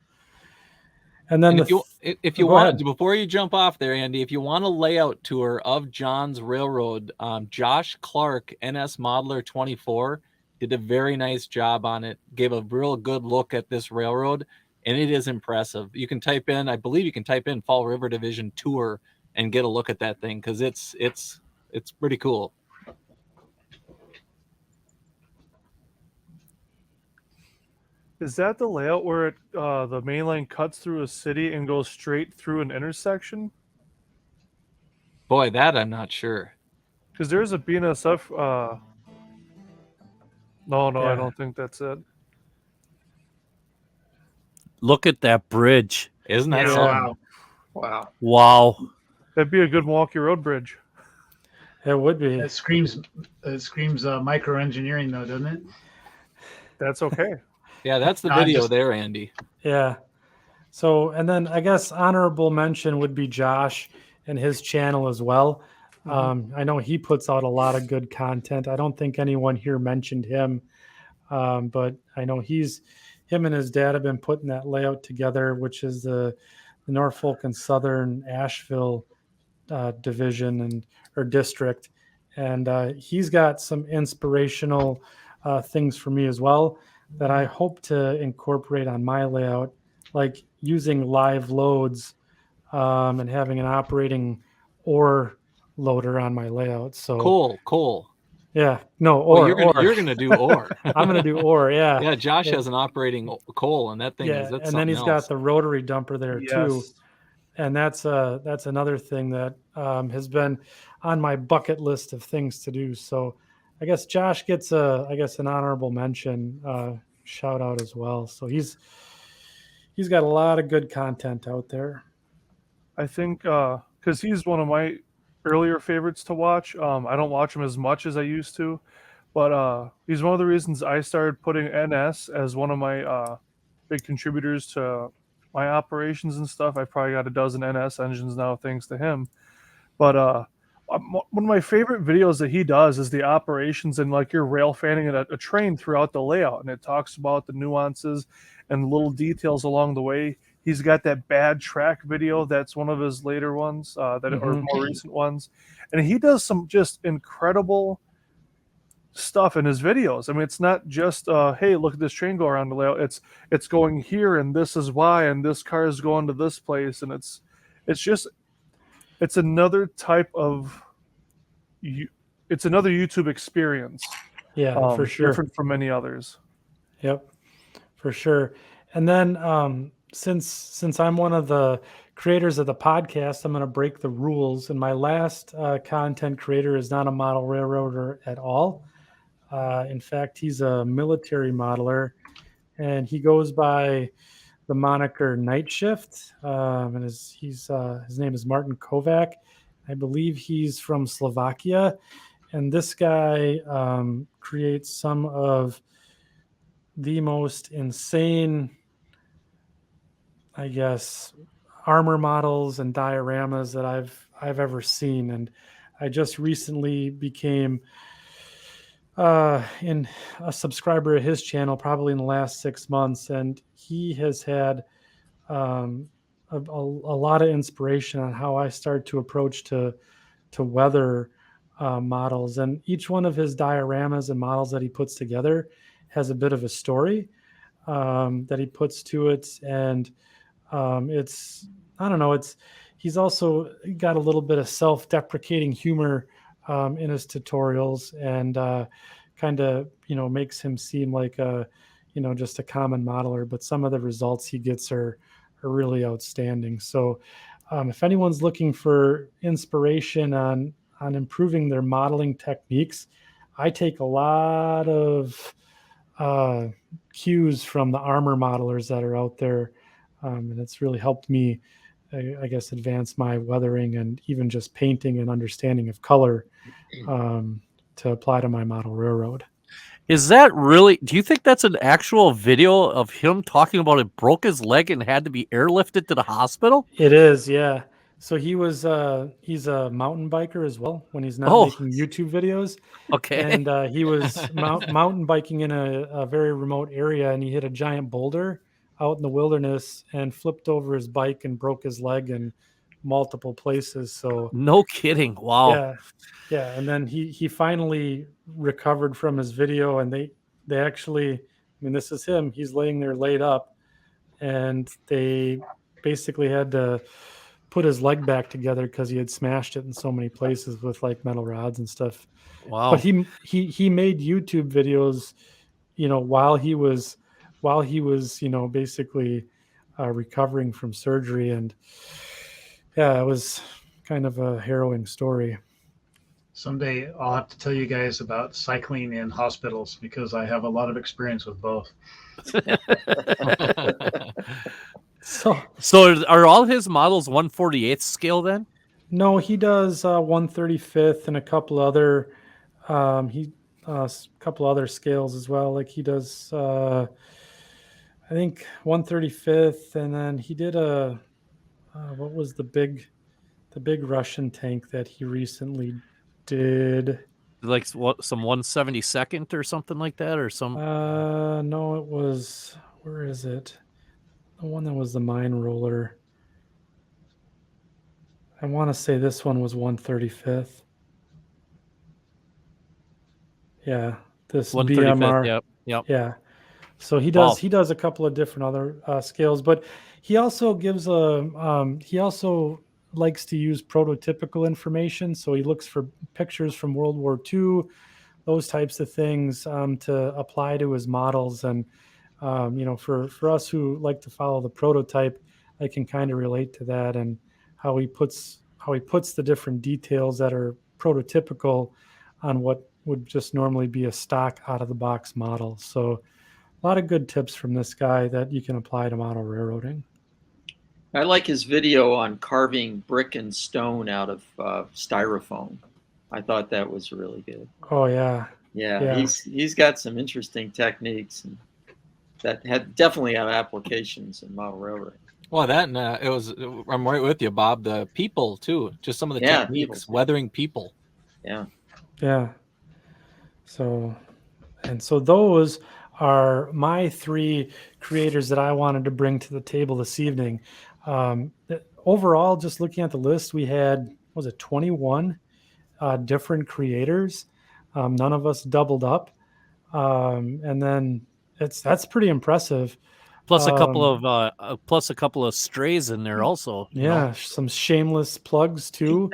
and then if you want, before you jump off there, Andy, if you want a layout tour of John's railroad, Josh Clark, NS Modeler 24, did a very nice job on it. Gave a real good look at this railroad, and it is impressive. You can type in, I believe you can type in Fall River Division tour and get a look at that thing, because it's pretty cool. Is that the layout where the main line cuts through a city and goes straight through an intersection? Boy, that I'm not sure. Because there's a BNSF. No, Yeah. I don't think that's it. Look at that bridge. Isn't that Yeah, something? wow. Wow. That'd be a good Milwaukee Road bridge. it would be. It screams micro engineering, though, doesn't it? That's okay. Yeah, that's the No, I video just- there, Andy. Yeah. So, and then I guess honorable mention would be Josh and his channel as well. I know he puts out a lot of good content. I don't think anyone here mentioned him, but I know him and his dad have been putting that layout together, which is the Norfolk and Southern Asheville division or district. And he's got some inspirational things for me as well that I hope to incorporate on my layout, like using live loads and having an operating ore loader on my layout. So Coal. yeah, no, Oh, ore. you're gonna do ore. I'm gonna do ore. Yeah. Yeah, Josh Yeah. has an operating coal, and that thing Yeah, is that's and then something he's got else. the rotary dumper there too. Yes. And that's another thing that has been on my bucket list of things to do. So I guess Josh gets an honorable mention, shout out as well. So he's got a lot of good content out there. I think because he's one of my earlier favorites to watch. I don't watch him as much as I used to, but he's one of the reasons I started putting NS as one of my big contributors to my operations and stuff. I've probably got a dozen NS engines now, thanks to him. But one of my favorite videos that he does is the operations and like you're rail fanning a train throughout the layout, and it talks about the nuances and little details along the way. He's got that bad track video. That's one of his later ones or more recent ones, and he does some just incredible stuff in his videos. I mean, it's not just hey, look at this train go around the layout. It's going here, and this is why, and this car is going to this place, and it's another type of it's another YouTube experience. Yeah, for sure. Different from many others. Yep, for sure. And then since I'm one of the creators of the podcast, I'm going to break the rules. And my last content creator is not a model railroader at all. In fact, he's a military modeler, and he goes by the moniker Night Shift. And his name is Martin Kovac. I believe he's from Slovakia. And this guy creates some of the most insane, I guess, armor models and dioramas that I've ever seen. And I just recently became in a subscriber of his channel, probably in the last 6 months, and he has had a lot of inspiration on how I start to approach to weather models. And each one of his dioramas and models that he puts together has a bit of a story that he puts to it. And it's, I don't know, he's also got a little bit of self-deprecating humor in his tutorials, and kind of, makes him seem like just a common modeler, but some of the results he gets are really outstanding. So if anyone's looking for inspiration on improving their modeling techniques, I take a lot of cues from the armor modelers that are out there, and it's really helped me, I guess, advance my weathering and even just painting and understanding of color to apply to my model railroad. Is that really, do you think that's an actual video of him talking about it broke his leg and had to be airlifted to the hospital? It is, yeah. So he's a mountain biker as well when he's not making YouTube videos. Okay. And he was mountain biking in a very remote area, and he hit a giant boulder out in the wilderness and flipped over his bike and broke his leg in multiple places. So no kidding. Wow. Yeah. And then he finally recovered from his video, and they actually, I mean, this is him. He's laying there laid up, and they basically had to put his leg back together because he had smashed it in so many places with like metal rods and stuff. Wow. But he made YouTube videos, while he was basically recovering from surgery. And yeah, it was kind of a harrowing story. Someday I'll have to tell you guys about cycling in hospitals, because I have a lot of experience with both. So are all his models 1/48 scale then? No, he does 1/35 and a couple other couple other scales as well. Like he does I think 1/35, and then he did what was the big Russian tank that he recently did? Like what, some 1/72 or something like that, or some? No, it was, where is it? The one that was the mine roller. I want to say this one was 1/35. Yeah, this 1/35th. BMR. Yep. Yeah. So he Wow. does a couple of different other scales, but he also gives he also likes to use prototypical information. So he looks for pictures from World War II, those types of things to apply to his models. And for us who like to follow the prototype, I can kind of relate to that and how he puts the different details that are prototypical on what would just normally be a stock out of the box model. So a lot of good tips from this guy that you can apply to model railroading. I like his video on carving brick and stone out of styrofoam. I thought that was really good. Oh yeah. Yeah. He's got some interesting techniques and that definitely have applications in model railroading. Well, that and I'm right with you, Bob. The people too, just some of the techniques, weathering people. Yeah. So those are my 3 creators that I wanted to bring to the table this evening. Overall, just looking at the list, we had 21 different creators. None of us doubled up, and then that's pretty impressive. Plus a couple of strays in there also. Yeah, some shameless plugs too,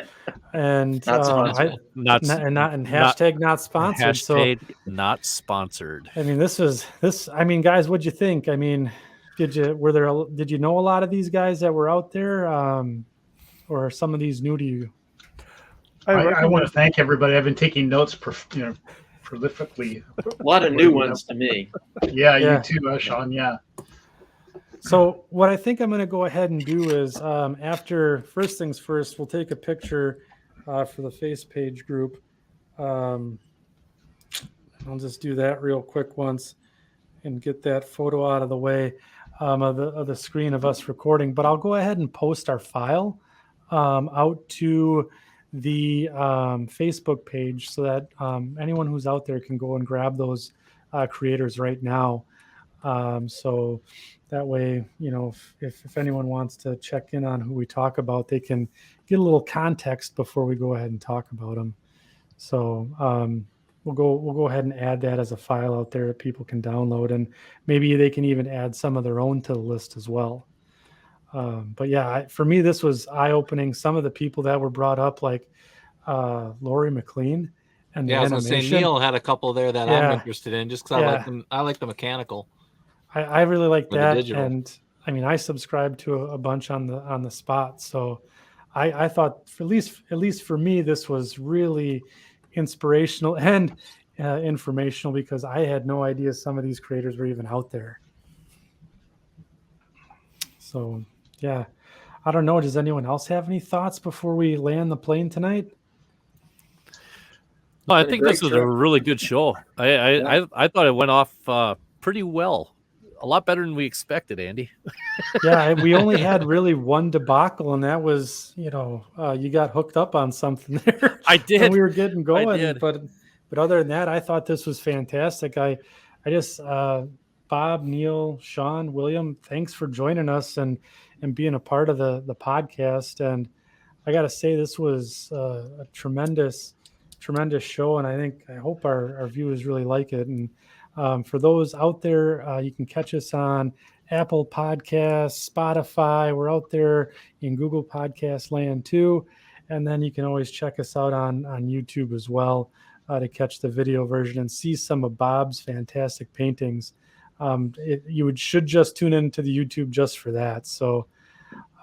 and not sponsored. Not hashtag not sponsored. Hashtag not sponsored. I mean, this. I mean, guys, what'd you think? I mean, did you know a lot of these guys that were out there, or are some of these new to you? I want to thank everybody. I've been taking notes, prolifically. A lot of new ones to me. Yeah, you too, Shawn. Yeah. So what I think I'm going to go ahead and do is after first things first, we'll take a picture for the face page group. I'll just do that real quick once and get that photo out of the way of the screen of us recording. But I'll go ahead and post our file out to the Facebook page so that anyone who's out there can go and grab those creators right now. So that way, if anyone wants to check in on who we talk about, they can get a little context before we go ahead and talk about them. So we'll go ahead and add that as a file out there that people can download, and maybe they can even add some of their own to the list as well. But yeah, for me, this was eye-opening. Some of the people that were brought up, like Lori McLean, and I was going to say Neil had a couple there that I'm interested in, just because I like the mechanical. I really like that, and I mean, I subscribe to a bunch on the spot. So I thought, at least for me, this was really inspirational and informational, because I had no idea some of these creators were even out there. So yeah, I don't know. Does anyone else have any thoughts before we land the plane tonight? No, I think this was a really good show. I thought it went off pretty well. A lot better than we expected, Andy. Yeah, we only had really one debacle, and that was, you got hooked up on something there. I did. And we were getting going, but other than that, I thought this was fantastic. I just Bob, Neil, Shawn, William, thanks for joining us and being a part of the podcast. And I got to say, this was a tremendous show, and I hope our viewers really like it. And for those out there, you can catch us on Apple Podcasts, Spotify. We're out there in Google Podcast land too. And then you can always check us out on YouTube as well to catch the video version and see some of Bob's fantastic paintings. Should just tune into the YouTube just for that. So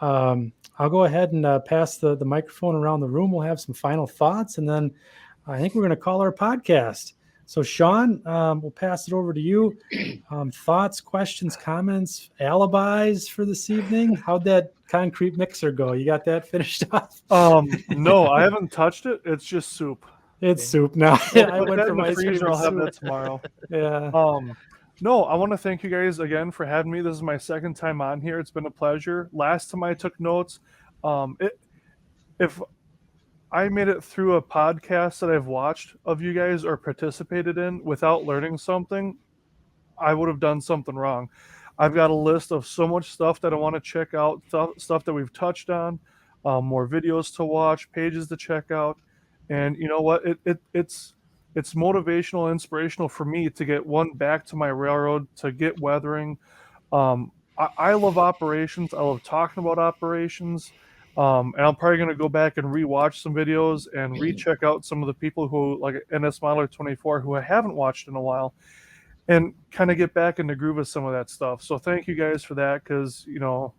I'll go ahead and pass the microphone around the room. We'll have some final thoughts, and then I think we're going to call our podcast. So Shawn, we'll pass it over to you. Thoughts, questions, comments, alibis for this evening? How'd that concrete mixer go? You got that finished off? No, I haven't touched it. It's just soup. It's soup now. I went for my freezer. I'll have that tomorrow. Yeah. No, I want to thank you guys again for having me. This is my second time on here. It's been a pleasure. Last time I took notes, if I made it through a podcast that I've watched of you guys or participated in without learning something, I would have done something wrong. I've got a list of so much stuff that I want to check out, stuff that we've touched on, more videos to watch, pages to check out. And you know what? it's motivational, inspirational for me to get back to my railroad, to get weathering. I love operations. I love talking about operations. And I'm probably going to go back and rewatch some videos and recheck out some of the people who, like NS Modeler 24, who I haven't watched in a while, and kind of get back in the groove of some of that stuff. So thank you guys for that, because, you know,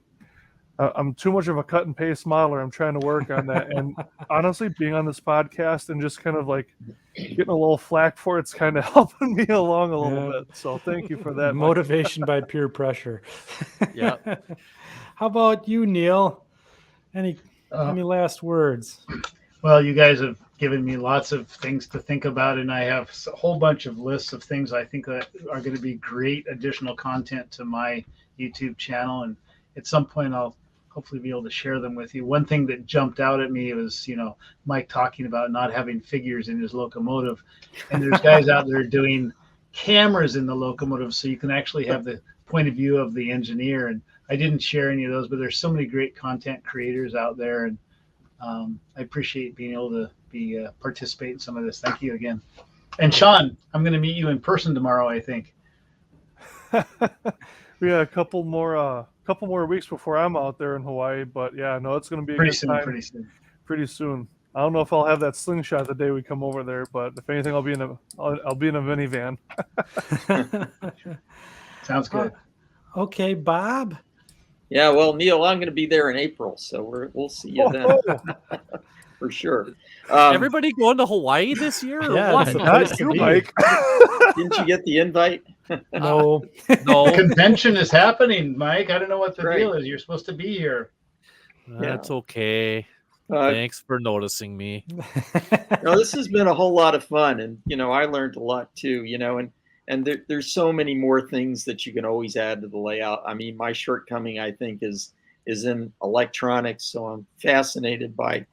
I'm too much of a cut and paste modeler. I'm trying to work on that. And honestly, being on this podcast and just kind of like getting a little flack for it's kind of helping me along a little bit. So thank you for that. Motivation by peer pressure. Yeah. How about you, Neil? Any last words? Well, you guys have given me lots of things to think about, and I have a whole bunch of lists of things I think that are going to be great additional content to my YouTube channel. And at some point, I'll hopefully be able to share them with you. One thing that jumped out at me was, you know, Mike talking about not having figures in his locomotive. And there's guys out there doing cameras in the locomotive, so you can actually have the point of view of the engineer. And I didn't share any of those, but there's so many great content creators out there. And I appreciate being able to participate in some of this. Thank you again. And Shawn, I'm going to meet you in person tomorrow, I think. We got a couple more weeks before I'm out there in Hawaii, but yeah, no, it's going to be pretty soon. I don't know if I'll have that slingshot the day we come over there, but if anything, I'll be in a minivan. Sounds good. Okay, Bob. Yeah, well, Neil, I'm going to be there in April, so we'll see you then for sure. Everybody going to Hawaii this year? Or Yeah, what? that's a place to be. Mike. Didn't you get the invite? No. No, Convention is happening, Mike. I don't know what the Right. deal is. You're supposed to be here. that's okay. Thanks for noticing me. No, this has been a whole lot of fun, and you know, I learned a lot too. You know, and there's so many more things that you can always add to the layout. I mean, my shortcoming, I think, is in electronics, so I'm fascinated by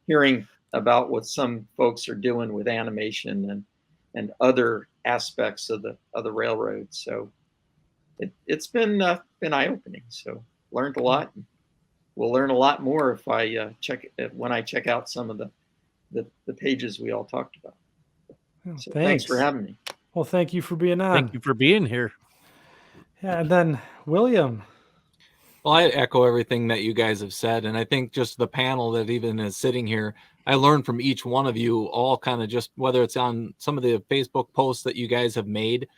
hearing about what some folks are doing with animation and other aspects of the railroad. So it's been eye-opening. So learned a lot. We'll learn a lot more if I when I check out some of the pages we all talked about. So thanks for having me. Well, thank you for being on. Thank you for being here. Yeah, and then William. Well, I echo everything that you guys have said. And I think just the panel that even is sitting here, I learned from each one of you all kind of just whether it's on some of the Facebook posts that you guys have made,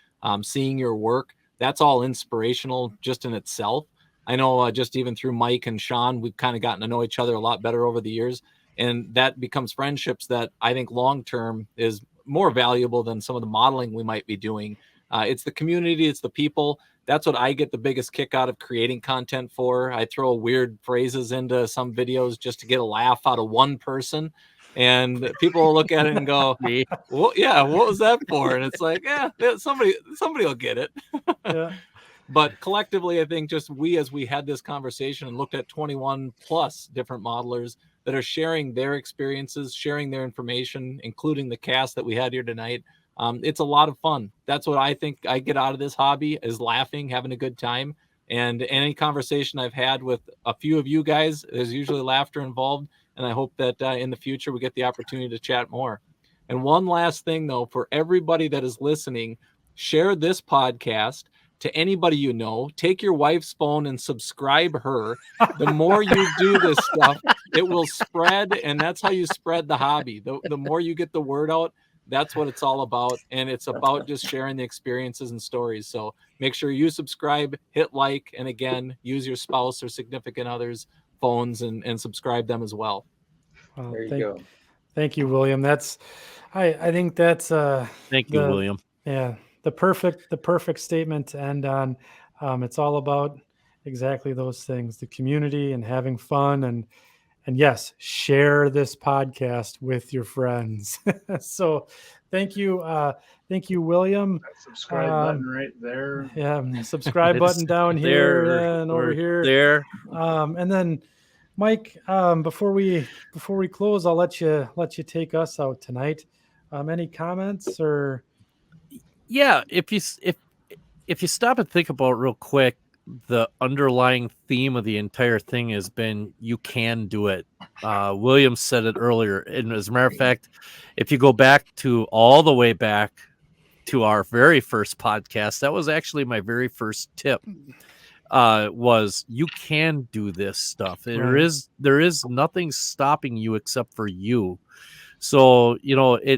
seeing your work, that's all inspirational just in itself. I know just even through Mike and Shawn, we've kind of gotten to know each other a lot better over the years. And that becomes friendships that I think long-term is more valuable than some of the modeling we might be doing. It's the community, it's the people. That's what I get the biggest kick out of creating content for. I throw weird phrases into some videos just to get a laugh out of one person. And people will look at it and go, well, yeah, what was that for? And it's like, yeah, somebody will get it. Yeah. But collectively, I think just as we had this conversation and looked at 21 plus different modelers that are sharing their experiences, sharing their information, including the cast that we had here tonight. It's a lot of fun. That's what I think I get out of this hobby is laughing, having a good time. And any conversation I've had with a few of you guys, there's usually laughter involved. And I hope that in the future, we get the opportunity to chat more. And one last thing, though, for everybody that is listening, share this podcast to anybody you know. Take your wife's phone and subscribe her. The more you do this stuff, it will spread. And that's how you spread the hobby. The more you get the word out, that's what it's all about. And it's about just sharing the experiences and stories. So make sure you subscribe, hit like, and again, use your spouse or significant other's phones and subscribe them as well. Well, There you go. Thank you, William. I think that's Thank you, William. Yeah, the perfect statement to end on. It's all about exactly those things, the community and having fun and yes, share this podcast with your friends. So thank you, William. That subscribe button right there. Yeah, subscribe button down here and over here. There. And then Mike, before we close, I'll let you take us out tonight. Any comments or? Yeah, if you stop and think about it real quick, the underlying theme of the entire thing has been you can do it. William said it earlier, and as a matter of fact, if you go back to all the way back to our very first podcast, that was actually my very first tip. Was you can do this stuff. There is nothing stopping you except for you. So,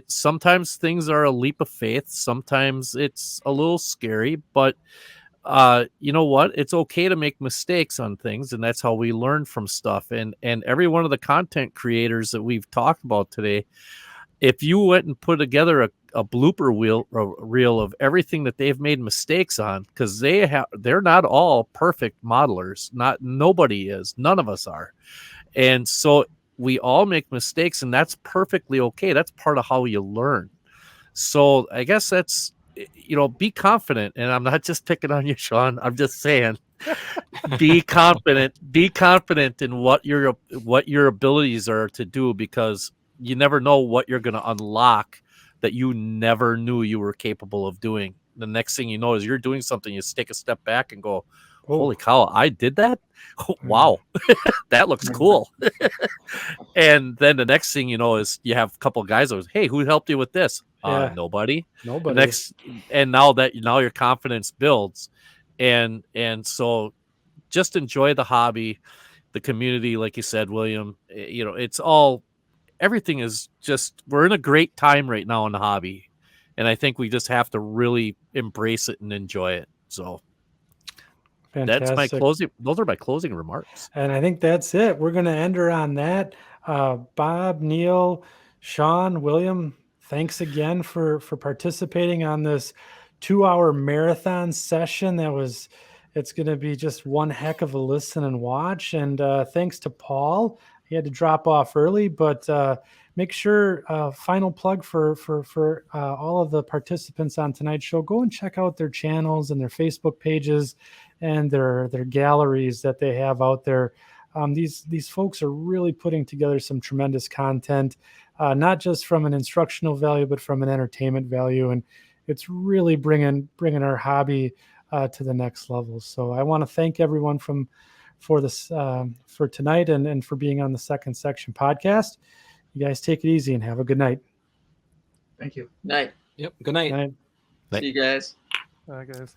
sometimes things are a leap of faith. Sometimes it's a little scary, but you know what? It's okay to make mistakes on things, and that's how we learn from stuff. And every one of the content creators that we've talked about today, if you went and put together a blooper reel of everything that they've made mistakes on, because they're not all perfect modelers. Nobody is. None of us are. And so we all make mistakes, and that's perfectly okay. That's part of how you learn. So I guess that's, be confident. And I'm not just picking on you, Shawn. I'm just saying, be confident in what your abilities are to do, because you never know what you're going to unlock that you never knew you were capable of doing. The next thing you know is you're doing something, you take a step back and go, holy cow, I did that? Wow, that looks cool. And then the next thing you know is you have a couple of guys that was, hey, who helped you with this? Nobody. And now your confidence builds. And so just enjoy the hobby, the community, like you said, William. Everything is just, we're in a great time right now in the hobby. And I think we just have to really embrace it and enjoy it. So fantastic. Those are my closing remarks. And I think that's it. We're going to end her on that. Bob, Neil, Shawn, William, thanks again for participating on this 2-hour marathon session. It's going to be just one heck of a listen and watch. And thanks to Paul. He had to drop off early, but make sure, final plug for all of the participants on tonight's show, go and check out their channels and their Facebook pages and their galleries that they have out there. These folks are really putting together some tremendous content, not just from an instructional value, but from an entertainment value. And it's really bringing our hobby to the next level. So I want to thank everyone for tonight and for being on the Second Section podcast. You guys take it easy and have a good night. Thank you. Night. Yep. Good night. Night. See you guys. Guys.